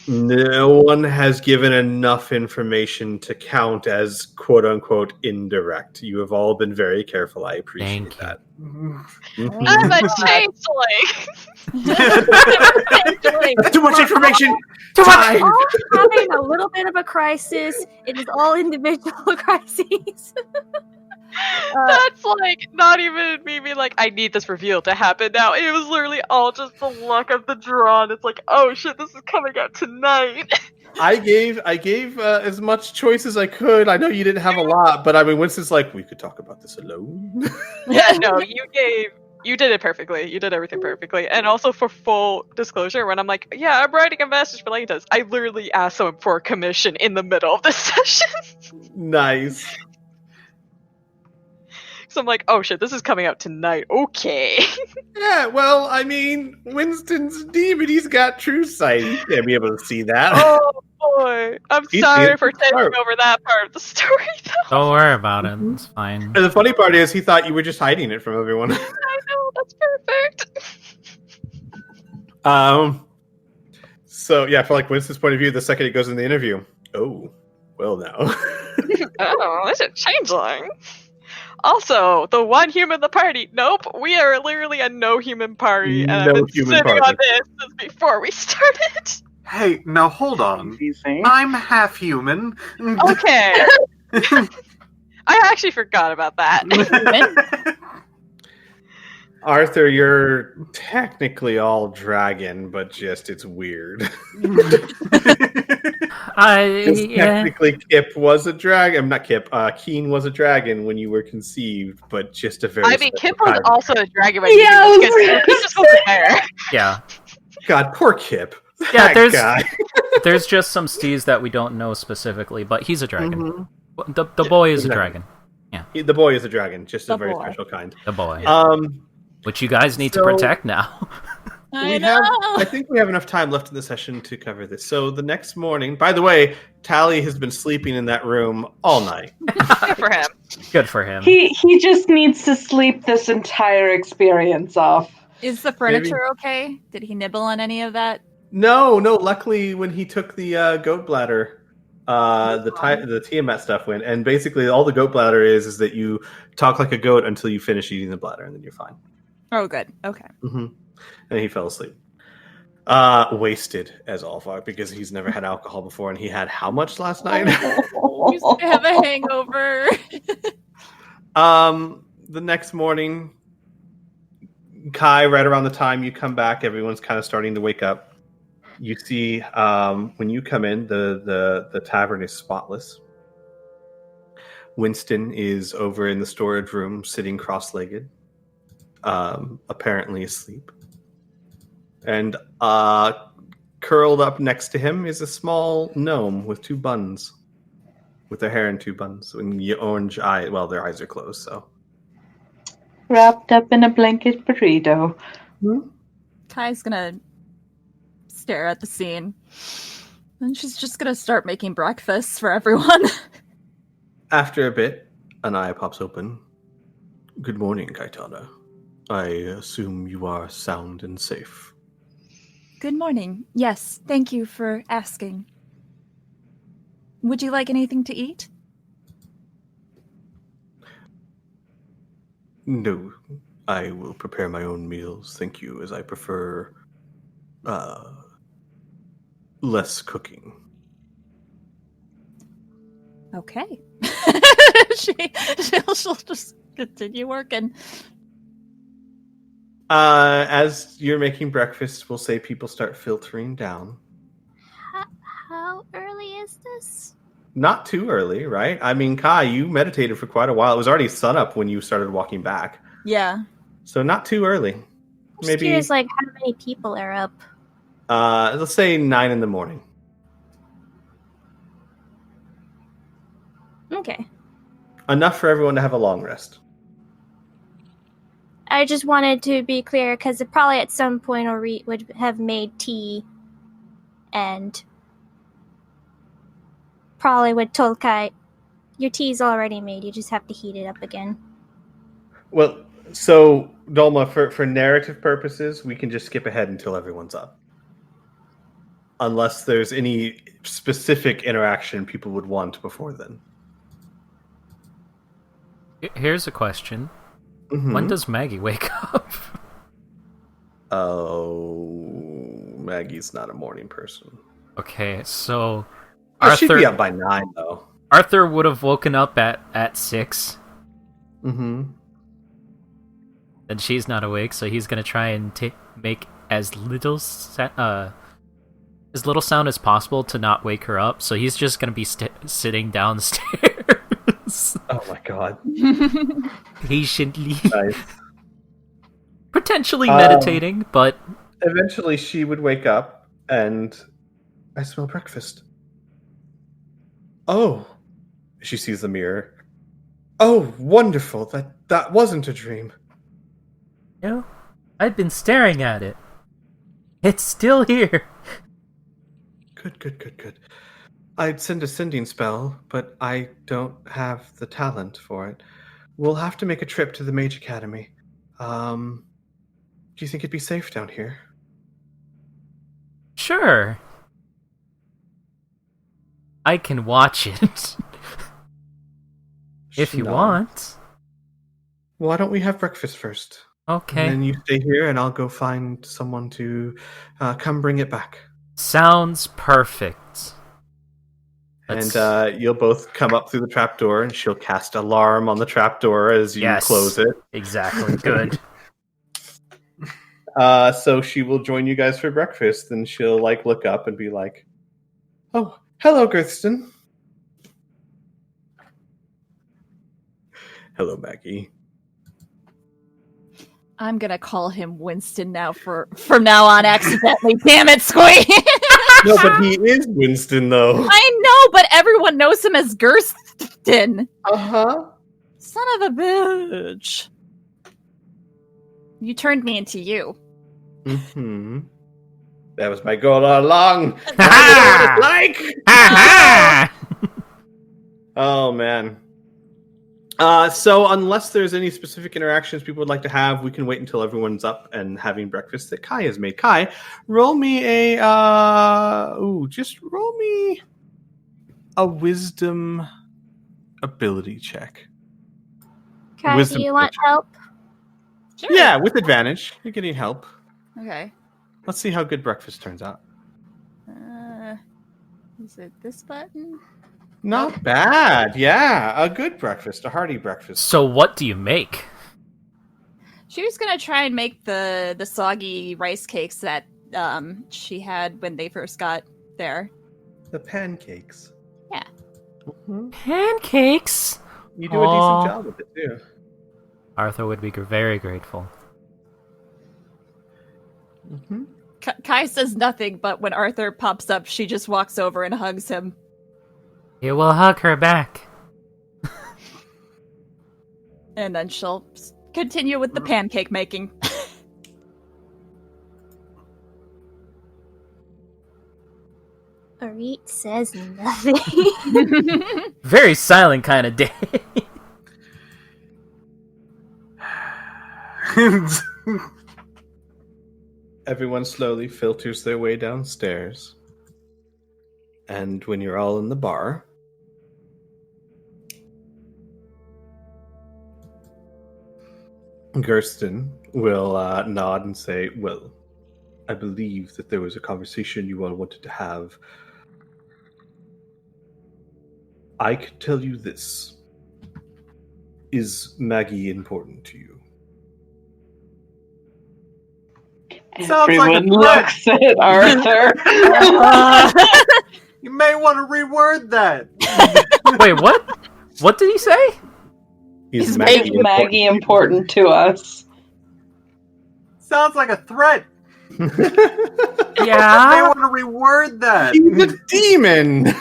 no one has given enough information to count as quote-unquote indirect. You have all been very careful. I appreciate Thank that. I'm a changeling. Too much information. We're all having a little bit of a crisis. It is all individual crises. That's like not even me being like, I need this reveal to happen now. It was literally all just the luck of the draw. And it's like, oh shit, this is coming out tonight. I gave as much choice as I could. I know you didn't have a lot, but I mean, Winston's like, we could talk about this alone. Yeah, no, you did it perfectly. You did everything perfectly. And also for full disclosure, when I'm like, yeah, I'm writing a message for Leighton, I literally asked someone for a commission in the middle of this session. Nice. So I'm like, oh shit, this is coming out tonight. Okay. Yeah, well, I mean, Winston's a demon. He's got true sight. He can't be able to see that. Oh boy. I'm He's sorry the for taking part. over that part of the story, though. Don't worry about it. It's fine. And the funny part is, he thought you were just hiding it from everyone. I know, that's perfect. So yeah, for like Winston's point of view, the second he goes in the interview, oh, well now. Oh, that's a changeling. Also, the one human in the party. Nope, we are literally a no human party, and I've No been human sitting on party. this since before we started. Hey, now hold on. I'm half human. Okay. I actually forgot about that. Arthur, you're technically all dragon, but just it's weird. Technically, Kip was a dragon. I'm not Kip. Keen was a dragon when you were conceived, but just a very. I mean, Kip special was kind. also a dragon when Yeah, I he was was just wasn't there. Yeah. God, poor Kip. Yeah, That there's guy. there's just some steeds that we don't know specifically, but he's a dragon. Mhm. The boy is a exactly. dragon. The boy is a dragon, just a The very boy. special kind. The boy. Which you guys need to so- protect now. I think we have enough time left in the session to cover this. So the next morning, by the way, Tally has been sleeping in that room all night. Good for him. Good for him. He just needs to sleep this entire experience off. Is the furniture okay? Did he nibble on any of that? No. Luckily, when he took the goat bladder, the Tiamat stuff went, and basically all the goat bladder is that you talk like a goat until you finish eating the bladder, and then you're fine. Oh, good. Okay. Mm-hmm. And he fell asleep. Wasted as all fuck because he's never had alcohol before, and he had how much last night? Used to have a hangover. The next morning, Kai, right around the time you come back, everyone's kind of starting to wake up. You see, when you come in, the tavern is spotless. Winston is over in the storage room, sitting cross-legged, apparently asleep. And curled up next to him is a small gnome with two buns, with their hair in two buns, and the orange eye. Well, their eyes are closed, so. Wrapped up in a blanket burrito. Kai's gonna stare at the scene. And she's just gonna start making breakfast for everyone. After a bit, an eye pops open. Good morning, Kaitana. I assume you are sound and safe. Good morning. Yes, thank you for asking. Would you like anything to eat? No, I will prepare my own meals, thank you, as I prefer less cooking. Okay. She'll just continue working. As you're making breakfast, we'll say people start filtering down. How early is this? Not too early, right? I mean, Kai, you meditated for quite a while. It was already sunup when you started walking back. Yeah. So not too early. I'm just Maybe curious, like, how many people are up? let's say 9 in the morning. Okay. Enough for everyone to have a long rest. I just wanted to be clear, because probably at some point Ori would have made tea, and probably would told Kai, your tea's already made, you just have to heat it up again. Well, so, Dolma, for narrative purposes, we can just skip ahead until everyone's up. Unless there's any specific interaction people would want before then. Here's a question. Mm-hmm. When does Maggie wake up? Oh, Maggie's not a morning person. Okay, so She'd be up by 9, though. Arthur would have woken up at 6. Mm-hmm. And she's not awake, so he's gonna try and make as little sound as possible to not wake her up. So he's just gonna be sitting downstairs. Oh my god. Patiently. Nice. Potentially meditating, but eventually she would wake up and I smell breakfast. Oh. She sees the mirror. Oh, wonderful. That wasn't a dream. No, I've been staring at it. It's still here. Good. I'd send a sending spell, but I don't have the talent for it. We'll have to make a trip to the Mage Academy. Do you think it'd be safe down here? Sure. I can watch it. If you want. Why don't we have breakfast first? Okay. And then you stay here and I'll go find someone to come bring it back. Sounds perfect. And you'll both come up through the trapdoor and she'll cast alarm on the trapdoor as you close it. Exactly. Good. So she will join you guys for breakfast and she'll look up and be like, oh, hello, Girthston. Hello, Maggie. I'm gonna call him Winston now from now on accidentally. Damn it, Squee! No, but he is Winston, though. I know, but everyone knows him as Gersten. Uh-huh. Son of a bitch. You turned me into you. Mm-hmm. That was my goal all along. I know what it's like. Oh, man. So unless there's any specific interactions people would like to have, we can wait until everyone's up and having breakfast that Kai has made. Kai, roll me a just roll me a wisdom ability check. Kai, do you want help? Sure. Yeah, with advantage. You're getting help. Okay. Let's see how good breakfast turns out. Is it this button? Not bad. Yeah, a good breakfast, a hearty breakfast. So what do you make? She was gonna try and make the soggy rice cakes that she had when they first got there. The pancakes. Yeah. Mm-hmm. Pancakes. You do a decent job with it too. Arthur would be very grateful. Mm-hmm. Kai says nothing, but when Arthur pops up, she just walks over and hugs him. You will hug her back. And then she'll continue with the pancake making. Arit says nothing. Very silent kind of day. Everyone slowly filters their way downstairs. And when you're all in the bar, Gersten will nod and say, well, I believe that there was a conversation you all wanted to have. I can tell you this. Is Maggie important to you? Everyone looks at Arthur. You may want to reword that. Wait, what? What did he say? Is Maggie important to us? Sounds like a threat. You may Yeah. want to reword that. He's a demon!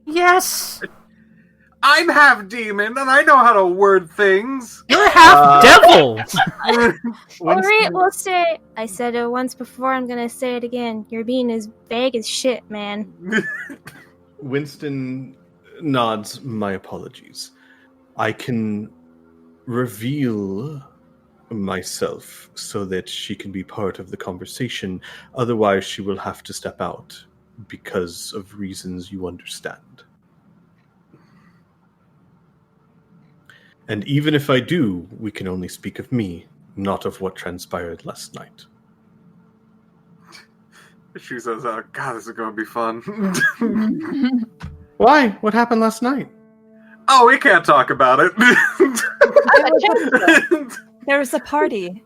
Yes. I'm half demon, and I know how to word things. You're half devil. Arit will say, I said it once before, I'm gonna say it again. You're being as vague as shit, man. Winston nods, my apologies. I can reveal myself so that she can be part of the conversation. Otherwise, she will have to step out because of reasons you understand. And even if I do, we can only speak of me, not of what transpired last night. She says, oh, God, this is going to be fun. Why? What happened last night? Oh, we can't talk about it. There was a party.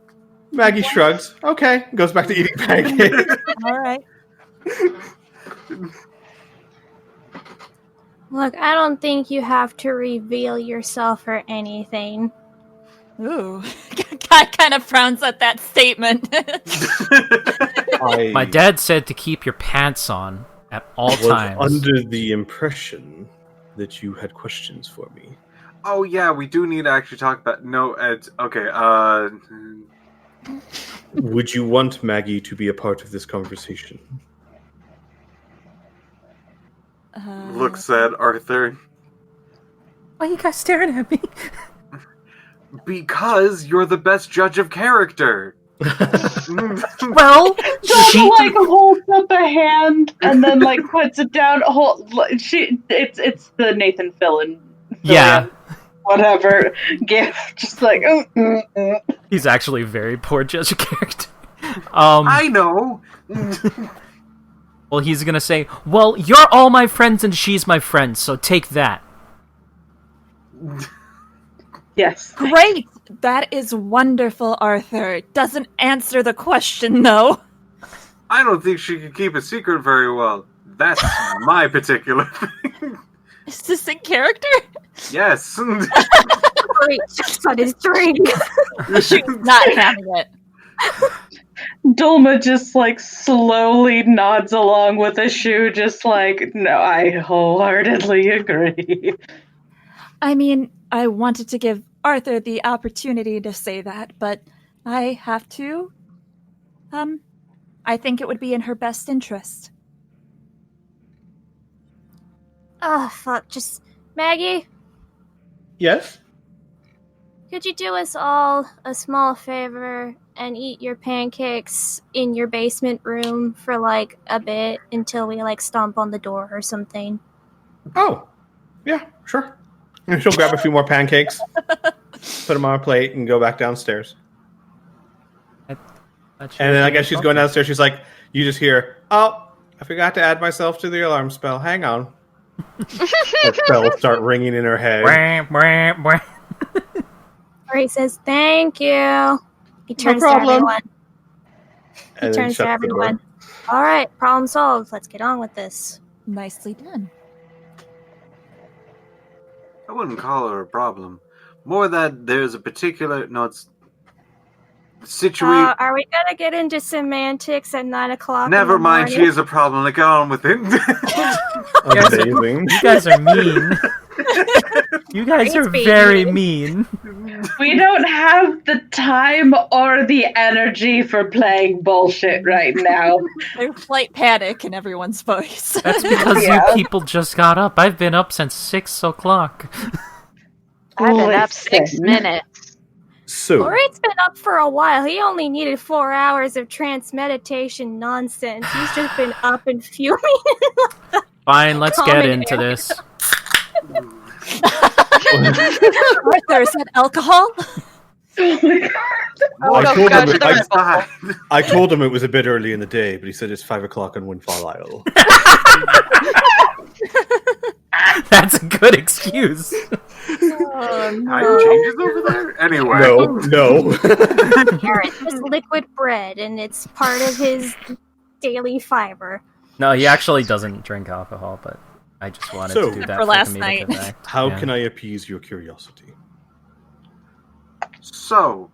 Maggie shrugs. Okay. Goes back to eating pancakes. All right. Look, I don't think you have to reveal yourself or anything. Ooh. Kai kind of frowns at that statement. My dad said to keep your pants on at all was times. under the impression that you had questions for me. Oh, yeah, we do need to actually talk about... No, Ed. Okay, Would you want Maggie to be a part of this conversation? Looks at Arthur. Why are you guys staring at me? Because you're the best judge of character. Well, Donna holds up a hand and then puts it down. It's the Nathan Fillion. yeah, Whatever gift. Just he's actually a very poor judge of character. I know. Well, he's gonna say, well, you're all my friends and she's my friend, so take that. Yes. Great! That is wonderful, Arthur. Doesn't answer the question, though. I don't think she can keep a secret very well. That's my particular thing. Is this in character? Yes. Great, just on his drink. She's not having it. Dulma just slowly nods along with a shoe, no, I wholeheartedly agree. I mean, I wanted to give Arthur the opportunity to say that, but I have to. I think it would be in her best interest. Oh, fuck. Just, Maggie, Yes? could you do us all a small favor and eat your pancakes in your basement room for a bit until we stomp on the door or something? Oh, yeah, sure. And she'll grab a few more pancakes, put them on a plate, and go back downstairs. And then I guess she's going downstairs. She's like, you just hear, oh, I forgot to add myself to the alarm spell. Hang on. That spell will start ringing in her head. Or he says, thank you. He turns to problem. everyone. He And then turns to shuts the door. everyone. All right, problem solved. Let's get on with this. Nicely done. I wouldn't call her a problem. More that there's a particular... No, it's... Situation... Are we gonna get into semantics at 9 o'clock? Never in the mind, she morning? is a problem. Like, get on with it. Amazing. You guys are mean. You guys are being very mean. We don't have the time or the energy for playing bullshit right now. There's slight panic in everyone's voice. That's because Yeah. you people just got up. I've been up since 6 o'clock. I've been up 6 Listen. minutes. So, Ori's been up for a while. He only needed 4 hours of trance meditation nonsense. He's just been up and fuming. Fine, let's get Common into area. this. Arthur, is that alcohol? Oh my god. Oh, I no, told go him to it- the Red Bull. I told him it was a bit early in the day, but he said it's 5 o'clock on Windfall Isle. That's a good excuse. Time changes over there? Anyway. No. Carrot is liquid bread, and it's part of his daily fiber. No, he actually doesn't drink alcohol, but I just wanted So- to do that For last comedic night. effect. How Yeah. can I appease your curiosity? So,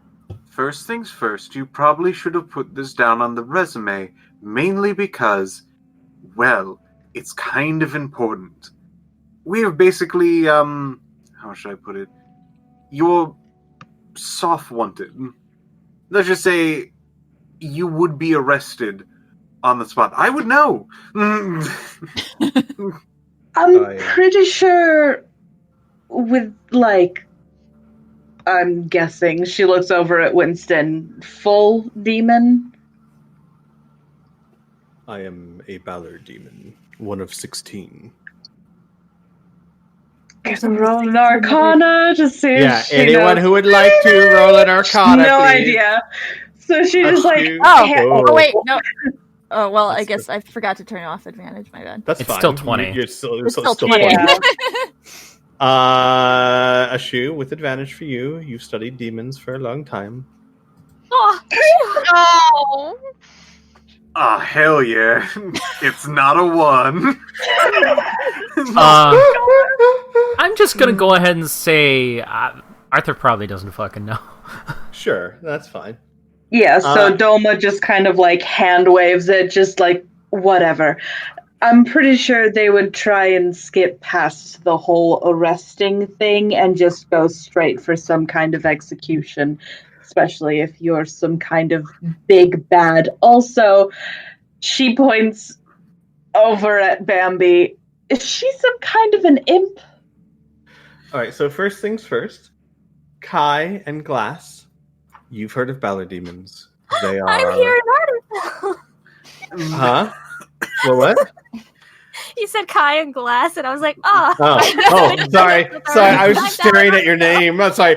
first things first, you probably should have put this down on the resume, mainly because, well, it's kind of important. We have basically, how should I put it? You're soft wanted. Let's just say you would be arrested on the spot. I would know. I'm I- pretty sure with, like, I'm guessing, she looks over at Winston, full demon? I am a Ballard demon, one of 16. Roll an Arcana to see if she knows. who would like to roll an Arcana, No idea. So she just like, Oh, Whoa. wait, no. Oh, well, I That's guess I forgot to turn off advantage, my bad. That's It's fine. still 20. You're still, It's still 20. Yeah. A shoe with advantage for you. You've studied demons for a long time. Oh, Oh, Ah, hell yeah. It's not a 1. I'm just gonna go ahead and say Arthur probably doesn't fucking know. Sure, that's fine. yeah, so Uh, Doma just kind of like hand waves it, just like, whatever. I'm pretty sure they would try and skip past the whole arresting thing and just go straight for some kind of execution, especially if you're some kind of big bad. Also, she points over at Bambi. Is she some kind of an imp? All right, so first things first. Kai and Glass, you've heard of Ballard demons. They are... I'm here in Ardenfell. Huh? Well, what? You said Kai and Glass, and I was like, oh. Sorry. I was just staring at your name. I'm sorry.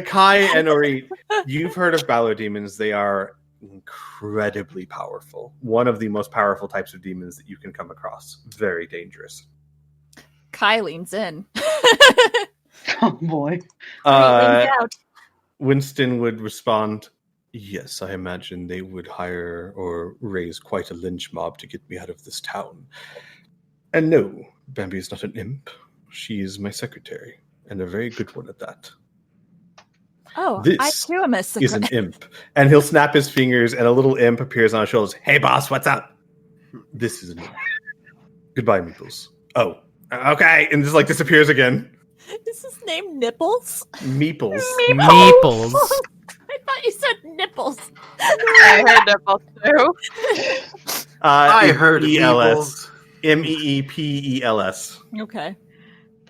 Kai and Nori, you've heard of Ballard demons. They are incredibly powerful. One of the most powerful types of demons that you can come across. Very dangerous. Kai leans in. Oh boy. Out. Winston would respond, yes, I imagine they would hire or raise quite a lynch mob to get me out of this town. And no, Bambi is not an imp. She is my secretary, and a very good one at that. Oh, This I too am a Is an imp. And he'll snap his fingers, and a little imp appears on his shoulders. Hey, boss, what's up? This is an imp. Goodbye, Meeples. Oh, okay. And just like disappears again. Is his name Nipples? Meeples. Meeples. I thought you said nipples. I heard nipples too. I heard ELS. MEEPELS. Okay.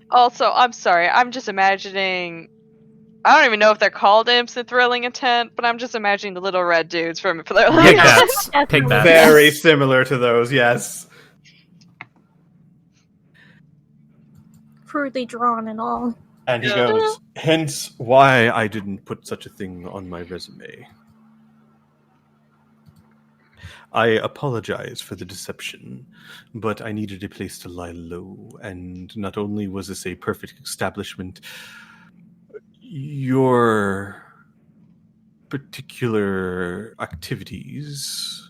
Also, I'm sorry. I'm just imagining. I don't even know if they're called imps in Thrilling Intent, but I'm just imagining the little red dudes from Thrilling Pig Intent. bats. Pig bats. Very similar to those, yes. Crudely drawn and all. And he goes, hence why I didn't put such a thing on my resume. I apologize for the deception, but I needed a place to lie low, and not only was this a perfect establishment, your particular activities,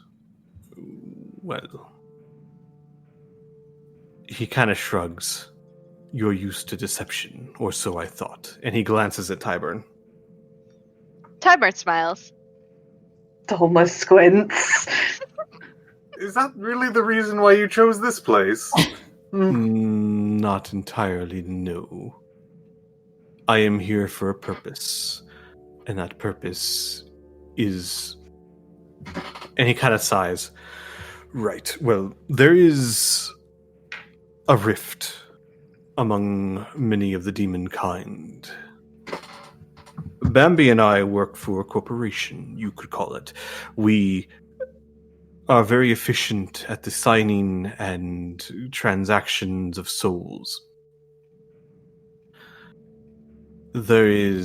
well, he kind of shrugs. You're used to deception, or so I thought. And he glances at Tavern. Tybert smiles. Thomas squints. Is that really the reason why you chose this place? Not entirely, no. I am here for a purpose, and that purpose is... And he kind of sighs. Right, well, there is a rift among many of the demon kind. Bambi and I work for a corporation, you could call it. We are very efficient at the signing and transactions of souls. There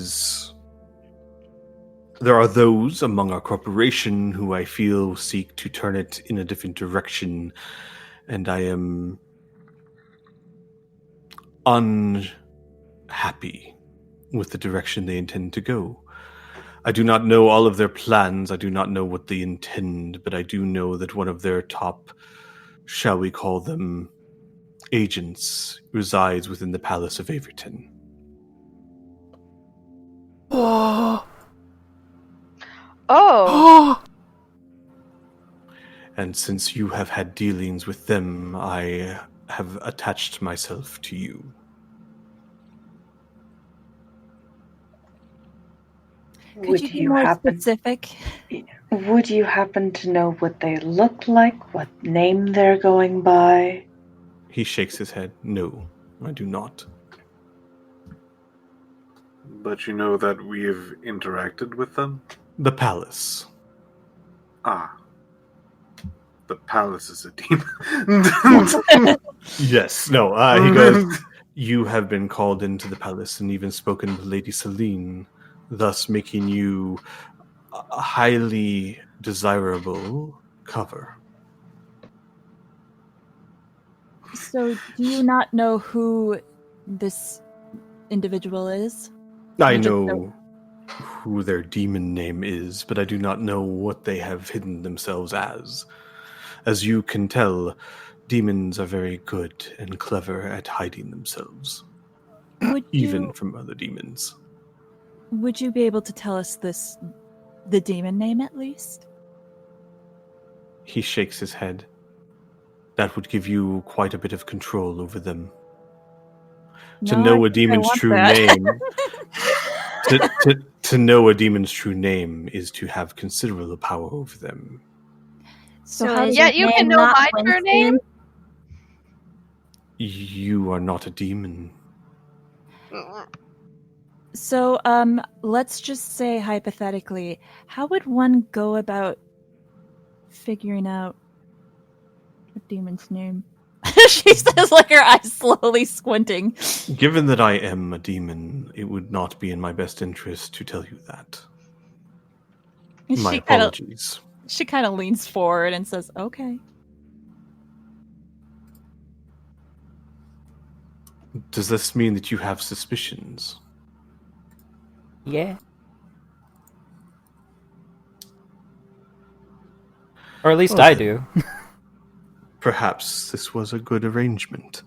are those among our corporation who I feel seek to turn it in a different direction, and I am unhappy with the direction they intend to go. I do not know all of their plans, I do not know what they intend, but I do know that one of their top, shall we call them, agents resides within the Palace of Averton. Oh! And since you have had dealings with them, I have attached myself to you. Could you be more specific? Would you happen to know what they look like? What name they're going by? He shakes his head. No, I do not. But you know that we have interacted with them? The palace. Ah. The palace is a demon. Yes, no, he goes, you have been called into the palace and even spoken to Lady Celine, thus making you a highly desirable cover. So, do you not know who this individual is? I know who their demon name is, but I do not know what they have hidden themselves as. As you can tell, demons are very good and clever at hiding themselves, even from other demons. Would you be able to tell us the demon name at least? He shakes his head. That would give you quite a bit of control over them. To know a demon's true name... to know a demon's true name is to have considerable power over them. So yeah, you can know my true name? You are not a demon. So, let's just say hypothetically, how would one go about figuring out a demon's name? She says, like her eyes slowly squinting. Given that I am a demon, it would not be in my best interest to tell you that. My apologies. She kind of leans forward and says, okay. Does this mean that you have suspicions? Yeah. Or at least I do. Perhaps this was a good arrangement.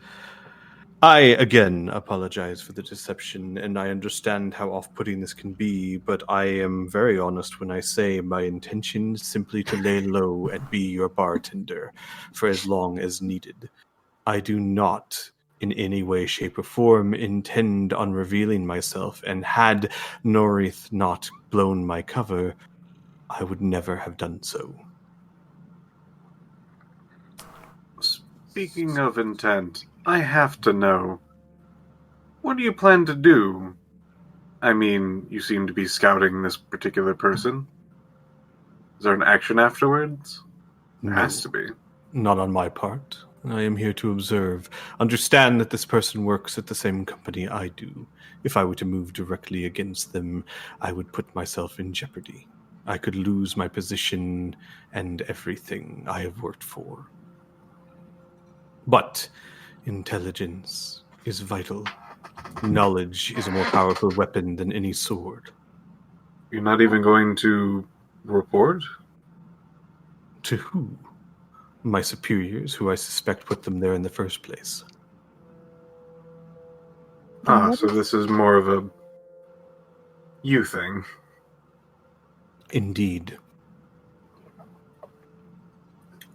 I, again, apologize for the deception, and I understand how off-putting this can be, but I am very honest when I say my intention is simply to lay low and be your bartender for as long as needed. I do not, in any way, shape, or form, intend on revealing myself, and had Norith not blown my cover, I would never have done so. Speaking of intent, I have to know. What do you plan to do? I mean, you seem to be scouting this particular person. Is there an action afterwards? There has to be. Not on my part. I am here to observe. Understand that this person works at the same company I do. If I were to move directly against them, I would put myself in jeopardy. I could lose my position and everything I have worked for. But intelligence is vital. Knowledge is a more powerful weapon than any sword. You're not even going to report? To who? My superiors, who I suspect put them there in the first place. So this is more of a you thing. Indeed.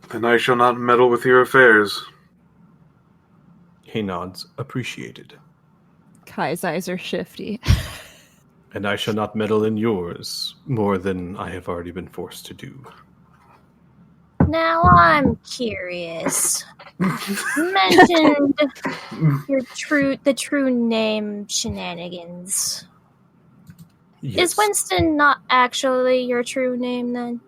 Then I shall not meddle with your affairs. He nods, appreciated. Kai's eyes are shifty. And I shall not meddle in yours more than I have already been forced to do. Now I'm curious. You mentioned the true name shenanigans. Yes, Is Winston not actually your true name then?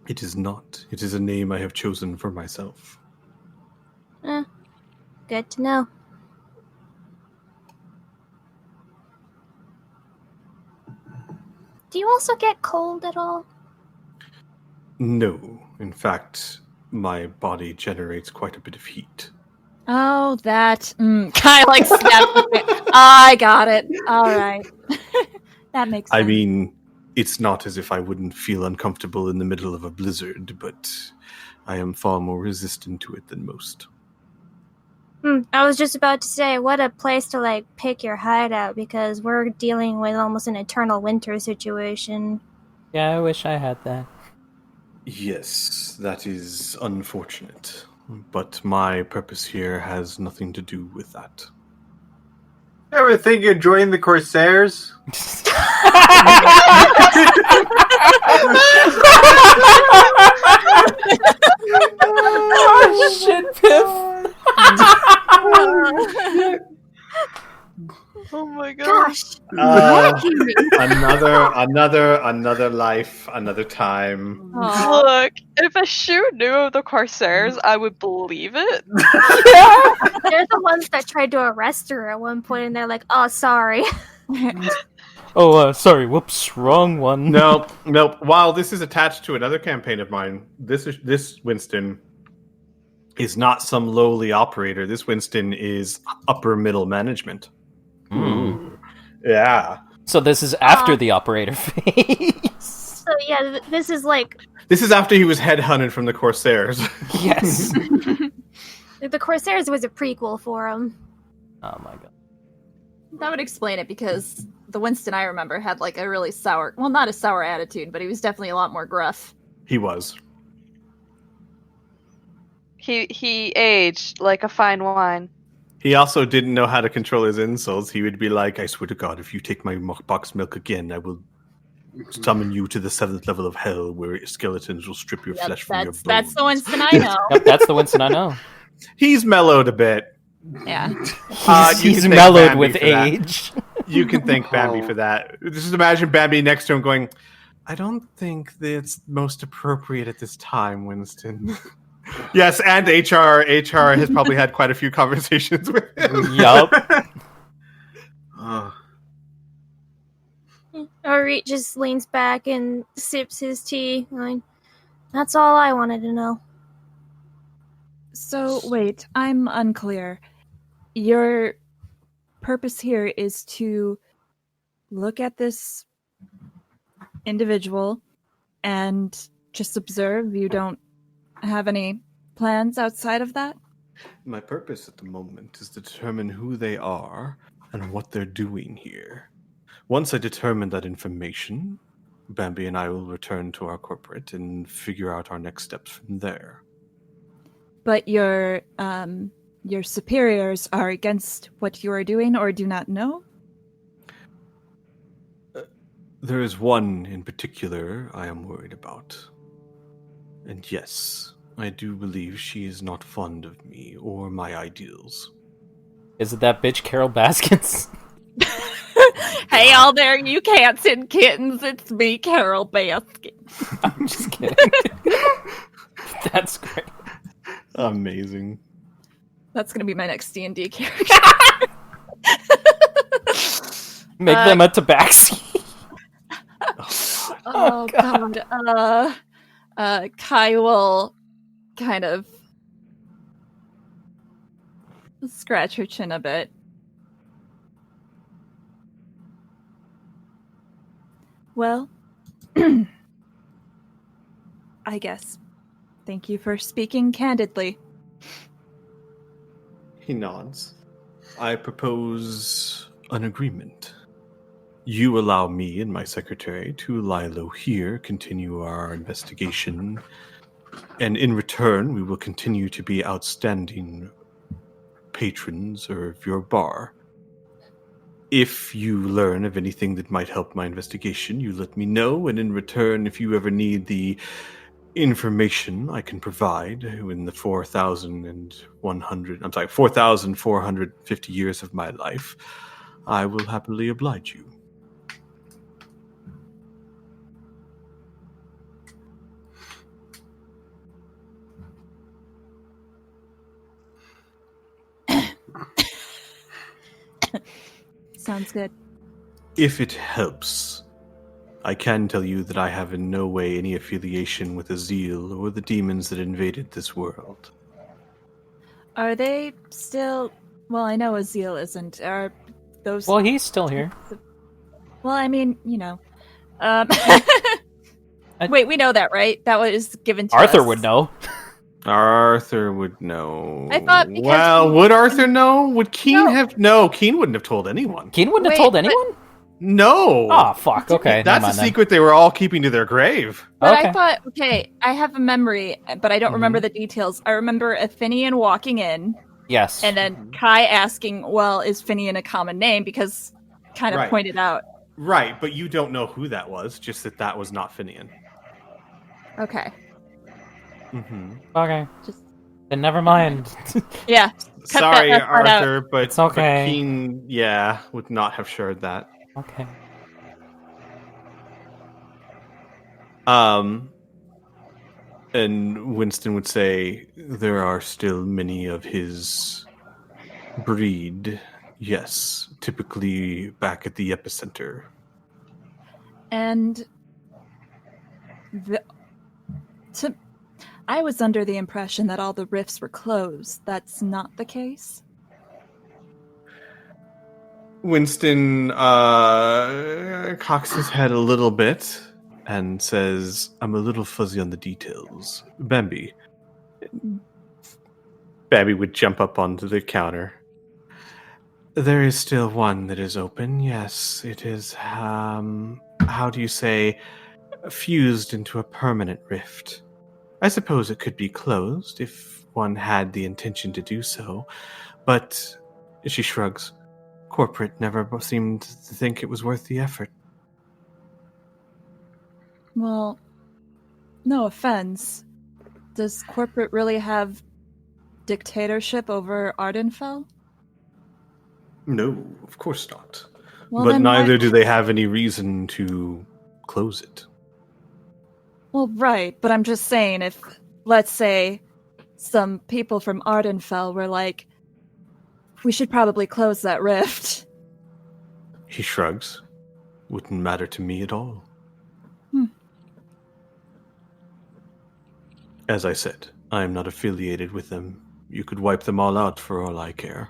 it is not. It is a name I have chosen for myself. Good to know. Do you also get cold at all? No. In fact, my body generates quite a bit of heat. Oh, that. Kai like snapped. I got it. All right. That makes sense. I mean, it's not as if I wouldn't feel uncomfortable in the middle of a blizzard, but I am far more resistant to it than most. I was just about to say, what a place to pick your hideout, because we're dealing with almost an eternal winter situation. Yeah, I wish I had that. Yes, that is unfortunate. But my purpose here has nothing to do with that. Ever think you'd join the Corsairs? Oh, shit, Piff! Oh my gosh. Another life, another time. Look, if a shoe knew of the Corsairs, I would believe it. They're the ones that tried to arrest her at one point, and they're like, "Oh, sorry." Sorry, whoops, wrong one. Nope. While this is attached to another campaign of mine, this Winston is not some lowly operator. This Winston is upper middle management. Mm. Yeah. So this is after the operator phase. So yeah, this is This is after he was headhunted from the Corsairs. Yes. the Corsairs was a prequel for him. Oh my god. That would explain it, because the Winston I remember had a really sour, well, not a sour attitude, but he was definitely a lot more gruff. He was. He aged like a fine wine. He also didn't know how to control his insults. He would be like, I swear to God, if you take my box milk again, I will summon you to the 7th level of hell, where skeletons will strip your flesh from your bones. That's the Winston I know. Yep, that's the Winston I know. He's mellowed a bit. Yeah. He's mellowed with age. You can thank Bambi for that. Just imagine Bambi next to him going, I don't think that's most appropriate at this time, Winston. Yes, and HR has probably had quite a few conversations with him. Yup. Nori just leans back and sips his tea. That's all I wanted to know. So, wait, I'm unclear. Your purpose here is to look at this individual and just observe? You don't have any plans outside of that? My purpose at the moment is to determine who they are and what they're doing here. Once I determine that information, Bambi and I will return to our corporate and figure out our next steps from there. But your superiors are against what you are doing or do not know? There is one in particular I am worried about. And yes, I do believe she is not fond of me or my ideals. Is it that bitch Carol Baskins? Hey, all there, you cats and kittens, it's me, Carol Baskins. I'm just kidding. That's great. Amazing. That's gonna be my next D&D character. Make them a tabaxi. Oh god. Kai will kind of scratch her chin a bit. Well, I guess. Thank you for speaking candidly. He nods. I propose an agreement. You allow me and my secretary to lie low here, continue our investigation, and in return, we will continue to be outstanding patrons of your bar. If you learn of anything that might help my investigation, you let me know, and in return, if you ever need the information I can provide in the 4,450 years of my life, I will happily oblige you. Sounds good. If it helps, I can tell you that I have in no way any affiliation with Azil or the demons that invaded this world. Are they still... Well, I know Azil isn't. Are those... Well, he's still here. Well, I mean, you know. Wait, we know that, right? That was given to Arthur us. would know. Arthur would know. I thought because Well, he- would Arthur know? Would Keen No. have... No, Keen wouldn't have told anyone. Keen wouldn't Wait, have told but- anyone? No! Oh, fuck. Okay, That's never a mind then. secret they were all keeping to their grave. But Okay. I thought, okay, I have a memory, but I don't Mhm. remember the details. I remember a Finian walking in, Yes. and then Kai asking, well, is Finian a common name? Because kind of Right. pointed out. Right, but you don't know who that was, just that that was not Finian. Okay. Mm-hmm. Okay. Just... Then never mind. Yeah. Sorry, that part out. Arthur, but, It's okay. but Keen, yeah, would not have shared that. Okay. And Winston would say there are still many of his breed, yes, typically back at the epicenter. And I was under the impression that all the rifts were closed. That's not the case? Winston cocks his head a little bit and says, I'm a little fuzzy on the details. Bambi. Bambi would jump up onto the counter. There is still one that is open, yes. It is, how do you say, fused into a permanent rift. I suppose it could be closed if one had the intention to do so, but she shrugs. Corporate never seemed to think it was worth the effort. Well, no offense. Does corporate really have dictatorship over Ardenfell? No, of course not. Well, but then neither why... do they have any reason to close it. Well, right, but I'm just saying if, let's say, some people from Ardenfell were like, we should probably close that rift. He shrugs. Wouldn't matter to me at all. As I said, I am not affiliated with them. You could wipe them all out for all I care.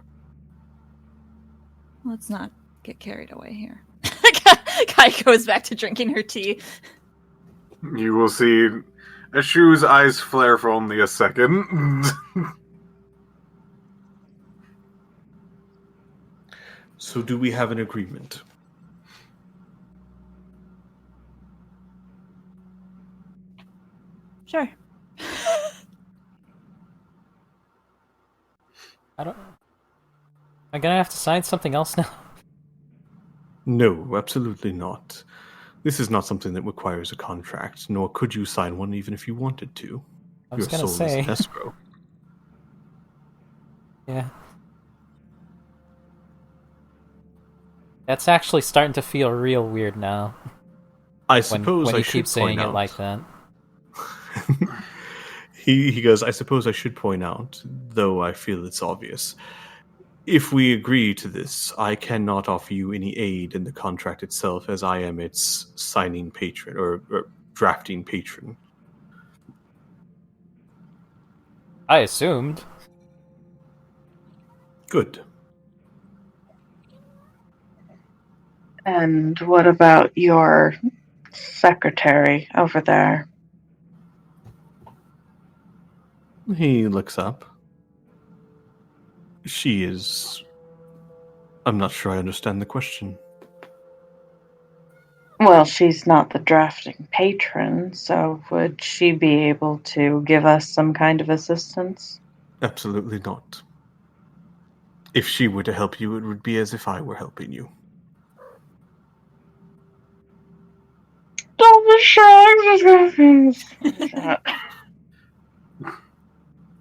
Let's not get carried away here. Kai goes back to drinking her tea. You will see Ashu's eyes flare for only a second. So do we have an agreement? Sure. I don't... Am I gonna have to sign something else now? No, absolutely not. This is not something that requires a contract, nor could you sign one even if you wanted to. I was Your gonna soul say. is an escrow. Yeah. That's actually starting to feel real weird now. I When, suppose when I you should keep saying point it out. like that. He goes, I suppose I should point out, though I feel it's obvious. If we agree to this, I cannot offer you any aid in the contract itself, as I am its signing patron, or drafting patron. I assumed. Good. And what about your secretary over there. He looks up. She is... I'm not sure I understand the question. Well, she's not the drafting patron, so would she be able to give us some kind of assistance? Absolutely not. If she were to help you, it would be as if I were helping you. Don't be shy.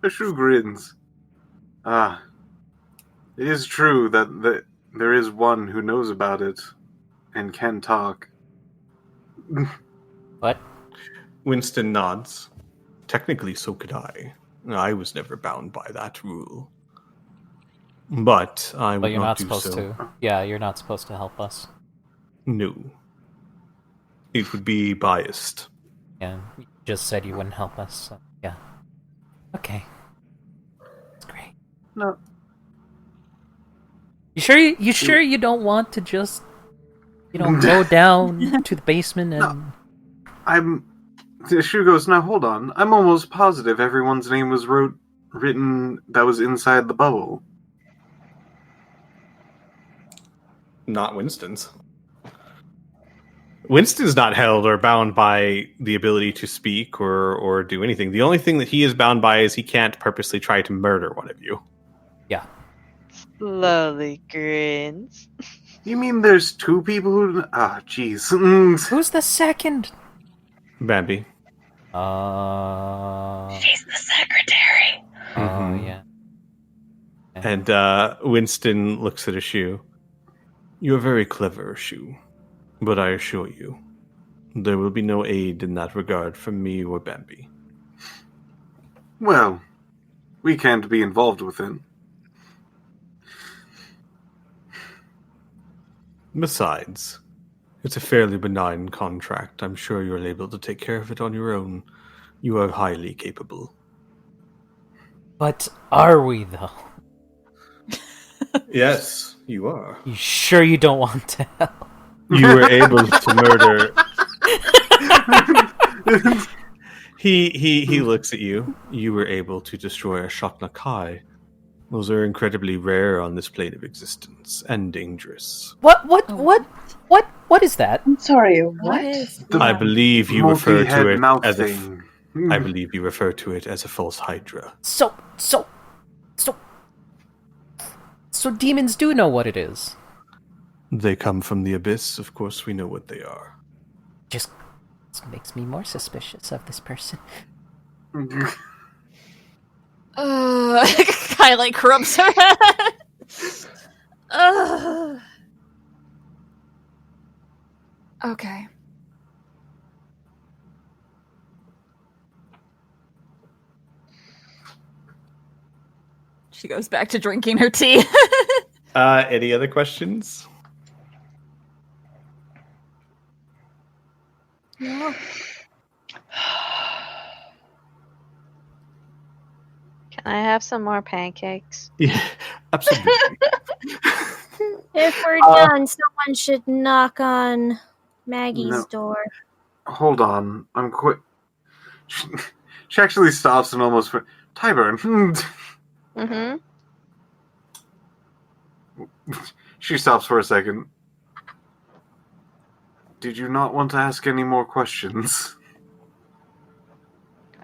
The shoe grins. Ah, it is true that there is one who knows about it and can talk. What? Winston nods. Technically, so could I. I was never bound by that rule. But I would But you're not do supposed so. to. Yeah, you're not supposed to help us. No. It would be biased. Yeah, you just said you wouldn't help us. So yeah. Okay. That's great. No. You sure you don't want to just, go down to the basement and... No. The shoe goes, now hold on. I'm almost positive everyone's name was written that was inside the bubble. Not Winston's. Winston's not held or bound by the ability to speak or do anything. The only thing that he is bound by is he can't purposely try to murder one of you. Yeah. Slowly grins. You mean there's two people who... Ah, jeez. Who's the second? Bambi. She's the secretary. Oh, yeah. And Winston looks at Ashu. You're very clever, Ashu. But I assure you, there will be no aid in that regard from me or Bambi. Well, we can't be involved with it. Besides, it's a fairly benign contract. I'm sure you're able to take care of it on your own. You are highly capable. But are we, though? Yes, you are. You sure you don't want to help? You were able to murder... He looks at you. You were able to destroy a Shotnakai. Those are incredibly rare on this plane of existence, and dangerous. What is that? I'm sorry, what? I believe you refer to it mouth as thing. I believe you refer to it as a false hydra. So demons do know what it is. They come from the abyss. Of course, we know what they are. Just makes me more suspicious of this person. Kai like rubs her head. Okay. She goes back to drinking her tea. Any other questions? No. Can I have some more pancakes? Yeah, absolutely. If we're done, someone should knock on Maggie's door. Hold on. I'm quite... She actually stops and almost... Tavern. Mm-hmm. She stops for a second. Did you not want to ask any more questions?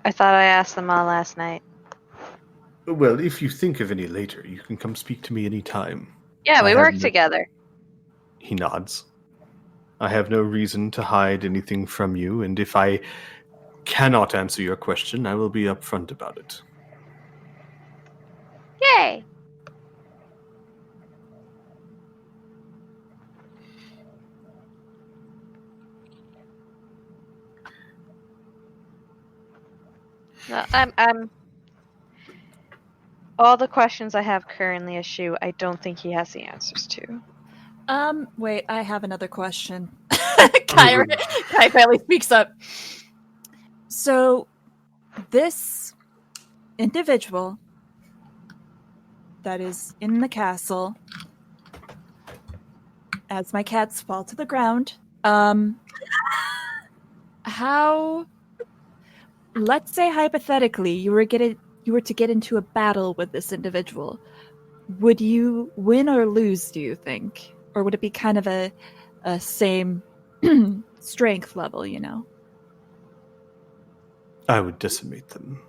I thought I asked them all last night. Well, if you think of any later, you can come speak to me anytime. Yeah, we I work have together. He nods. I have no reason to hide anything from you, and if I cannot answer your question, I will be upfront about it. Yay! No, I'm. All the questions I have currently issue, I don't think he has the answers to. Wait, I have another question. Kai finally speaks up. So, this individual that is in the castle, as my cats fall to the ground, how... Let's say hypothetically you were to get into a battle with this individual. Would you win or lose, do you think? Or would it be kind of a same strength level, you know? I would decimate them.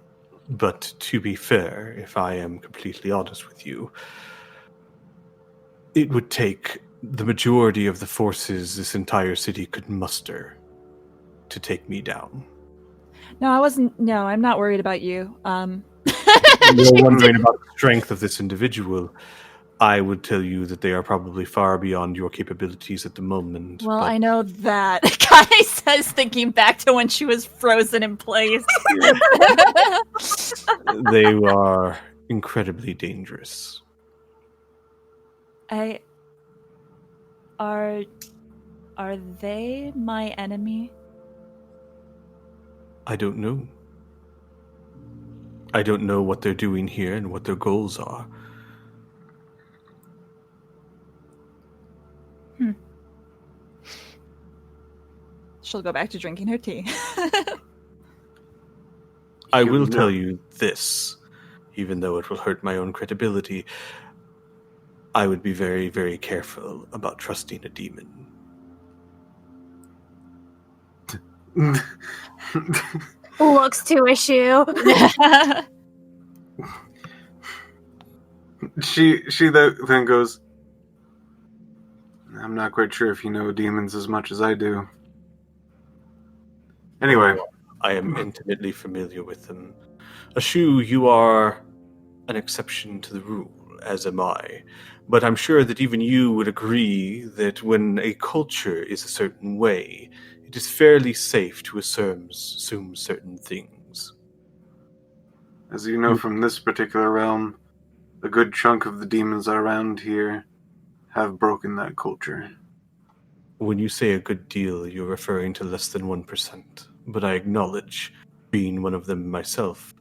But to be fair, if I am completely honest with you, it would take the majority of the forces this entire city could muster to take me down. No, I'm not worried about you. You're wondering about the strength of this individual. I would tell you that they are probably far beyond your capabilities at the moment. Well, I know that. Kai says, thinking back to when she was frozen in place. They are incredibly dangerous. Are they my enemy? I don't know. I don't know what they're doing here and what their goals are. She'll go back to drinking her tea. I will tell you this, even though it will hurt my own credibility. I would be very, very careful about trusting a demon. Looks to issue. She then goes, I'm not quite sure if you know demons as much as I do. Anyway. I am intimately familiar with them. Ashu, you are an exception to the rule, as am I. But I'm sure that even you would agree that when a culture is a certain way, it is fairly safe to assume certain things. As you know from this particular realm, a good chunk of the demons around here have broken that culture. When you say a good deal, you're referring to less than 1%. But I acknowledge, being one of them myself,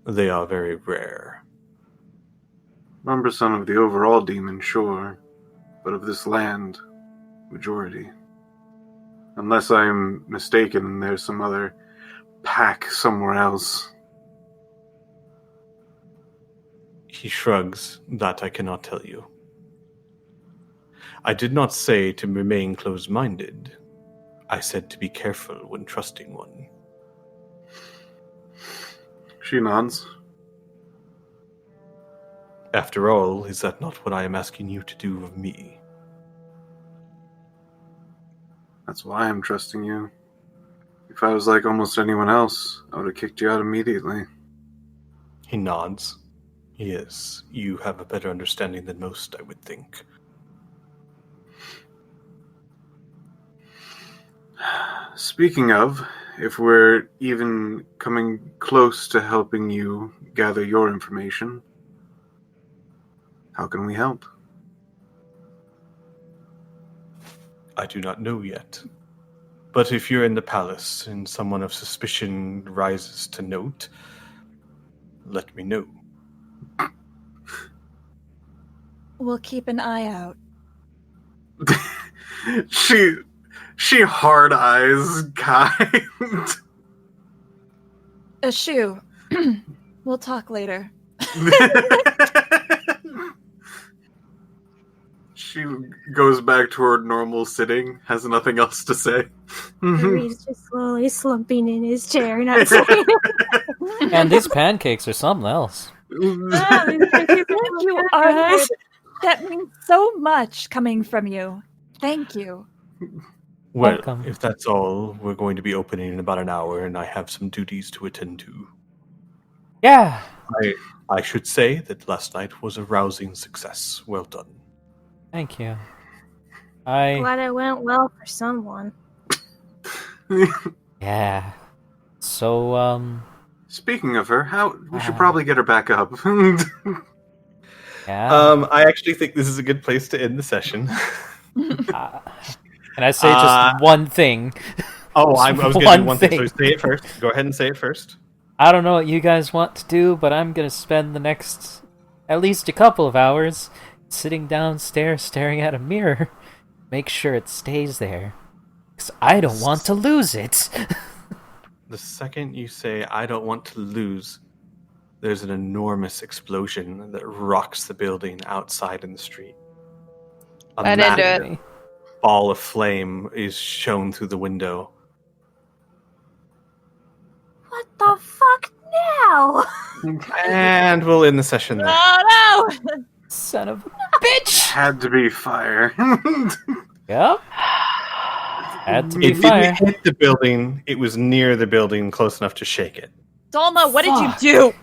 they are very rare. 1% of the overall demon, sure, but of this land, majority. Unless I'm mistaken, there's some other pack somewhere else. He shrugs. That I cannot tell you. I did not say to remain closed-minded. I said to be careful when trusting one. She nods. After all, is that not what I am asking you to do of me? That's why I'm trusting you. If I was like almost anyone else, I would have kicked you out immediately. He nods. Yes, you have a better understanding than most, I would think. Speaking of, if we're even coming close to helping you gather your information, how can we help? I do not know yet. But if you're in the palace and someone of suspicion rises to note, let me know. We'll keep an eye out. She hard eyes Kai. Ashu, we'll talk later. She goes back toward normal sitting, has nothing else to say. He's just slowly slumping in his chair, not saying And these pancakes are something else. Thank you, Arthur. That means so much coming from you. Thank you. Well, Welcome. if that's all, we're going to be opening in about an hour, and I have some duties to attend to. Yeah. I should say that last night was a rousing success. Well done. Thank you. glad it went well for someone. Yeah. So, Speaking of her, we should probably get her back up. yeah. I actually think this is a good place to end the session. Can I say just one thing? Oh, I was going to do one thing. So say it first. Go ahead and say it first. I don't know what you guys want to do, but I'm going to spend the next at least a couple of hours sitting downstairs staring at a mirror. Make sure it stays there. 'Cause I don't want to lose it. The second you say, I don't want to lose, there's an enormous explosion that rocks the building outside in the street. I didn't do it. massive ball of flame is shown through the window. What the fuck now? And we'll end the session there. Oh no! Son of a bitch! Had to be fire. Yep. Had to be It fire. didn't hit the building. It was near the building, close enough to shake it. Dolma, what did you do?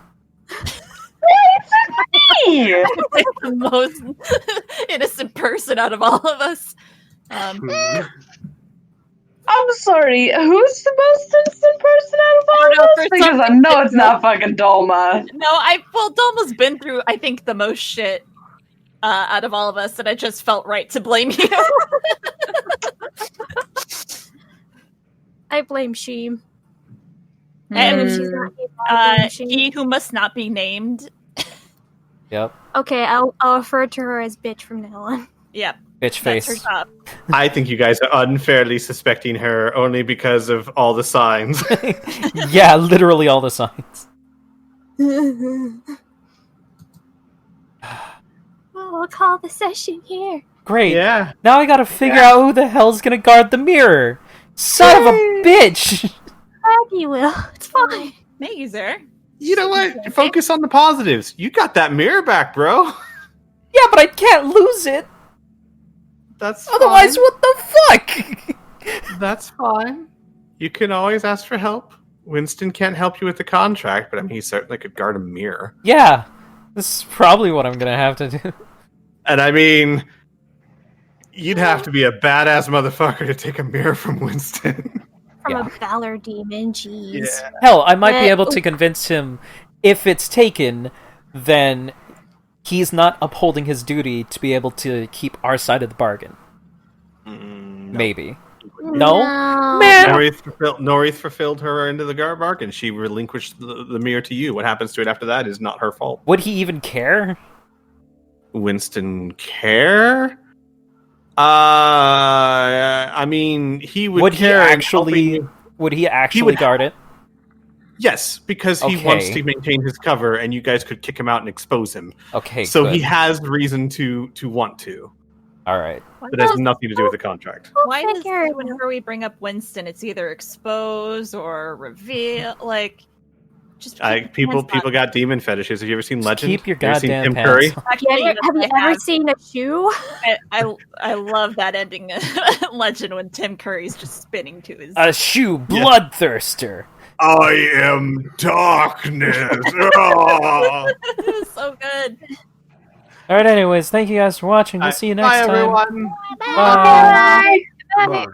Hey! The most innocent person out of all of us. I'm sorry, who's the most innocent person out of all I don't know, of us? for Because some I know reason- it's not fucking Dolma. No, Dolma's been through, I think, the most shit out of all of us, and I just felt right to blame you. I blame Sheem. And When she's not here, I blame Sheem. he who must not be named. Yep. Okay, I'll refer to her as bitch from now on. Yep, Bitch that's her face. top. I think you guys are unfairly suspecting her only because of all the signs. Yeah, literally all the signs. Well, we'll call the session here. Great. Yeah. Now I gotta figure out who the hell's gonna guard the mirror. Son of a bitch! Maggie will. It's fine. Mazer. You know what? Focus on the positives. You got that mirror back, bro. Yeah, but I can't lose it. That's Otherwise, fine. what the fuck? That's fine. You can always ask for help. Winston can't help you with the contract, but I mean, he certainly could guard a mirror. Yeah, this is probably what I'm gonna have to do. And I mean, you'd have to be a badass motherfucker to take a mirror from Winston. From Yeah. a Valor demon, jeez. Hell, I might be able to convince him, if it's taken, then he's not upholding his duty to be able to keep our side of the bargain. Maybe. No? Man! Nori fulfilled her into the bargain. She relinquished the mirror to you. What happens to it after that is not her fault. Would he even care? Winston care? I mean, he would care. Would he actually guard it? Yes, because he Okay. wants to maintain his cover, and you guys could kick him out and expose him. Okay, So good. he has reason to want to. All right. But it has nothing to do with the contract. Why does whenever we bring up Winston, it's either expose or reveal? Like, just People got demon fetishes. Have you ever seen Legend? keep your Have you ever seen goddamn Tim Curry? pants. Actually, Have you ever seen a shoe? I love that ending Legend when Tim Curry's just spinning to his. A shoe bloodthirster. I am darkness. Oh. It was so good. All right. Anyways, thank you guys for watching. We'll see you next Bye, time. everyone. Bye. Bye. Bye.